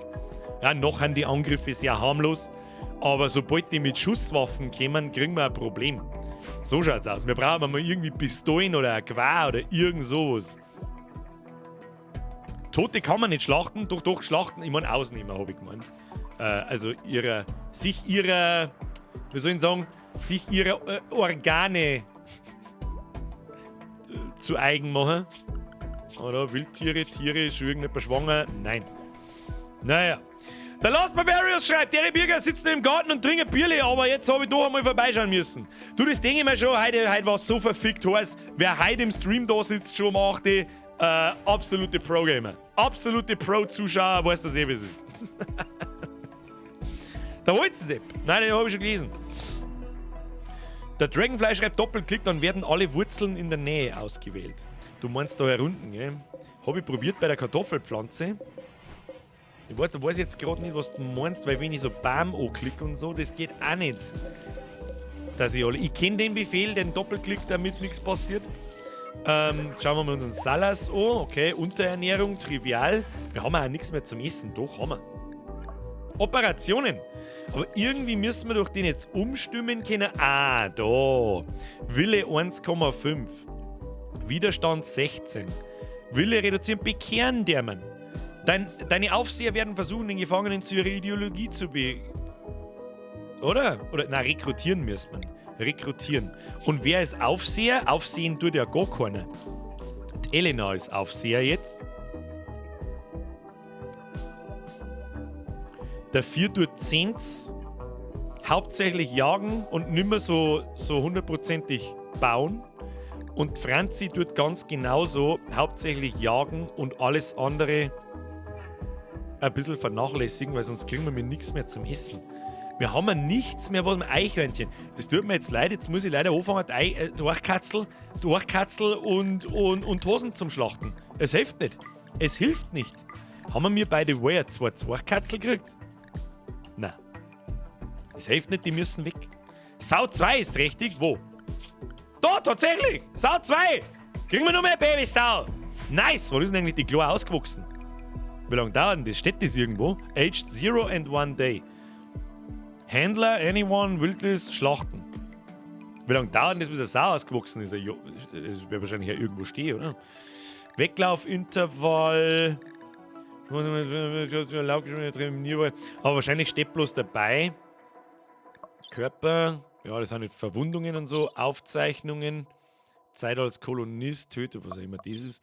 Ja, noch sind die Angriffe sehr harmlos. Aber sobald die mit Schusswaffen kommen, kriegen wir ein Problem. So schaut's aus. Wir brauchen mal irgendwie Pistolen oder ein Gewehr oder irgend sowas. Tote kann man nicht schlachten, doch schlachten, ich meine ausnehmen, habe ich gemeint. Also sich ihrer Organe zu eigen machen. Oder Wildtiere, Tiere, ist schon irgendjemand schwanger? Nein. Naja. Der Lost Barbarius schreibt, der Bürger sitzt im Garten und trinkt Bierle, aber jetzt habe ich doch einmal vorbeischauen müssen. Du, das denke ich mir schon, heute war es so verfickt heiß. Wer heute im Stream da sitzt, schon macht die absolute Pro-Gamer. Absolute Pro-Zuschauer, weiß das eh, wie es ist. Der Holzensepp. Nein, den habe ich schon gelesen. Der Dragonfly schreibt, Doppelklick, dann werden alle Wurzeln in der Nähe ausgewählt. Du meinst da herunten, gell? Habe ich probiert bei der Kartoffelpflanze. Ich weiß jetzt gerade nicht, was du meinst, weil wenn ich so BAM anklicke und so, das geht auch nicht. Ich kenne den Befehl, den Doppelklick, damit nichts passiert. Schauen wir mal unseren Salas an. Okay, Unterernährung, trivial. Wir haben auch nichts mehr zum Essen. Doch, haben wir. Operationen. Aber irgendwie müssen wir doch den jetzt umstimmen können. Ah, da. Wille 1,5. Widerstand 16. Wille reduzieren, bekehren dermen. Deine Aufseher werden versuchen, den Gefangenen zu ihrer Ideologie zu Oder? Nein, rekrutieren müsste man. Rekrutieren. Und wer ist Aufseher? Aufsehen tut ja gar keiner. Die Elena ist Aufseher jetzt. Der 4 tut 10. Hauptsächlich jagen und nimmer so 100%ig bauen. Und Franzi tut ganz genauso hauptsächlich jagen und alles andere ein bisschen vernachlässigen, weil sonst kriegen wir mit nichts mehr zum Essen. Wir haben ja nichts mehr, was wir Eichhörnchen. Das tut mir jetzt leid, jetzt muss ich leider anfangen, Durchkatzel und Hosen zum Schlachten. Es hilft nicht. Es hilft nicht. Haben wir mir by the way zwei Durchkatzel gekriegt? Nein. Es hilft nicht, die müssen weg. Sau 2 ist richtig, wo? Da, tatsächlich! Sau 2! Kriegen wir noch mehr Babysau! Nice! Wann ist denn eigentlich die Klo ausgewachsen? Wie lange dauert denn das? Steht das irgendwo? Aged 0 and 1 day. Händler, anyone, Wildnis, Schlachten. Wie lange dauert denn das, bis eine Sau ausgewachsen ist? Es wird wahrscheinlich ja irgendwo stehen, oder? Weglauf-Intervall. Aber wahrscheinlich steht bloß dabei. Körper, ja, das sind nicht Verwundungen und so. Aufzeichnungen. Zeit als Kolonist, tötet, was auch immer das ist.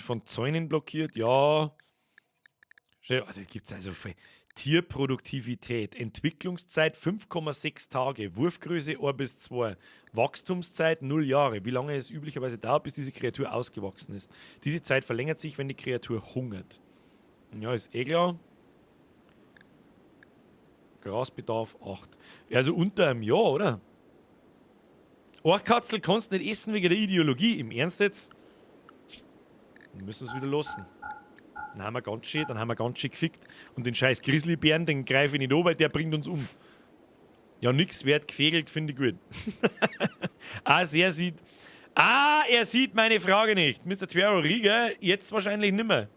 Von Zäunen blockiert, ja. Da gibt es also Tierproduktivität, Entwicklungszeit 5,6 Tage, Wurfgröße 1 bis 2, Wachstumszeit 0 Jahre. Wie lange es üblicherweise dauert, bis diese Kreatur ausgewachsen ist. Diese Zeit verlängert sich, wenn die Kreatur hungert. Ja, ist eh klar. Grasbedarf 8. Ja, also unter einem Jahr, oder? Orchkatzel kannst du nicht essen wegen der Ideologie. Im Ernst jetzt? Dann müssen wir es wieder lassen. Dann haben wir ganz schön gefickt. Und den scheiß Grizzlybären, den greife ich nicht an, weil der bringt uns um. Ja, nix wert gefegelt, finde ich gut. Er sieht meine Frage nicht. Mr. Twero Rieger, jetzt wahrscheinlich nimmer.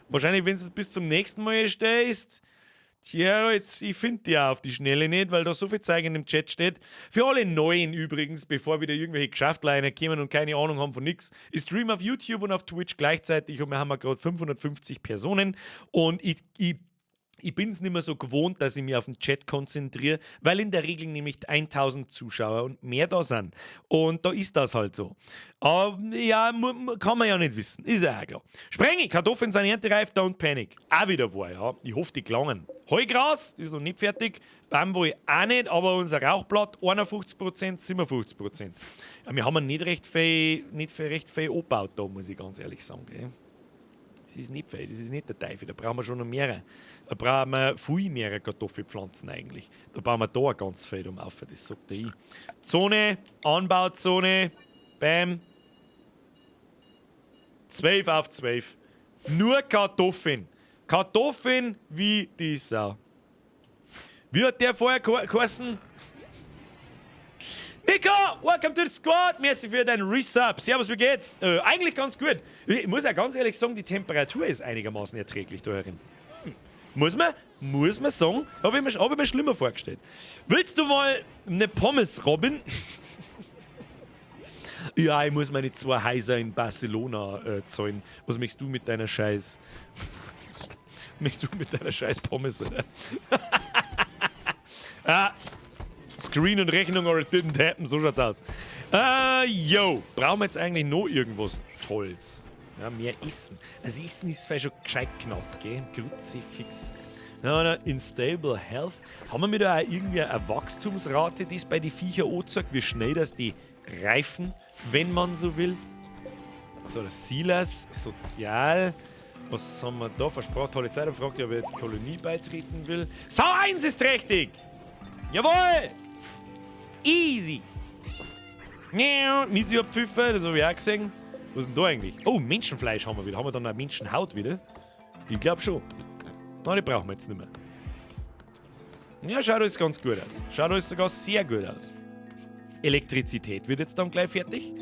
Wahrscheinlich, wenn es bis zum nächsten Mal stehst. Tja, jetzt, ich finde die auch auf die Schnelle nicht, weil da so viel Zeug in dem Chat steht. Für alle Neuen übrigens, bevor wieder irgendwelche Geschäftler kommen und keine Ahnung haben von nichts, ich streame auf YouTube und auf Twitch gleichzeitig und wir haben gerade 550 Personen und ich bin es nicht mehr so gewohnt, dass ich mich auf den Chat konzentriere, weil in der Regel nämlich 1000 Zuschauer und mehr da sind. Und da ist das halt so. Aber ja, kann man ja nicht wissen. Ist ja auch klar. Sprengi, Kartoffeln sind erntereif, don't panic. Auch wieder wahr, ja. Ich hoffe, die gelangen. Heugras ist noch nicht fertig. Bamboo auch nicht, aber unser Rauchblatt 51%, 57%. Ja, wir haben nicht recht viel angebaut da, muss ich ganz ehrlich sagen. Gell? Das ist nicht viel, das ist nicht der Teufel. Da brauchen wir schon noch mehrere. Da brauchen wir viel mehr Kartoffelpflanzen eigentlich. Da bauen wir da ganz viel auf, das sagt ich. Zone, Anbauzone, bam. 12 auf 12. Nur Kartoffeln. Kartoffeln wie die Sau. Wie hat der vorher geheißen? Nico, welcome to the squad. Merci für deinen Resub. Servus, wie geht's? Eigentlich ganz gut. Ich muss ja ganz ehrlich sagen, die Temperatur ist einigermaßen erträglich da herin. Muss man sagen, habe ich mir schlimmer vorgestellt. Willst du mal eine Pommes, Robin? Ja, ich muss meine 2 Häuser in Barcelona zahlen. Was möchtest du mit deiner Scheiß... Pommes, oder? Screen und Rechnung or it didn't happen, so schaut's aus. Brauchen wir jetzt eigentlich noch irgendwas Tolles? Ja, mehr Essen. Also Essen ist vielleicht schon gescheit knapp, gell? Kruzifix. Instable Health. Haben wir da auch irgendwie eine Wachstumsrate, die es bei den Viecher anzeigt, wie schnell das die reifen, wenn man so will? So, das Silas, Sozial. Was haben wir da? Versprachtolle Zeit. Er fragt ja, ob er die Kolonie beitreten will. Sau 1 ist richtig! Jawohl! Easy! Mizi hat Pfiffe, das habe ich auch gesehen. Was ist denn da eigentlich? Oh, Menschenfleisch haben wir wieder. Haben wir dann eine Menschenhaut wieder? Ich glaube schon. Na, die brauchen wir jetzt nicht mehr. Ja, schaut alles ganz gut aus. Schaut alles sogar sehr gut aus. Elektrizität wird jetzt dann gleich fertig.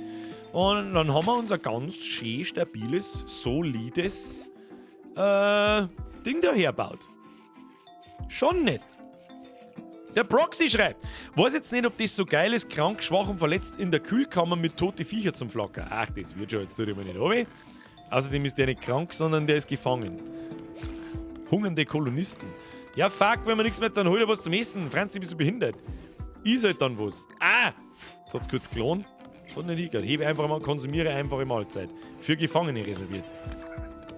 Und dann haben wir unser ganz schön stabiles, solides Ding dahergebaut. Schon nett. Der Proxy schreibt, weiß jetzt nicht, ob das so geil ist, krank, schwach und verletzt in der Kühlkammer mit toten Viecher zum Flackern. Ach, das wird schon, jetzt tut er mir nicht runter. Außerdem ist der nicht krank, sondern der ist gefangen. Hungernde Kolonisten. Ja, fuck, wenn man nichts mehr dann hol dir was zum Essen. Franzi, bist du behindert? Ist halt dann was. Das hat's kurz gelohnt. Hat nicht hingehört. Hebe einfach mal, konsumiere einfache Mahlzeit. Für Gefangene reserviert.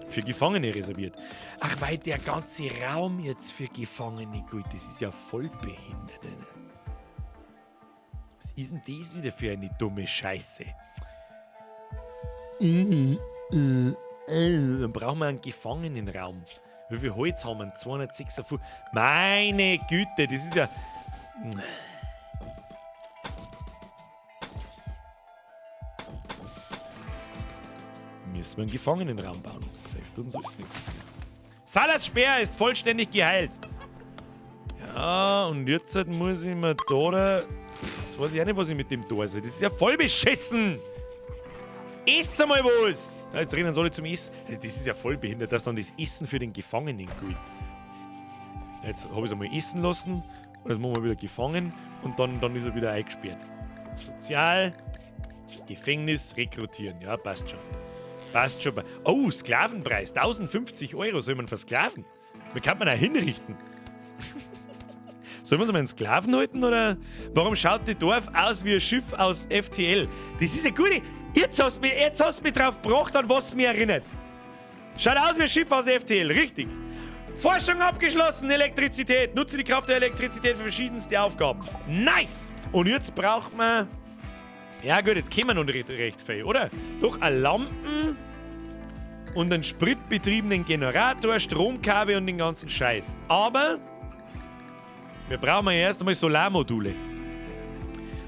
Für Gefangene reserviert. Ach, weil der ganze Raum jetzt für Gefangene gilt. Das ist ja voll behindert. Ne? Was ist denn das wieder für eine dumme Scheiße? Dann brauchen wir einen Gefangenenraum. Wie viel Holz haben wir? 256. Meine Güte, das ist ja... Müssen wir einen Gefangenenraum bauen. Das hilft uns alles nichts. Salas Speer ist vollständig geheilt. Ja, und jetzt muss ich mir da... Jetzt weiß ich auch nicht, was ich mit dem da soll. Das ist ja voll beschissen! Ess einmal was! Ja, jetzt rennen sie alle zum Essen. Also das ist ja voll behindert, dass dann das Essen für den Gefangenen gilt. Jetzt habe ich es einmal essen lassen. Und jetzt machen wir wieder gefangen. Und dann ist er wieder eingesperrt. Sozial, Gefängnis, rekrutieren. Ja, passt schon. Passt schon. Oh, Sklavenpreis. 1050 € soll man versklaven. Wie kann man da hinrichten? Sollen wir uns mal einen Sklaven halten, oder? Warum schaut das Dorf aus wie ein Schiff aus FTL? Das ist eine gute... Jetzt hast du mich drauf gebracht, an was es mich erinnert. Schaut aus wie ein Schiff aus FTL, richtig. Forschung abgeschlossen, Elektrizität. Nutze die Kraft der Elektrizität für verschiedenste Aufgaben. Nice! Und jetzt braucht man... Ja gut, jetzt kommen wir noch recht viel, oder? Doch eine Lampen und einen spritbetriebenen Generator, Stromkabel und den ganzen Scheiß. Aber wir brauchen ja erst einmal Solarmodule.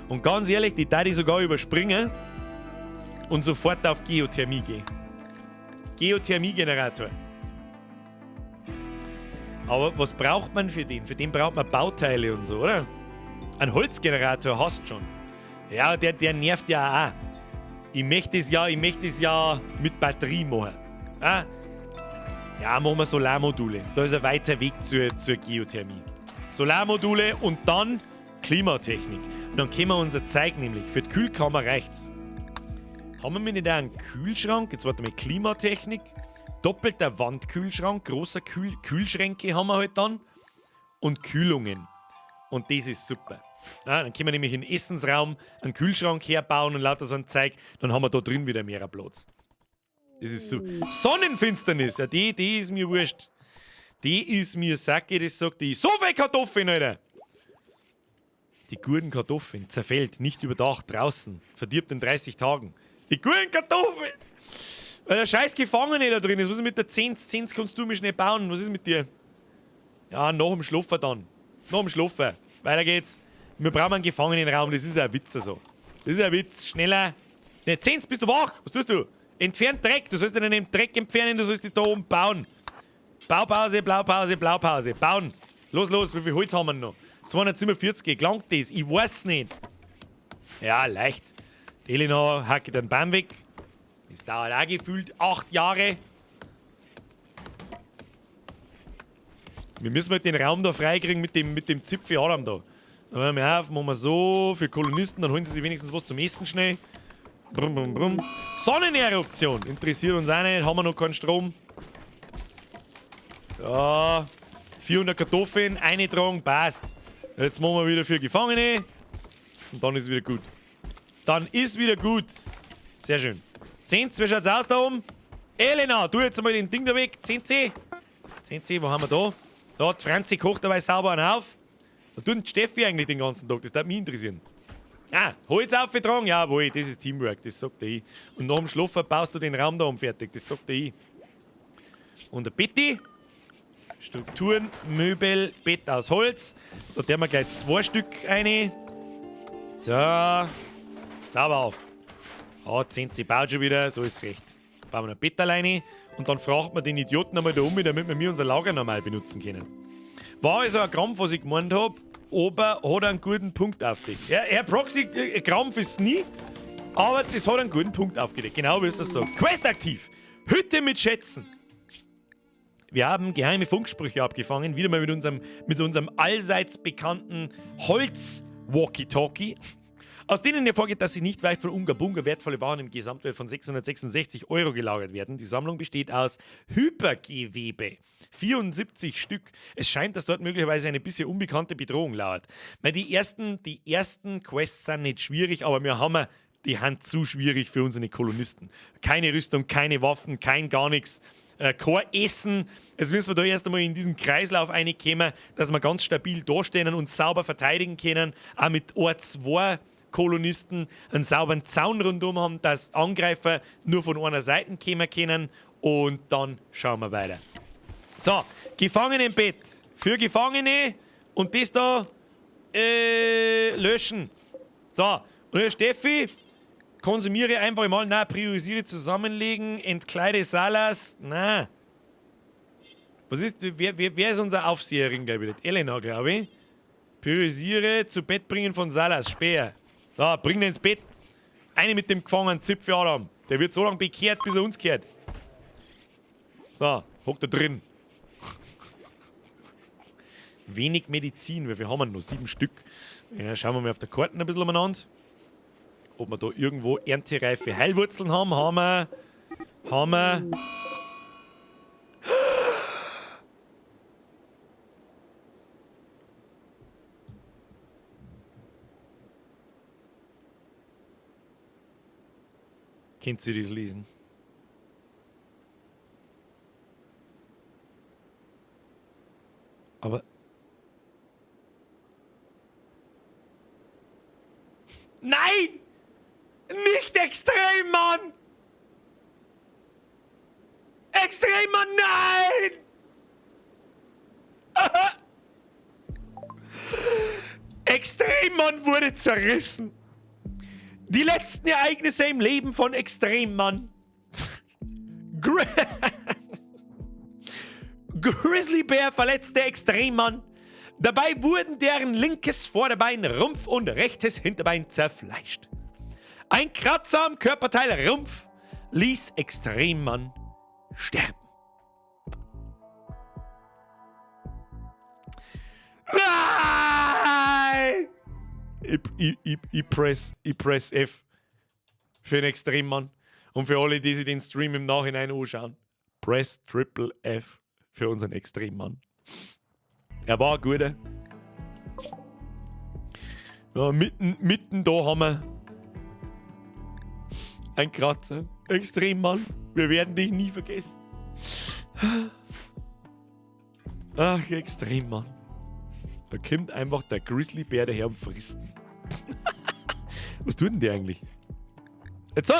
Und ganz ehrlich, die darf ich sogar überspringen und sofort auf Geothermie gehen. Geothermiegenerator. Aber was braucht man für den? Für den braucht man Bauteile und so, oder? Ein Holzgenerator hast du schon. Ja, der nervt ja auch. Ich möchte es ja mit Batterie machen. Ah? Ja, machen wir Solarmodule. Da ist ein weiter Weg zur Geothermie. Solarmodule und dann Klimatechnik. Und dann können wir unser Zeug nämlich. Für die Kühlkammer reicht's. Haben wir nicht auch einen Kühlschrank? Jetzt warte mal, Klimatechnik. Doppelter Wandkühlschrank, großer Kühlschränke haben wir halt dann. Und Kühlungen. Und das ist super. Ja, dann können wir nämlich in den Essensraum einen Kühlschrank herbauen und lauter so ein Zeug. Dann haben wir da drin wieder mehr Platz. Das ist so. Sonnenfinsternis, ja, die ist mir wurscht. Die ist mir Sacke, das sagt die. So viel Kartoffeln, Alter! Die guten Kartoffeln zerfällt, nicht überdacht, draußen. Verdirbt in 30 Tagen. Die guten Kartoffeln! Weil der scheiß Gefangene da drin ist. Was ist mit der Zins? Zins kannst du mich schnell bauen. Was ist mit dir? Ja, nach dem Schlafen dann. Nach dem Schlafen. Weiter geht's. Wir brauchen einen Gefangenenraum. Das ist ein Witz also. Das ist ein Witz. Schneller. Ne, Zins, bist du wach? Was tust du? Entfernt Dreck. Du sollst den Dreck entfernen. Du sollst das da oben bauen. Baupause, Blaupause, Blaupause. Bauen. Los, los. Wie viel Holz haben wir noch? 247. Gelangt das? Ich weiß nicht. Ja, leicht. Die Elena hackt den Baum weg. Das dauert auch gefühlt 8 Jahre. Wir müssen halt den Raum da freikriegen mit dem Zipfeladam da. Dann hören wir auf, machen wir so für Kolonisten, dann holen sie sich wenigstens was zum Essen schnell. Brumm, brumm, brumm. Sonneneruption. Interessiert uns auch nicht, haben wir noch keinen Strom. So. 400 Kartoffeln, eingetragen, passt. Jetzt machen wir wieder für Gefangene. Und dann ist wieder gut. Dann ist wieder gut. Sehr schön. 10, wie schaut's aus da oben? Elena, tu jetzt mal den Ding da weg. 10C. 10C, wo haben wir da? Da hat Franzi kocht dabei sauber einen auf. Da tut Steffi eigentlich den ganzen Tag. Das würde mich interessieren. Ah, Holz aufgetragen? Jawohl, das ist Teamwork. Das sagt er. Und nach dem Schlafen baust du den Raum da um fertig. Das sagt er. Und der Betty. Strukturen, Möbel, Bett aus Holz. Da tun wir gleich 2 Stück rein. So. Sauber auf. Ah, 10C baut schon wieder, so ist recht. Bauen wir ein Bett alleine und dann fragt man den Idioten einmal da um, damit wir unser Lager normal benutzen können. War also ein Krampf, was ich gemeint habe, aber hat einen guten Punkt aufgedeckt. Ja, Herr Proxy, Krampf ist nie, aber das hat einen guten Punkt aufgedeckt. Genau wie es das sagt. Quest aktiv. Hütte mit Schätzen. Wir haben geheime Funksprüche abgefangen, wieder mal mit unserem allseits bekannten Holz-Walkie-Talkie. Aus denen hervorgeht, dass sie nicht weit von Unga Bunga wertvolle Waren im Gesamtwert von 666 € gelagert werden. Die Sammlung besteht aus Hypergewebe. 74 Stück. Es scheint, dass dort möglicherweise eine bisher unbekannte Bedrohung lauert. Weil die ersten Quests sind nicht schwierig, aber wir haben die Hand zu schwierig für unsere Kolonisten. Keine Rüstung, keine Waffen, kein gar nichts. Kein Essen. Jetzt müssen wir da erst einmal in diesen Kreislauf reinkommen, dass wir ganz stabil dastehen und uns sauber verteidigen können. Auch mit 2 Kolonisten einen sauberen Zaun rundum haben, dass Angreifer nur von einer Seite kommen können. Und dann schauen wir weiter. So, Gefangenenbett für Gefangene und das da löschen. So, und der Steffi, konsumiere einfach mal, nein, priorisiere zusammenlegen, entkleide Salas, nein. Was ist, wer ist unser Aufseherin, glaube ich? Elena, glaube ich. Priorisiere zu Bett bringen von Salas, Speer. So, bring den ins Bett. Eine mit dem gefangenen Zipfeladam. Der wird so lange bekehrt, bis er uns kehrt. So, hockt da drin. Wenig Medizin, weil wir haben nur 7 Stück. Ja, schauen wir mal auf der Karte ein bisschen umeinander. Ob wir da irgendwo erntereife Heilwurzeln haben. Haben wir. Könnt ihr das lesen? Aber... Nein! Nicht extrem, Mann! Extrem, Mann, nein! Extremmann wurde zerrissen. Die letzten Ereignisse im Leben von Extremmann. Grizzlybär verletzte Extremmann. Dabei wurden deren linkes Vorderbein, Rumpf und rechtes Hinterbein zerfleischt. Ein Kratzer am Körperteil Rumpf ließ Extremmann sterben. Nein! Ich press F für den Extremmann. Und für alle, die sich den Stream im Nachhinein anschauen. Press Triple F für unseren Extremmann. Er war ein guter. Ja, mitten da haben wir ein Kratzer. Extremmann. Wir werden dich nie vergessen. Ach, Extremmann. Da kommt einfach der Grizzlybär daher und frisst ihn. Was tut denn der eigentlich? Jetzt so,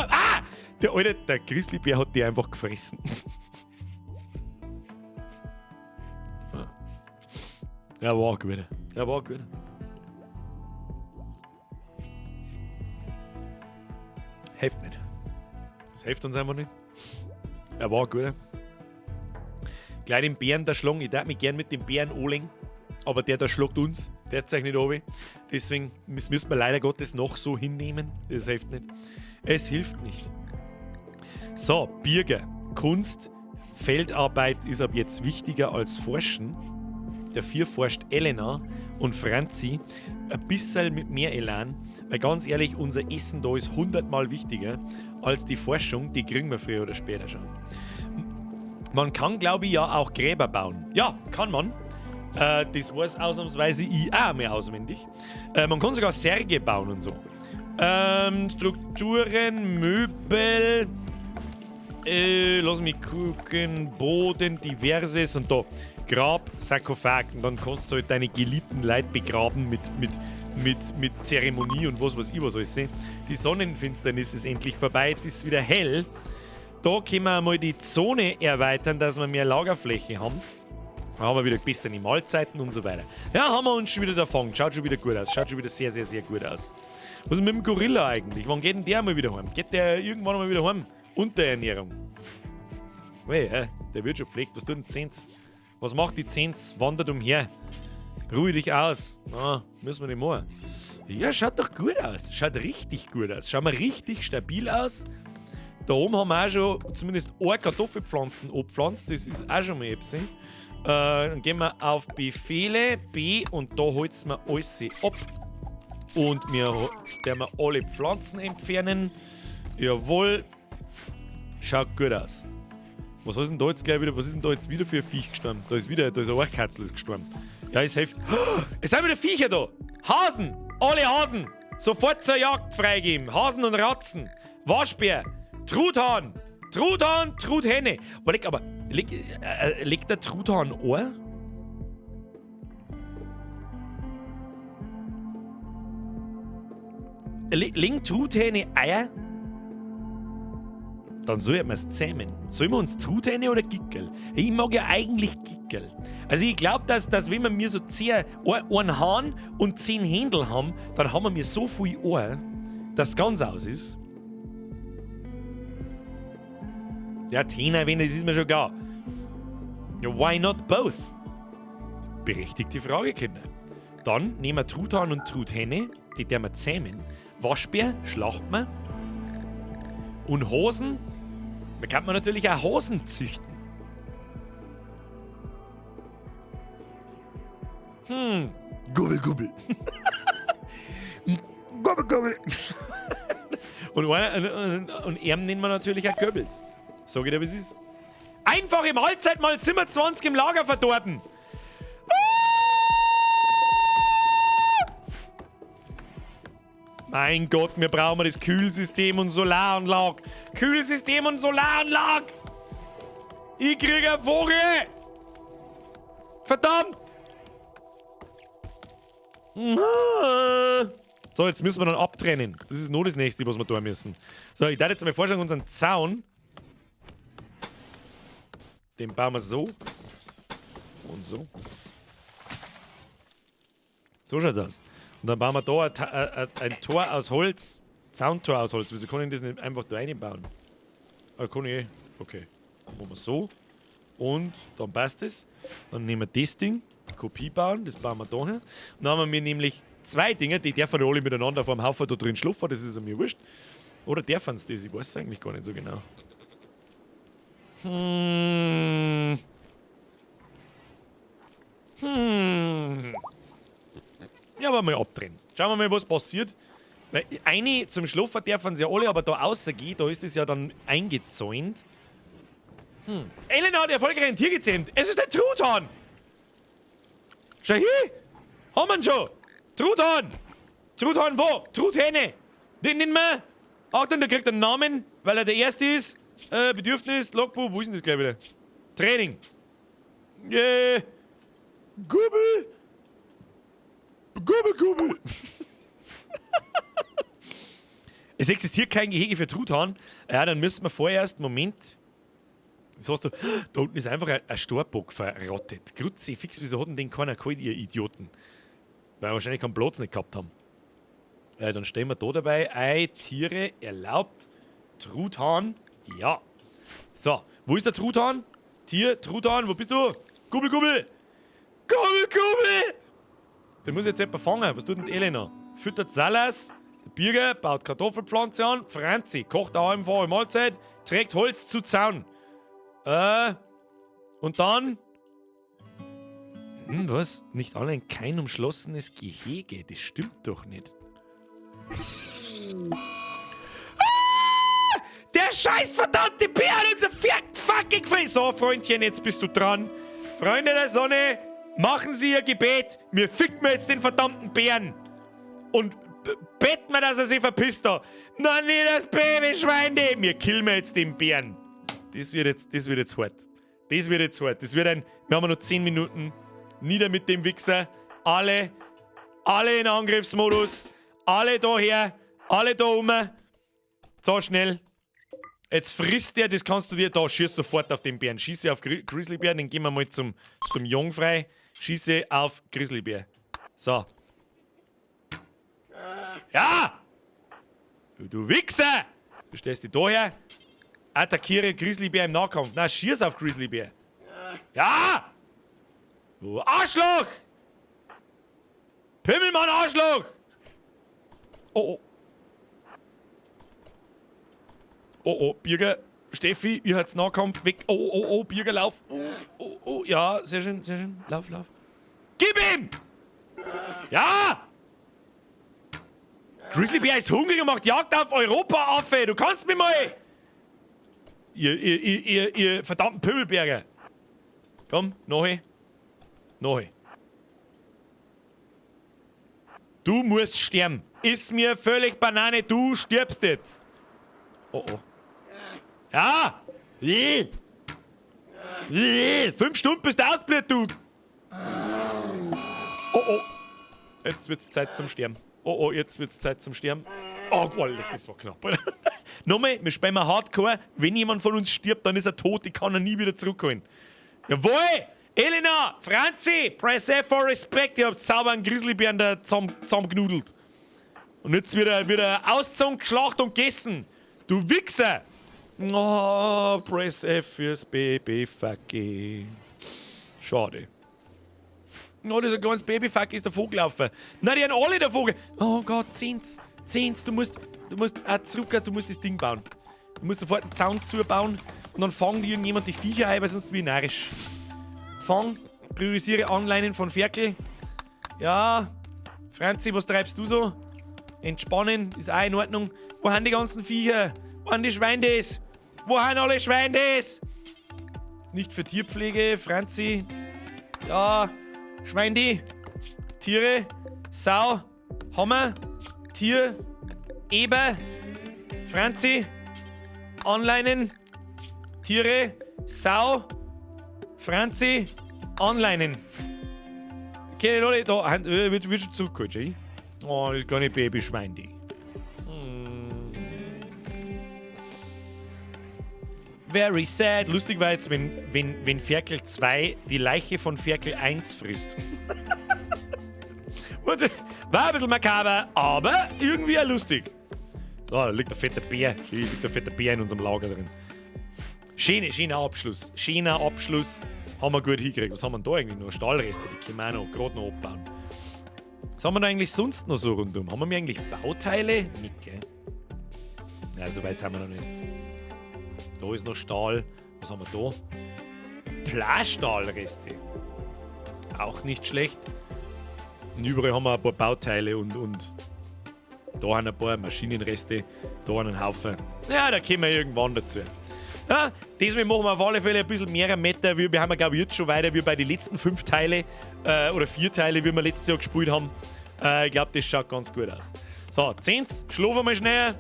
der Grizzlybär hat die einfach gefressen. Er war gut. Er war gut. Hilft nicht. Das hilft uns einfach nicht. Er war gut. Gleich den Bären da schlagen. Ich darf mich gern mit dem Bären anlegen. Aber der da schlägt uns. Der hat sich nicht runter. Deswegen müssen wir leider Gottes noch so hinnehmen. Das hilft nicht. Es hilft nicht. So, Birger. Kunst, Feldarbeit ist ab jetzt wichtiger als Forschen. Dafür forscht Elena und Franzi ein bisschen mit mehr Elan. Weil ganz ehrlich, unser Essen da ist 100-mal wichtiger als die Forschung. Die kriegen wir früher oder später schon. Man kann, glaube ich, ja auch Gräber bauen. Ja, kann man. Das weiß ausnahmsweise ich auch mehr auswendig. Man kann sogar Särge bauen und so. Strukturen, Möbel, lass mich gucken, Boden, diverses und da Grab, Sarkophag. Und dann kannst du halt deine geliebten Leute begraben mit Zeremonie und was weiß ich was alles. Die Sonnenfinsternis ist endlich vorbei, jetzt ist es wieder hell. Da können wir einmal die Zone erweitern, dass wir mehr Lagerfläche haben. Dann haben wir wieder bessere Mahlzeiten und so weiter. Ja, haben wir uns schon wieder davon. Schaut schon wieder gut aus. Schaut schon wieder sehr, sehr, sehr gut aus. Was ist mit dem Gorilla eigentlich? Wann geht denn der mal wieder heim? Geht der irgendwann mal wieder heim? Unterernährung. Weh, der wird schon gepflegt. Was tut denn Zens? Was macht die Zens? Wandert umher. Ruhe dich aus. Na, müssen wir nicht machen. Ja, schaut doch gut aus. Schaut richtig gut aus. Schaut mal richtig stabil aus. Da oben haben wir auch schon zumindest eine Kartoffelpflanzen abgepflanzt. Das ist auch schon mal etwas. Dann gehen wir auf Befehle, B, und da holzen wir alles ab. Und wir werden alle Pflanzen entfernen. Jawohl. Schaut gut aus. Was ist denn da jetzt gleich wieder? Was ist denn da jetzt wieder für ein Viech gestorben? Da ist ein Orchkatzel gestorben. Ja, es hilft. Es sind wieder Viecher da. Hasen. Alle Hasen. Sofort zur Jagd freigeben. Hasen und Ratzen. Waschbär. Truthahn. Truthahn, Truthähne. Aber legt der Truthahn Ohr? Legen Truthähne Eier? Dann sollten wir es zähmen. Sollen wir uns Truthähne oder Gickel? Ich mag ja eigentlich Gickel. Also ich glaube, dass wenn wir mir so 10 einen Hahn und 10 Händel haben, dann haben wir mir so viel Ohr, dass es ganz aus ist. Ja, Tina, wenn das ist mir schon klar. Ja, why not both? Berechtigte Frage, Kinder. Dann nehmen wir Truthahn und Truthähne, die werden wir zähmen. Waschbär schlachten wir. Und Hasen, da kann man natürlich auch Hasen züchten. Gubbel, gubbel. Gubbel, gubbel. Und ihn nennen wir natürlich auch Goebbels. Sag ich dir, wie es ist. Einfache Mahlzeit mal sind wir 20 im Lager verdorben. Mein Gott, wir brauchen das Kühlsystem und Solaranlage. Kühlsystem und Solaranlage. Ich kriege eine Vogel. Verdammt. So, jetzt müssen wir dann abtrennen. Das ist nur das Nächste, was wir tun müssen. So, ich darf jetzt mal vorschlagen, unseren Zaun. Den bauen wir so. Und so. So schaut's aus. Und dann bauen wir da ein Tor aus Holz. Zauntor aus Holz. Wieso kann ich das nicht einfach da reinbauen? Ah, kann ich eh. Okay. Dann machen wir so. Und dann passt es. Dann nehmen wir das Ding. Kopie bauen. Das bauen wir da hin. Und dann haben wir nämlich zwei Dinge, die dürfen alle miteinander auf einem Haufen da drin schlafen. Das ist mir wurscht. Oder dürfen sie das? Ich weiß es eigentlich gar nicht so genau. Ja, aber mal abdrehen. Schauen wir mal, was passiert. Weil eine zum Schlafen dürfen sie ja alle, aber da rausgehen, da ist es ja dann eingezäunt. Elena hat erfolgreich ein Tier gezähmt. Es ist der Truthahn. Schau hier. Haben wir ihn schon. Truthahn. Truthahn wo? Truthähne. Den nennen wir. Achtung, der kriegt einen Namen, weil er der Erste ist. Bedürfnis, Logbuch, wo ist denn das gleich wieder? Training. Gubbel. Gubbel. Es existiert kein Gehege für Truthahn. Ja, dann müssen wir vorerst, Moment. Das hast du. Da unten ist einfach ein Storbock verrottet. Grütze, fix, wieso hat denn den keiner geholt, ihr Idioten? Weil wir wahrscheinlich keinen Platz nicht gehabt haben. Dann stehen wir da dabei. Ei, Tiere erlaubt. Truthahn. Ja. So, wo ist der Truthahn? Tier, Truthahn, wo bist du? Gubbel. Den muss jetzt jemand fangen. Was tut denn die Elena? Füttert Salas. Der Birger baut Kartoffelpflanze an. Franzi kocht eine einfache Mahlzeit. Trägt Holz zu Zaun. Und dann... was? Nicht allein kein umschlossenes Gehege. Das stimmt doch nicht. Der scheiß verdammte Bär hat unser fucking Face. So, Freundchen, jetzt bist du dran. Freunde der Sonne, machen Sie Ihr Gebet. Wir ficken jetzt den verdammten Bären. Und beten wir, dass er sich verpisst da. Nein, nicht das Babyschwein. Wir killen jetzt den Bären. Das wird jetzt hart. Das wird jetzt hart. Das wird wir haben noch 10 Minuten. Nieder mit dem Wichser. Alle in Angriffsmodus. Alle daher. Alle da oben. So schnell. Jetzt frisst der, das kannst du dir da, schieß sofort auf den Bären. Schieße auf Grizzlybär, den gehen wir mal zum Jungfrei. Schieße auf Grizzlybär. So. Ja! Du Wichser! Du stellst dich daher. Attackiere Grizzlybär im Nahkampf. Na, schieß auf Grizzlybär. Ja! Du Arschloch! Pimmelmann, Arschloch! Oh. Oh, Birger, Steffi, ihr habt's Nahkampf weg. Oh, Birger, lauf. Oh, ja, sehr schön. Lauf. Gib ihm! Ja! Grizzlybär ist hungrig und macht Jagd auf Europa, Affe. Du kannst mich mal... Ihr verdammten Pimmelberger. Komm, noch. Du musst sterben. Ist mir völlig Banane, du stirbst jetzt. Oh. Ja! 5 Stunden bis der ausblüht, du! Oh. Jetzt wird's Zeit zum Sterben. Oh, jetzt wird's Zeit zum Sterben. Oh, das war knapp. Nochmal, wir spielen mal Hardcore. Wenn jemand von uns stirbt, dann ist er tot. Ich kann ihn nie wieder zurückholen. Jawohl! Elena, Franzi, press F for Respect. Ihr habt sauber einen Grizzlybären da zusammengenudelt. Und jetzt wird er ausgezogen, geschlacht und gegessen. Du Wichser! Oh, press F fürs Babyfucking. Schade. Oh, dieser kleines Babyfuck ist der Vogellaufer. Nein, die haben alle der Vogel. Oh Gott, Zins. Du musst zurück, du musst das Ding bauen. Du musst sofort einen Zaun zubauen und dann fangen die irgendjemand die Viecher ein, weil sonst wie narrisch. Priorisiere Anleinen von Ferkel. Ja, Franzi, was treibst du so? Entspannen, ist auch in Ordnung. Wo haben die ganzen Viecher? Wo haben die Schweines? Wo haben alle Schweines? Nicht für Tierpflege, Franzi. Ja, Schweindi. Tiere. Sau. Hammer. Tier. Eber, Franzi, onlinen, Tiere, Sau, Franzi, onlinen. Kennen alle da, wird schon zurückgeholt, schau. Oh, das kleine Babyschwein, die. Very sad. Lustig war jetzt, wenn Ferkel 2 die Leiche von Ferkel 1 frisst. War ein bisschen makaber, aber irgendwie auch lustig. So, da liegt ein fetter Bär. Da liegt ein fetter Bär in unserem Lager drin. Schöner Abschluss. Schöner Abschluss. Haben wir gut hingekriegt. Was haben wir denn da eigentlich noch? Stahlreste, die können wir auch noch, gerade noch abbauen. Was haben wir da eigentlich sonst noch so rundum? Haben wir eigentlich Bauteile? Nicht, gell? Ja, so weit sind wir noch nicht. Da ist noch Stahl. Was haben wir da? Plasstahlreste. Auch nicht schlecht. Und überall haben wir ein paar Bauteile und da haben ein paar Maschinenreste, da einen Haufen. Ja, da kommen wir irgendwann dazu. Ja, diesmal machen wir auf alle Fälle ein bisschen mehr Meter. Wir haben, glaube ich, jetzt schon weiter wie bei den letzten 5 Teile oder 4 Teile, wie wir letztes Jahr gespielt haben. Ich glaube, das schaut ganz gut aus. So, 10. Schlafen wir schnell.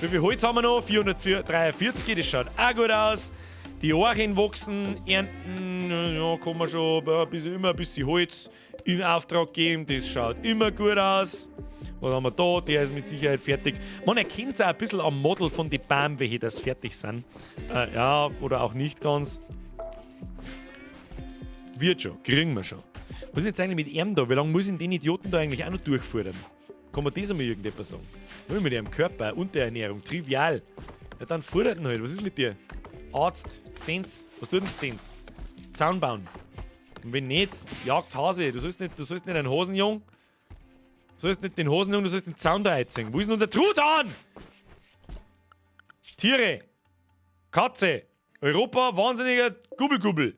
Wie viel Holz haben wir noch? 443, das schaut auch gut aus. Die Orchen wachsen, ernten, ja, kann man schon immer ein bisschen Holz in Auftrag geben. Das schaut immer gut aus. Was haben wir da? Der ist mit Sicherheit fertig. Man erkennt es auch ein bisschen am Model von den Bäumen, welche das fertig sind. Ja, oder auch nicht ganz. Wird schon, kriegen wir schon. Was ist jetzt eigentlich mit ihm da? Wie lange muss ich den Idioten da eigentlich auch noch durchführen? Kann man das einmal irgendetwas sagen? Nur mit ihrem Körper, Unterernährung, trivial. Ja, dann fordert ihn halt. Was ist mit dir? Arzt, Zins. Was tut denn Zins? Zaun bauen. Und wenn nicht, jagt Hase. Du sollst nicht einen Hosenjung. Du sollst nicht den Hosenjung, du sollst den Zaun da einziehen. Wo ist denn unser Truthahn? Tiere. Katze. Europa, wahnsinniger Gubbel.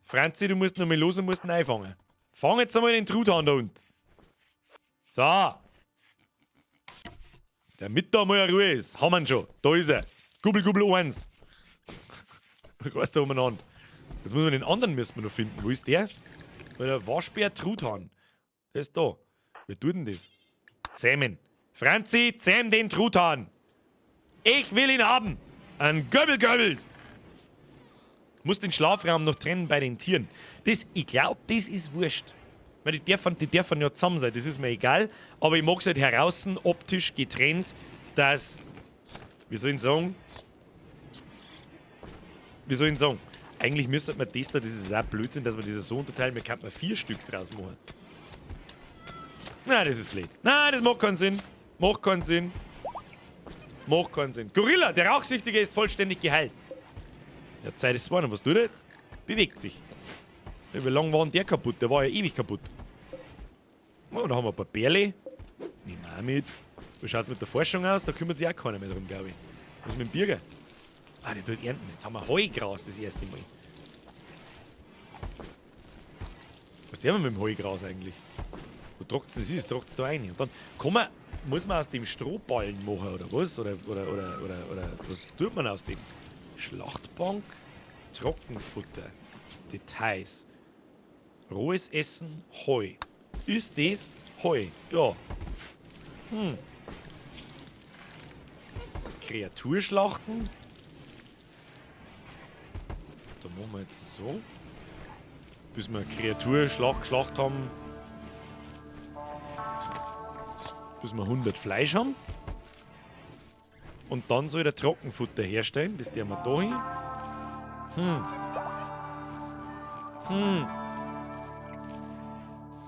Franzi, du musst noch mal los und musst ihn einfangen. Fang jetzt einmal den Truthahn da unten. So. Damit da mal eine Ruhe ist. Haben wir ihn schon. Da ist er. Gubbel 1. Reißt da umeinander. Jetzt müssen wir den anderen noch finden. Wo ist der? Der Waschbär Truthahn. Der ist da. Wer tut denn das? Zähmen. Franzi, zähm den Truthahn. Ich will ihn haben. Ein Göbbel. Muss den Schlafraum noch trennen bei den Tieren. Ich glaube, das ist wurscht. Weil die dürfen ja zusammen sein, das ist mir egal. Aber ich mag es halt heraus, optisch getrennt, dass. Wie soll ich sagen? Eigentlich müsste man das da, das ist auch Blödsinn, dass wir das so unterteilen. Wir könnten 4 Stück draus machen. Na, das ist blöd. Na, das macht keinen Sinn. Gorilla, der Rauchsüchtige ist vollständig geheilt. Ja, Zeit ist warm. Was tut er jetzt? Bewegt sich. Wie lange war denn der kaputt? Der war ja ewig kaputt. Oh, da haben wir ein paar Bärle. Nehmen wir auch mit. Wie schaut es mit der Forschung aus? Da kümmert sich auch keiner mehr drum, glaube ich. Was ist mit dem Bürger? Ah, der tut ernten. Jetzt haben wir Heugras das erste Mal. Was der mit dem Heugras eigentlich? Wo trockt es ist? Trockt es da rein. Und dann muss man aus dem Strohballen machen, oder was? Oder was tut man aus dem? Schlachtbank, Trockenfutter, Details. Rohes Essen, Heu. Ist das Heu? Ja. Kreaturschlachten. Da machen wir jetzt so. Bis wir Kreaturschlacht haben. Bis wir 100 Fleisch haben. Und dann soll der Trockenfutter herstellen. Das der wir da hin.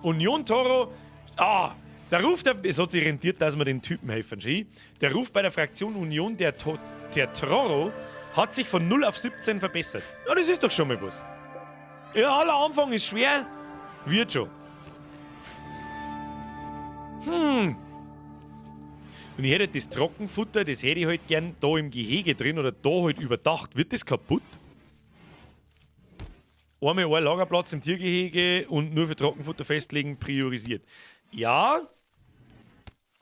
Union Toro. Der Ruf, es hat sich rentiert, dass wir den Typen helfen. Der Ruf bei der Fraktion Union der Troro hat sich von 0 auf 17 verbessert. Ja, das ist doch schon mal was. Ja, aller Anfang ist schwer. Wird schon. Und ich hätte das Trockenfutter, das hätte ich halt gern da im Gehege drin oder da halt überdacht. Wird das kaputt? Einmal ein Lagerplatz im Tiergehege und nur für Trockenfutter festlegen, priorisiert. Ja,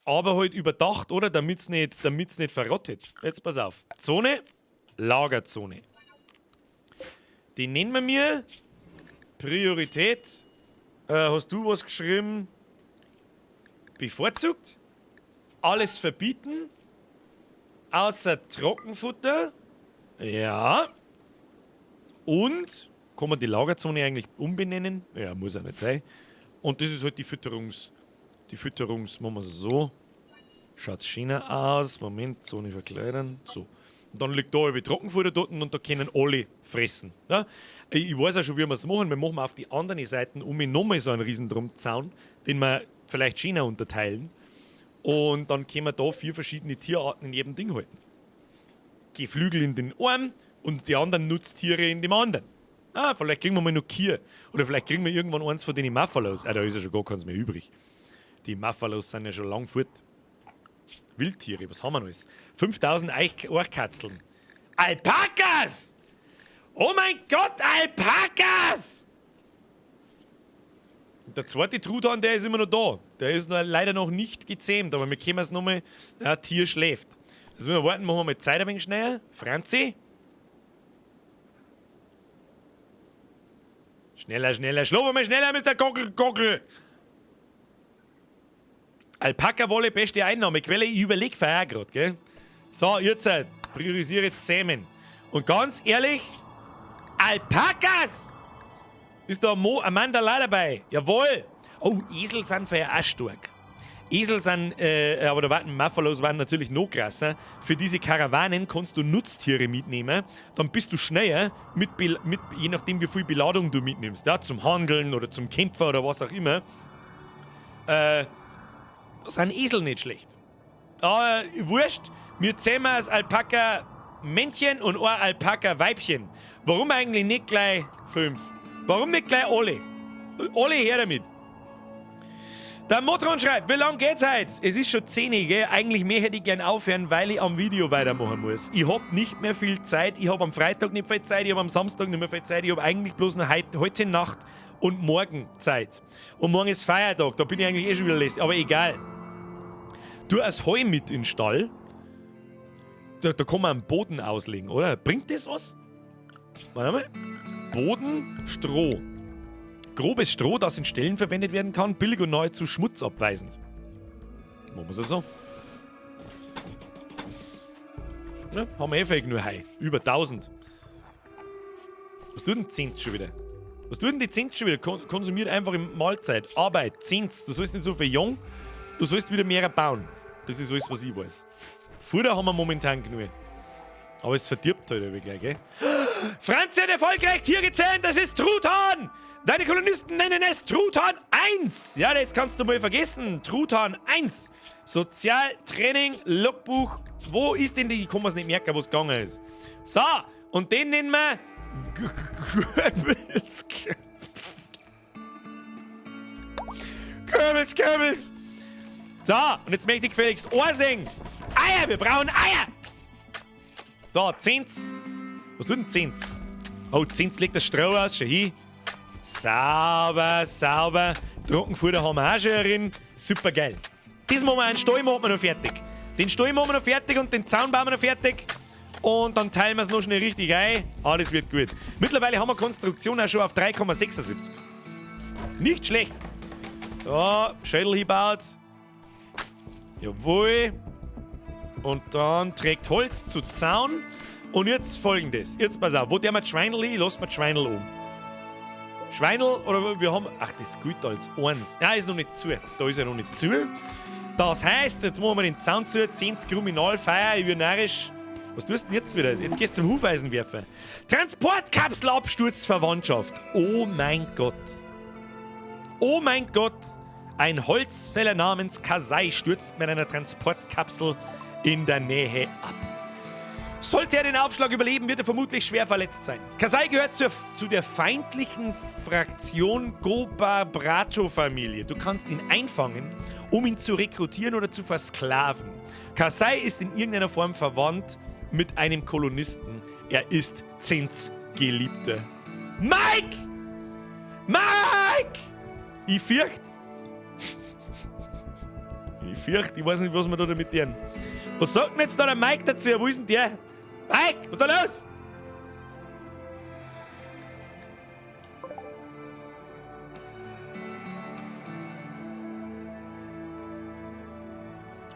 aber halt überdacht, oder? Damit es nicht verrottet. Jetzt pass auf. Zone, Lagerzone. Die nennen wir mir Priorität. Hast du was geschrieben? Bevorzugt? alles verbieten. Außer Trockenfutter. Ja. Und kann man die Lagerzone eigentlich umbenennen? Ja, muss ja nicht sein. Und das ist halt die Fütterungs... machen wir es so. Schaut schöner aus. Moment, Zone verkleidern. So. Und dann liegt da über Trockenfutter dort und da können alle fressen. Ja? Ich weiß auch schon, wie wir es machen. Wir machen auf die anderen Seiten nochmal so einen riesen Zaun, den wir vielleicht schöner unterteilen. Und dann können wir da 4 verschiedene Tierarten in jedem Ding halten. Geflügel in den einen und die anderen Nutztiere in dem anderen. Vielleicht kriegen wir mal noch Kühe. Oder vielleicht kriegen wir irgendwann eins von den Muffalos. Da ist ja schon gar keins mehr übrig. Die Muffalos sind ja schon lang fort. Wildtiere, was haben wir noch alles? 5000 Eichkatzeln. Alpakas! Oh mein Gott, Alpakas! Und der zweite Truthahn, der ist immer noch da. Der ist leider noch nicht gezähmt, aber wir können es nochmal. Ein Tier schläft. Jetzt müssen wir warten, machen wir mal Zeit ein wenig schneller. Franzi? Schneller, schneller, schlafen wir schneller, Mr. Gockel. Alpaka-Wolle, beste Einnahmequelle. Ich überlege vorher gerade, gell? So, jetzt priorisiere Zähmen. Und ganz ehrlich, Alpakas! Ist da ein Mandala dabei? Jawohl! Oh, Esel sind für auch stark. Esel sind, aber da warten Muffalos waren natürlich noch krasser. Für diese Karawanen kannst du Nutztiere mitnehmen. Dann bist du schneller, je nachdem wie viel Beladung du mitnimmst. Ja, zum Handeln oder zum Kämpfer oder was auch immer. Da sind Esel nicht schlecht. Aber wurscht, wir zählen als Alpaka Männchen und ein Alpaka Weibchen. Warum eigentlich nicht gleich 5? Warum nicht gleich alle? Alle her damit. Der Motron schreibt, wie lange geht's heute? Es ist schon 10 Uhr, gell? Eigentlich mehr hätte ich gern aufhören, weil ich am Video weitermachen muss. Ich hab nicht mehr viel Zeit. Ich hab am Freitag nicht viel Zeit, ich hab am Samstag nicht mehr viel Zeit. Ich hab eigentlich bloß noch heute Nacht und morgen Zeit. Und morgen ist Feiertag, da bin ich eigentlich schon wieder lästig. Aber egal. Du als Heu mit in den Stall. Da kann man einen Boden auslegen, oder? Bringt das was? Warte mal. Boden, Stroh. Grobes Stroh, das in Stellen verwendet werden kann, billig und nahezu schmutzabweisend. Machen wir es so. Ja, haben wir fähig nur Heu. Über 1000. Was tut denn Zins schon wieder? Was tut denn die Zins schon wieder? Konsumiert einfach in Mahlzeit. Arbeit, Zins. Du sollst nicht so viel jung. Du sollst wieder mehr bauen. Das ist alles, was ich weiß. Futter haben wir momentan genug. Aber es verdirbt halt irgendwie gleich, gell? Franzi hat erfolgreich Tier gezähmt, das ist Truthahn! Deine Kolonisten nennen es Truthahn 1! Ja, das kannst du mal vergessen. Truthahn 1. Sozialtraining, Logbuch. Wo ist denn die? Ich kann mir's nicht merken, wo es gegangen ist. So, und den nennen wir Kürbels. So, und jetzt möchte ich gefälligst Ohrsen. Eier, wir brauchen Eier! So, Zins. Was tut denn Zins? Oh, Zins legt das Stroh aus, schon hin. Sauber. Trockenfutter haben wir auch schon drin. Super geil. Diesmal einen Stall machen wir noch fertig. Den Stall machen wir noch fertig und den Zaun bauen wir noch fertig. Und dann teilen wir es noch schnell richtig ein. Alles wird gut. Mittlerweile haben wir Konstruktion auch schon auf 3,76. Nicht schlecht. So, Schädel hinbaut. Jawohl. Und dann trägt Holz zu Zaun. Und jetzt folgendes. Jetzt pass auf. Wo der mal Schweinel hin? Lass mal Schweinel um. Schweinel, oder wir haben... Ach, das gilt als eins. Ja, ist noch nicht zu. Da ist er noch nicht zu. Das heißt, jetzt machen wir den Zaun zu. 10 Kriminalfeier, ich bin narrisch. Was tust du denn jetzt wieder? Jetzt gehst du zum Hufeisen werfen. Transportkapselabsturzverwandtschaft. Oh mein Gott. Oh mein Gott. Ein Holzfäller namens Kasai stürzt mit einer Transportkapsel in der Nähe ab. Sollte er den Aufschlag überleben, wird er vermutlich schwer verletzt sein. Kasai gehört zu der feindlichen Fraktion Gobarbrato-Familie. Du kannst ihn einfangen, um ihn zu rekrutieren oder zu versklaven. Kasai ist in irgendeiner Form verwandt mit einem Kolonisten. Er ist Zins Geliebter. Mike! Ich fürchte, ich weiß nicht, was wir da damit tun. Was sagt denn jetzt da der Mike dazu? Wo ist denn der? Mike, was ist da los?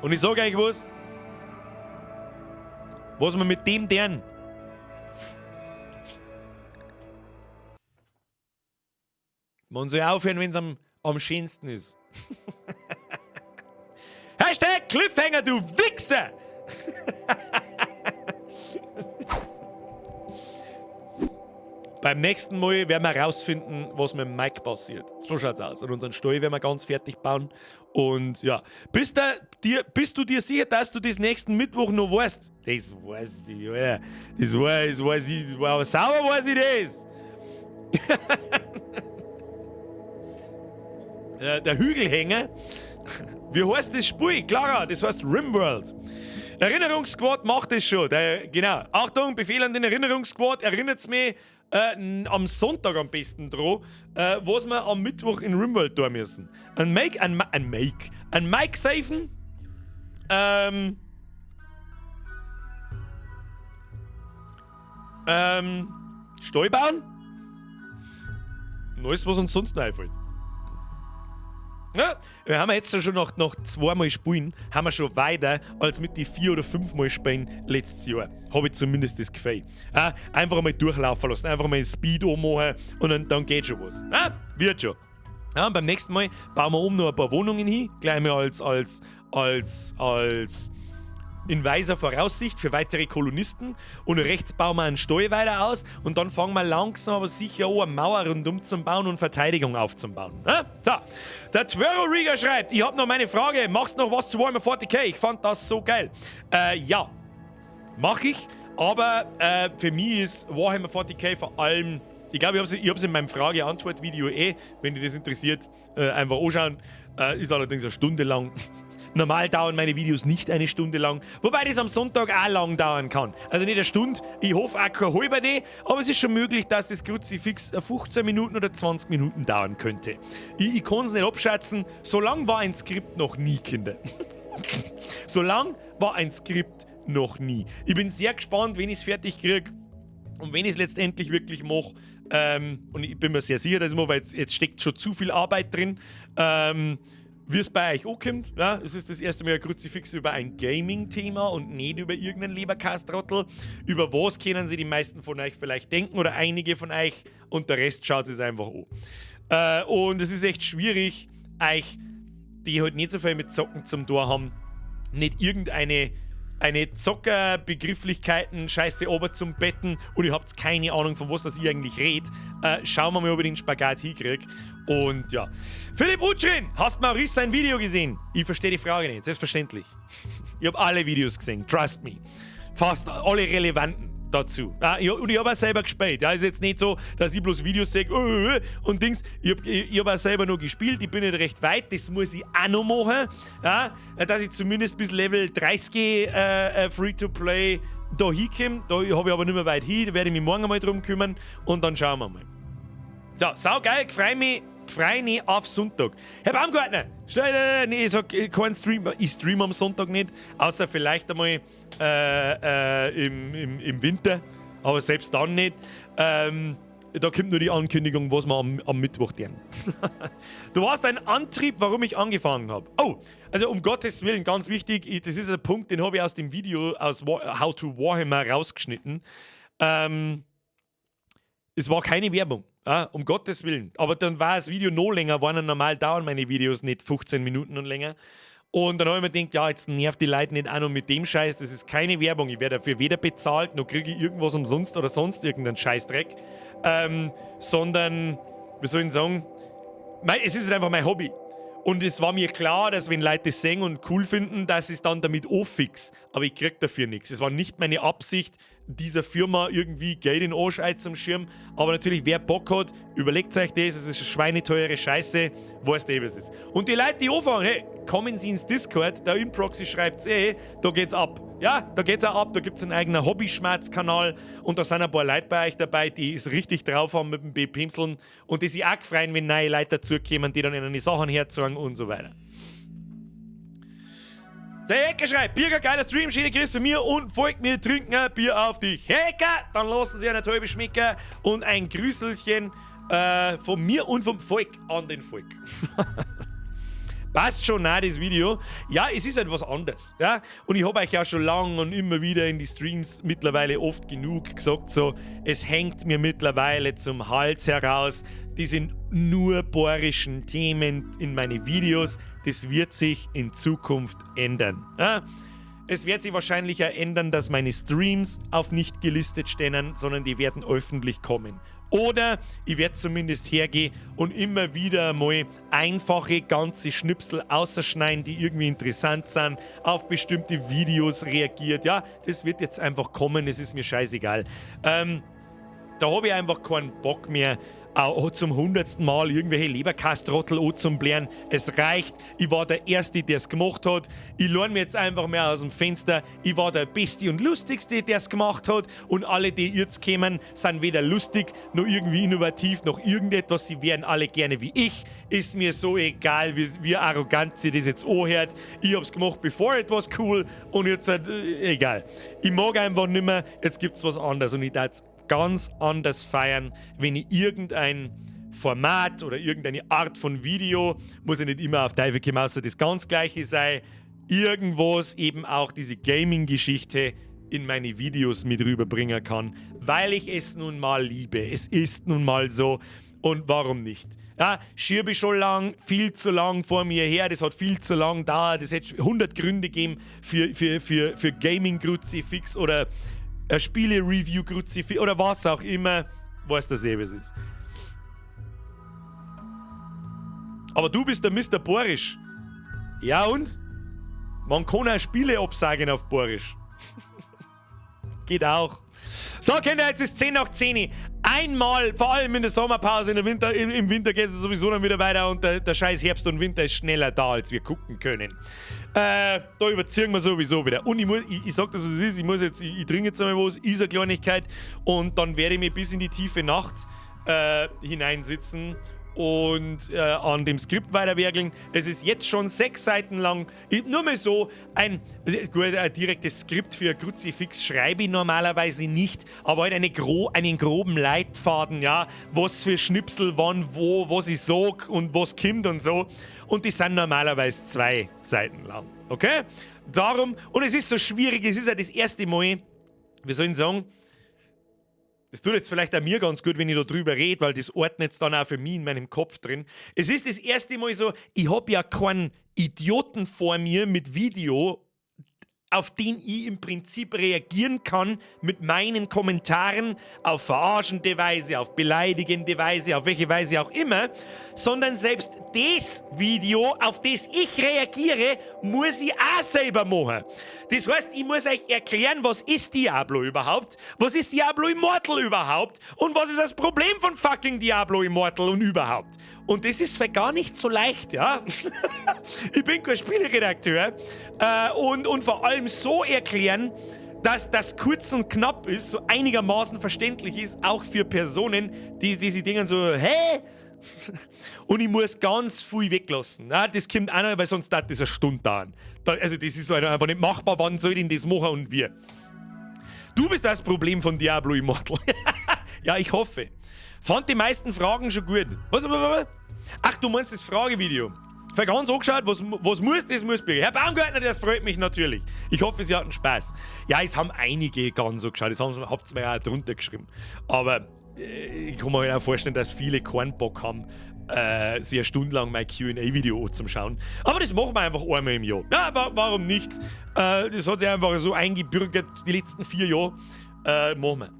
Und ich sage euch was wir mit dem tun. Man soll aufhören, wenn es am schönsten ist. Hashtag Cliffhanger, du Wichser! Beim nächsten Mal werden wir herausfinden, was mit dem Mike passiert. So schaut's aus. Und unseren Stall werden wir ganz fertig bauen. Und ja, bist du dir sicher, dass du das nächsten Mittwoch noch weißt? Das weiß ich, Alter. Das weiß ich. Aber sauber weiß ich das. Der Hügelhänger. Wie heißt das Spiel? Clara, das heißt Rimworld. Erinnerungssquad macht das schon. Genau. Achtung, Befehl an den Erinnerungssquad. Erinnert mich am Sonntag am besten dran, was wir am Mittwoch in Rimworld tun müssen. Ein Mike safen. Stall bauen. Und alles, was uns sonst noch einfällt. Ja, wir haben jetzt schon nach 2 Mal Spielen haben wir schon weiter als mit die 4 oder 5 Mal Spielen letztes Jahr. Habe ich zumindest das Gefühl. Einfach mal durchlaufen lassen, einfach mal Speed anmachen und dann geht schon was. Wird schon. Ja, und beim nächsten Mal bauen wir noch ein paar Wohnungen hin, gleich mal als in weiser Voraussicht für weitere Kolonisten. Und rechts bauen wir einen Stall weiter aus und dann fangen wir langsam aber sicher an, eine Mauer rundum zu bauen und Verteidigung aufzubauen. So, der Twero Rieger schreibt, ich habe noch meine Frage, machst du noch was zu Warhammer 40k? Ich fand das so geil. Ja, mache ich, aber für mich ist Warhammer 40k vor allem, ich glaube, ich hab's in meinem Frage-Antwort-Video wenn dich das interessiert, einfach anschauen. Ist allerdings eine Stunde lang. Normal dauern meine Videos nicht eine Stunde lang, wobei das am Sonntag auch lang dauern kann. Also nicht eine Stunde, ich hoffe auch kein halber D, aber es ist schon möglich, dass das Kruzifix 15 Minuten oder 20 Minuten dauern könnte. Ich kann es nicht abschätzen, so lang war ein Skript noch nie, Kinder. So lang war ein Skript noch nie. Ich bin sehr gespannt, wenn ich es fertig kriege und wenn ich es letztendlich wirklich mache. Und ich bin mir sehr sicher, dass ich mache, weil jetzt steckt schon zu viel Arbeit drin. Wie es bei euch ankommt, ja, es ist das erste Mal ein Kruzifix über ein Gaming-Thema und nicht über irgendeinen Leberkastrottel. Über was können sich die meisten von euch vielleicht denken oder einige von euch und der Rest schaut es einfach an. Und es ist echt schwierig, euch, die halt nicht so viel mit Zocken zum Tor haben, nicht irgendeine Zockerbegrifflichkeiten, Scheiße ober zum Betten und ihr habt keine Ahnung, von was das ich eigentlich rede. Schauen wir mal, ob ich den Spagat hinkriege. Und ja. Philipp Utschrin, hast Maurice sein Video gesehen? Ich verstehe die Frage nicht, selbstverständlich. Ich habe alle Videos gesehen, trust me. Fast alle relevanten dazu. Und ich habe auch selber gespielt. Ja, ist jetzt nicht so, dass ich bloß Videos sehe und Dings. Ich hab auch selber noch gespielt. Ich bin nicht recht weit. Das muss ich auch noch machen. Ja, dass ich zumindest bis Level 30 Free-to-Play da hinkomme. Da habe ich aber nicht mehr weit hin. Da werde ich mich morgen mal drum kümmern und dann schauen wir mal. So, saugeil. Ich freue mich auf Sonntag. Herr Baumgartner, nee, ich sag keinen Stream. Ich streame am Sonntag nicht, außer vielleicht einmal im Winter, aber selbst dann nicht. Da kommt nur die Ankündigung, was wir am Mittwoch tun. Du warst ein Antrieb, warum ich angefangen habe. Oh, also um Gottes Willen, ganz wichtig, das ist ein Punkt, den habe ich aus dem Video aus How to Warhammer rausgeschnitten. Es war keine Werbung. Um Gottes Willen. Aber dann war das Video noch länger, waren normal dauern meine Videos nicht 15 Minuten und länger. Und dann habe ich mir gedacht, ja, jetzt nervt die Leute nicht auch noch mit dem Scheiß, das ist keine Werbung. Ich werde dafür weder bezahlt, noch kriege ich irgendwas umsonst oder sonst irgendeinen Scheißdreck. Sondern, wie soll ich sagen, es ist halt einfach mein Hobby. Und es war mir klar, dass wenn Leute das sehen und cool finden, dass ich es dann damit auffix. Aber ich krieg dafür nichts. Es war nicht meine Absicht, dieser Firma irgendwie Geld in den Arsch zum Schirm. Aber natürlich, wer Bock hat, überlegt euch das. Es ist eine schweineteure Scheiße. Weißt du, was es ist. Und die Leute, die anfangen, hey, kommen Sie ins Discord. Der Improxy schreibt da geht's ab. Ja, da geht's auch ab. Da gibt's einen eigenen Hobby-Schmerz-Kanal. Und da sind ein paar Leute bei euch dabei, die es richtig drauf haben mit dem B-Pinseln. Und die sich auch freuen, wenn neue Leute dazukommen, die dann in die Sachen herzogen und so weiter. Der Hecker schreibt, Birger, geiler Stream, schöne Grüße von mir und folgt mir, trinken ein Bier auf dich. Hecker, dann lassen Sie eine Täube schmecken und ein Grüßelchen von mir und vom Volk an den Volk. Passt schon, nein, das Video. Ja, es ist halt was anderes. Ja? Und ich habe euch ja schon lange und immer wieder in die Streams mittlerweile oft genug gesagt, so, es hängt mir mittlerweile zum Hals heraus. Die sind nur bohrischen Themen in meine Videos. Das wird sich in Zukunft ändern. Ja? Es wird sich wahrscheinlich ja ändern, dass meine Streams auf nicht gelistet stehen, sondern die werden öffentlich kommen. Oder ich werde zumindest hergehen und immer wieder mal einfache ganze Schnipsel ausschneiden, die irgendwie interessant sind, auf bestimmte Videos reagiert. Ja, das wird jetzt einfach kommen, es ist mir scheißegal. Da habe ich einfach keinen Bock mehr, auch zum 100. Mal irgendwelche Leberkastrottel anzublären. Es reicht. Ich war der Erste, der es gemacht hat. Ich lerne mir jetzt einfach mehr aus dem Fenster. Ich war der Beste und Lustigste, der es gemacht hat. Und alle, die jetzt kommen, sind weder lustig, noch irgendwie innovativ, noch irgendetwas. Sie wären alle gerne wie ich. Ist mir so egal, wie arrogant sie das jetzt anhört. Ich hab's gemacht, bevor etwas cool. Und jetzt halt, egal. Ich mag einfach nicht mehr. Jetzt gibt's was anderes. Und ich darf ganz anders feiern, wenn ich irgendein Format oder irgendeine Art von Video, muss ja nicht immer auf Teufel komm raus das ganz gleiche sein, irgendwas eben auch diese Gaming-Geschichte in meine Videos mit rüberbringen kann, weil ich es nun mal liebe. Es ist nun mal so und warum nicht? Ja, schiebe ich schon lang, viel zu lang vor mir her, das hat viel zu lang gedauert, es hätte 100 Gründe gegeben für Gaming-Kruzifix oder ein Spiele-Review-Kruzifix oder was auch immer, weiß das eh, was ist. Aber du bist der Mr. Borisch. Ja und? Man kann auch Spiele absagen auf Borisch. Geht auch. So, Kinder, jetzt ist 10 nach 10. Einmal, vor allem in der Sommerpause, im Winter geht es sowieso dann wieder weiter und der scheiß Herbst und Winter ist schneller da, als wir gucken können. Da überziehen wir sowieso wieder. Und ich sag das, was es ist, ich trinke jetzt einmal was, ist eine Kleinigkeit und dann werde ich mich bis in die tiefe Nacht hineinsitzen und an dem Skript weiterwerkeln. Es ist jetzt schon 6 Seiten lang. Nur mal so, ein direktes Skript für ein Kruzifix schreibe ich normalerweise nicht, aber halt einen groben Leitfaden, ja, was für Schnipsel, wann, wo, was ich sag und was kommt und so. Und die sind normalerweise 2 Seiten lang, okay? Darum, und es ist so schwierig, es ist ja das erste Mal, wie soll ich sagen, das tut jetzt vielleicht auch mir ganz gut, wenn ich da drüber rede, weil das ordnet es dann auch für mich in meinem Kopf drin. Es ist das erste Mal so, ich habe ja keinen Idioten vor mir mit Video, auf den ich im Prinzip reagieren kann mit meinen Kommentaren auf verarschende Weise, auf beleidigende Weise, auf welche Weise auch immer, sondern selbst das Video, auf das ich reagiere, muss ich auch selber machen. Das heißt, ich muss euch erklären, was ist Diablo überhaupt, was ist Diablo Immortal überhaupt und was ist das Problem von fucking Diablo Immortal und überhaupt. Und das ist gar nicht so leicht, ja. Ich bin kein Spieleredakteur und vor allem so erklären, dass das kurz und knapp ist, so einigermaßen verständlich ist, auch für Personen, die sich denken so, hä? Und ich muss ganz viel weglassen. Ja, das kommt auch noch, weil sonst dauert das eine Stunde dauern. Also das ist halt einfach nicht machbar, wann soll ich denn das machen und wie? Du bist das Problem von Diablo Immortal. Ja, ich hoffe. Fand die meisten Fragen schon gut. Was? Ach, du meinst das Fragevideo. Für ganz angeschaut, was muss, das muss bringen. Herr Baumgartner, das freut mich natürlich. Ich hoffe, Sie hatten Spaß. Ja, es haben einige ganz angeschaut. Das habt ihr mir auch drunter geschrieben. Aber ich kann mir halt auch vorstellen, dass viele keinen Bock haben, sich eine Stunde lang mein Q&A-Video anzuschauen. Aber das machen wir einfach einmal im Jahr. Ja, warum nicht? Das hat sich einfach so eingebürgert die letzten 4 Jahre. Machen wir.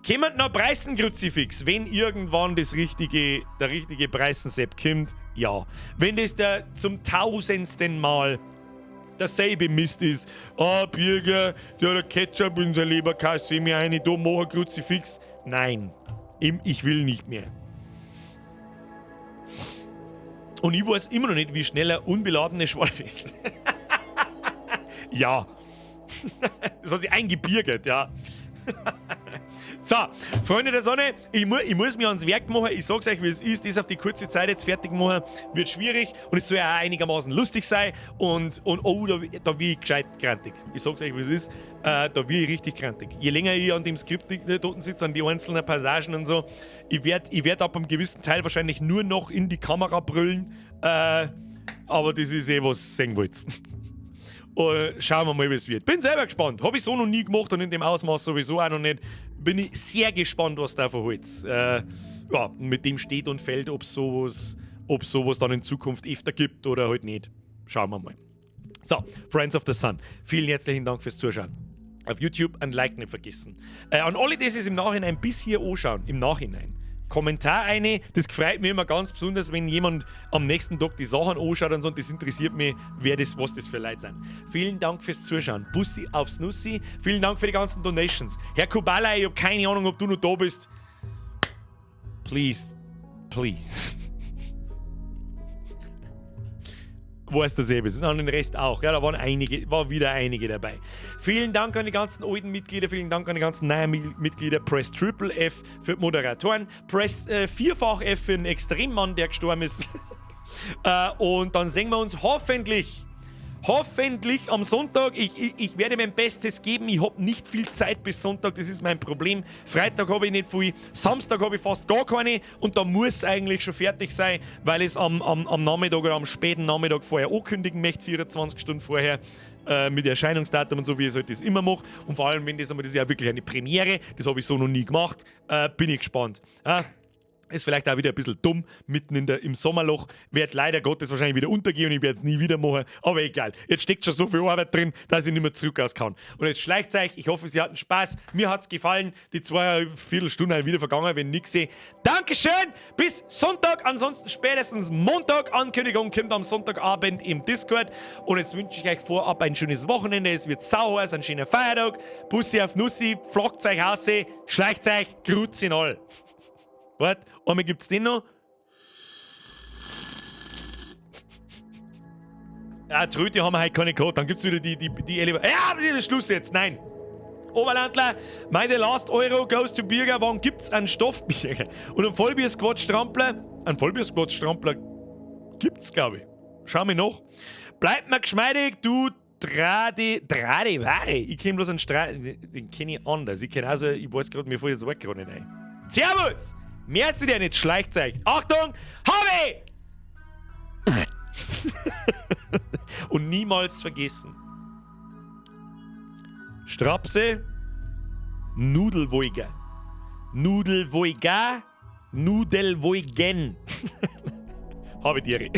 Kommt noch Preisenkruzifix, wenn irgendwann der richtige Preisensepp kommt, ja. Wenn das zum 1000. Mal derselbe Mist ist, Bürger, der hat Ketchup in der Leberkasse mir eine, da mach ein Kruzifix. Nein, ich will nicht mehr. Und ich weiß immer noch nicht, wie schnell ein unbeladenes Schwalbe ist. Ja. Das hat sich eingebürgert, ja. So, Freunde der Sonne, ich muss mich ans Werk machen. Ich sag's euch, wie es ist. Das auf die kurze Zeit jetzt fertig machen, wird schwierig. Und es soll ja auch einigermaßen lustig sein. Und oh, da will ich gescheit krantig. Ich sag's euch, wie es ist. Da will ich richtig krantig. Je länger ich an dem Skript dort sitze, an die einzelnen Passagen und so, ich werd ab einem gewissen Teil wahrscheinlich nur noch in die Kamera brüllen. Aber das ist was ihr sehen wollt. Schauen wir mal, wie es wird. Bin selber gespannt. Habe ich so noch nie gemacht und in dem Ausmaß sowieso auch noch nicht. Bin ich sehr gespannt, was da verholt. Ja, mit dem steht und fällt, ob es sowas dann in Zukunft öfter gibt oder halt nicht. Schauen wir mal. So, Friends of the Sun, vielen herzlichen Dank fürs Zuschauen. Auf YouTube ein Like nicht vergessen. An alle, die es im Nachhinein bis hier anschauen, im Nachhinein, Kommentar eine, das freut mich immer ganz besonders, wenn jemand am nächsten Tag die Sachen anschaut und so, das interessiert mich, was das für Leute sind. Vielen Dank fürs Zuschauen. Bussi aufs Nussi. Vielen Dank für die ganzen Donations. Herr Kubala, ich habe keine Ahnung, ob du noch da bist. Please. Weißt du selbst, an den Rest auch. Ja, da waren wieder einige dabei. Vielen Dank an die ganzen alten Mitglieder, vielen Dank an die ganzen neuen Mitglieder. Press Triple F für die Moderatoren, Press vierfach F für den Extremmann, der gestorben ist. Und dann sehen wir uns hoffentlich am Sonntag. Ich werde mein Bestes geben. Ich habe nicht viel Zeit bis Sonntag, das ist mein Problem. Freitag habe ich nicht viel, Samstag habe ich fast gar keine und da muss eigentlich schon fertig sein, weil ich es am Nachmittag oder am späten Nachmittag vorher ankündigen möchte, 24 Stunden vorher. Mit Erscheinungsdatum und so, wie ich es halt das immer mache. Und vor allem, das ist ja wirklich eine Premiere, das habe ich so noch nie gemacht, bin ich gespannt. Ist vielleicht auch wieder ein bisschen dumm, mitten im Sommerloch. Wird leider Gottes wahrscheinlich wieder untergehen und ich werde es nie wieder machen. Aber egal, jetzt steckt schon so viel Arbeit drin, dass ich nicht mehr zurück aus kann. Und jetzt schleicht es euch. Ich hoffe, Sie hatten Spaß. Mir hat es gefallen. Die 2 Viertelstunden sind wieder vergangen, wenn ich nichts sehe. Dankeschön. Bis Sonntag. Ansonsten spätestens Montag. Ankündigung kommt am Sonntagabend im Discord. Und jetzt wünsche ich euch vorab ein schönes Wochenende. Es wird sauer, ein schöner Feiertag. Bussi auf Nussi. Flockt euch aus. Schleicht euch. Grüezi all. Warte, einmal gibt's den noch. Ja, Tröte haben wir heute keine gehabt. Dann gibt's wieder die Elevator. Ja, aber das ist Schluss jetzt. Nein. Oberlandler, meine Last Euro goes to Bürger. Wann gibt's einen Stoffbürger? Und einen Vollbier-Squat-Strampler? Einen Vollbier-Squat-Strampler gibt's, glaube ich. Schau mir noch. Bleibt mir geschmeidig, du Trade Ware. Ich kenne bloß einen den kenne ich anders. Ich weiß gerade, mir fällt jetzt Wort gerade nicht ein. Servus! Merci dir nicht, schleicht euch. Achtung, Hobby! Und niemals vergessen. Strapse, Nudelwoiger. Nudelwoigen. Habe Tiere.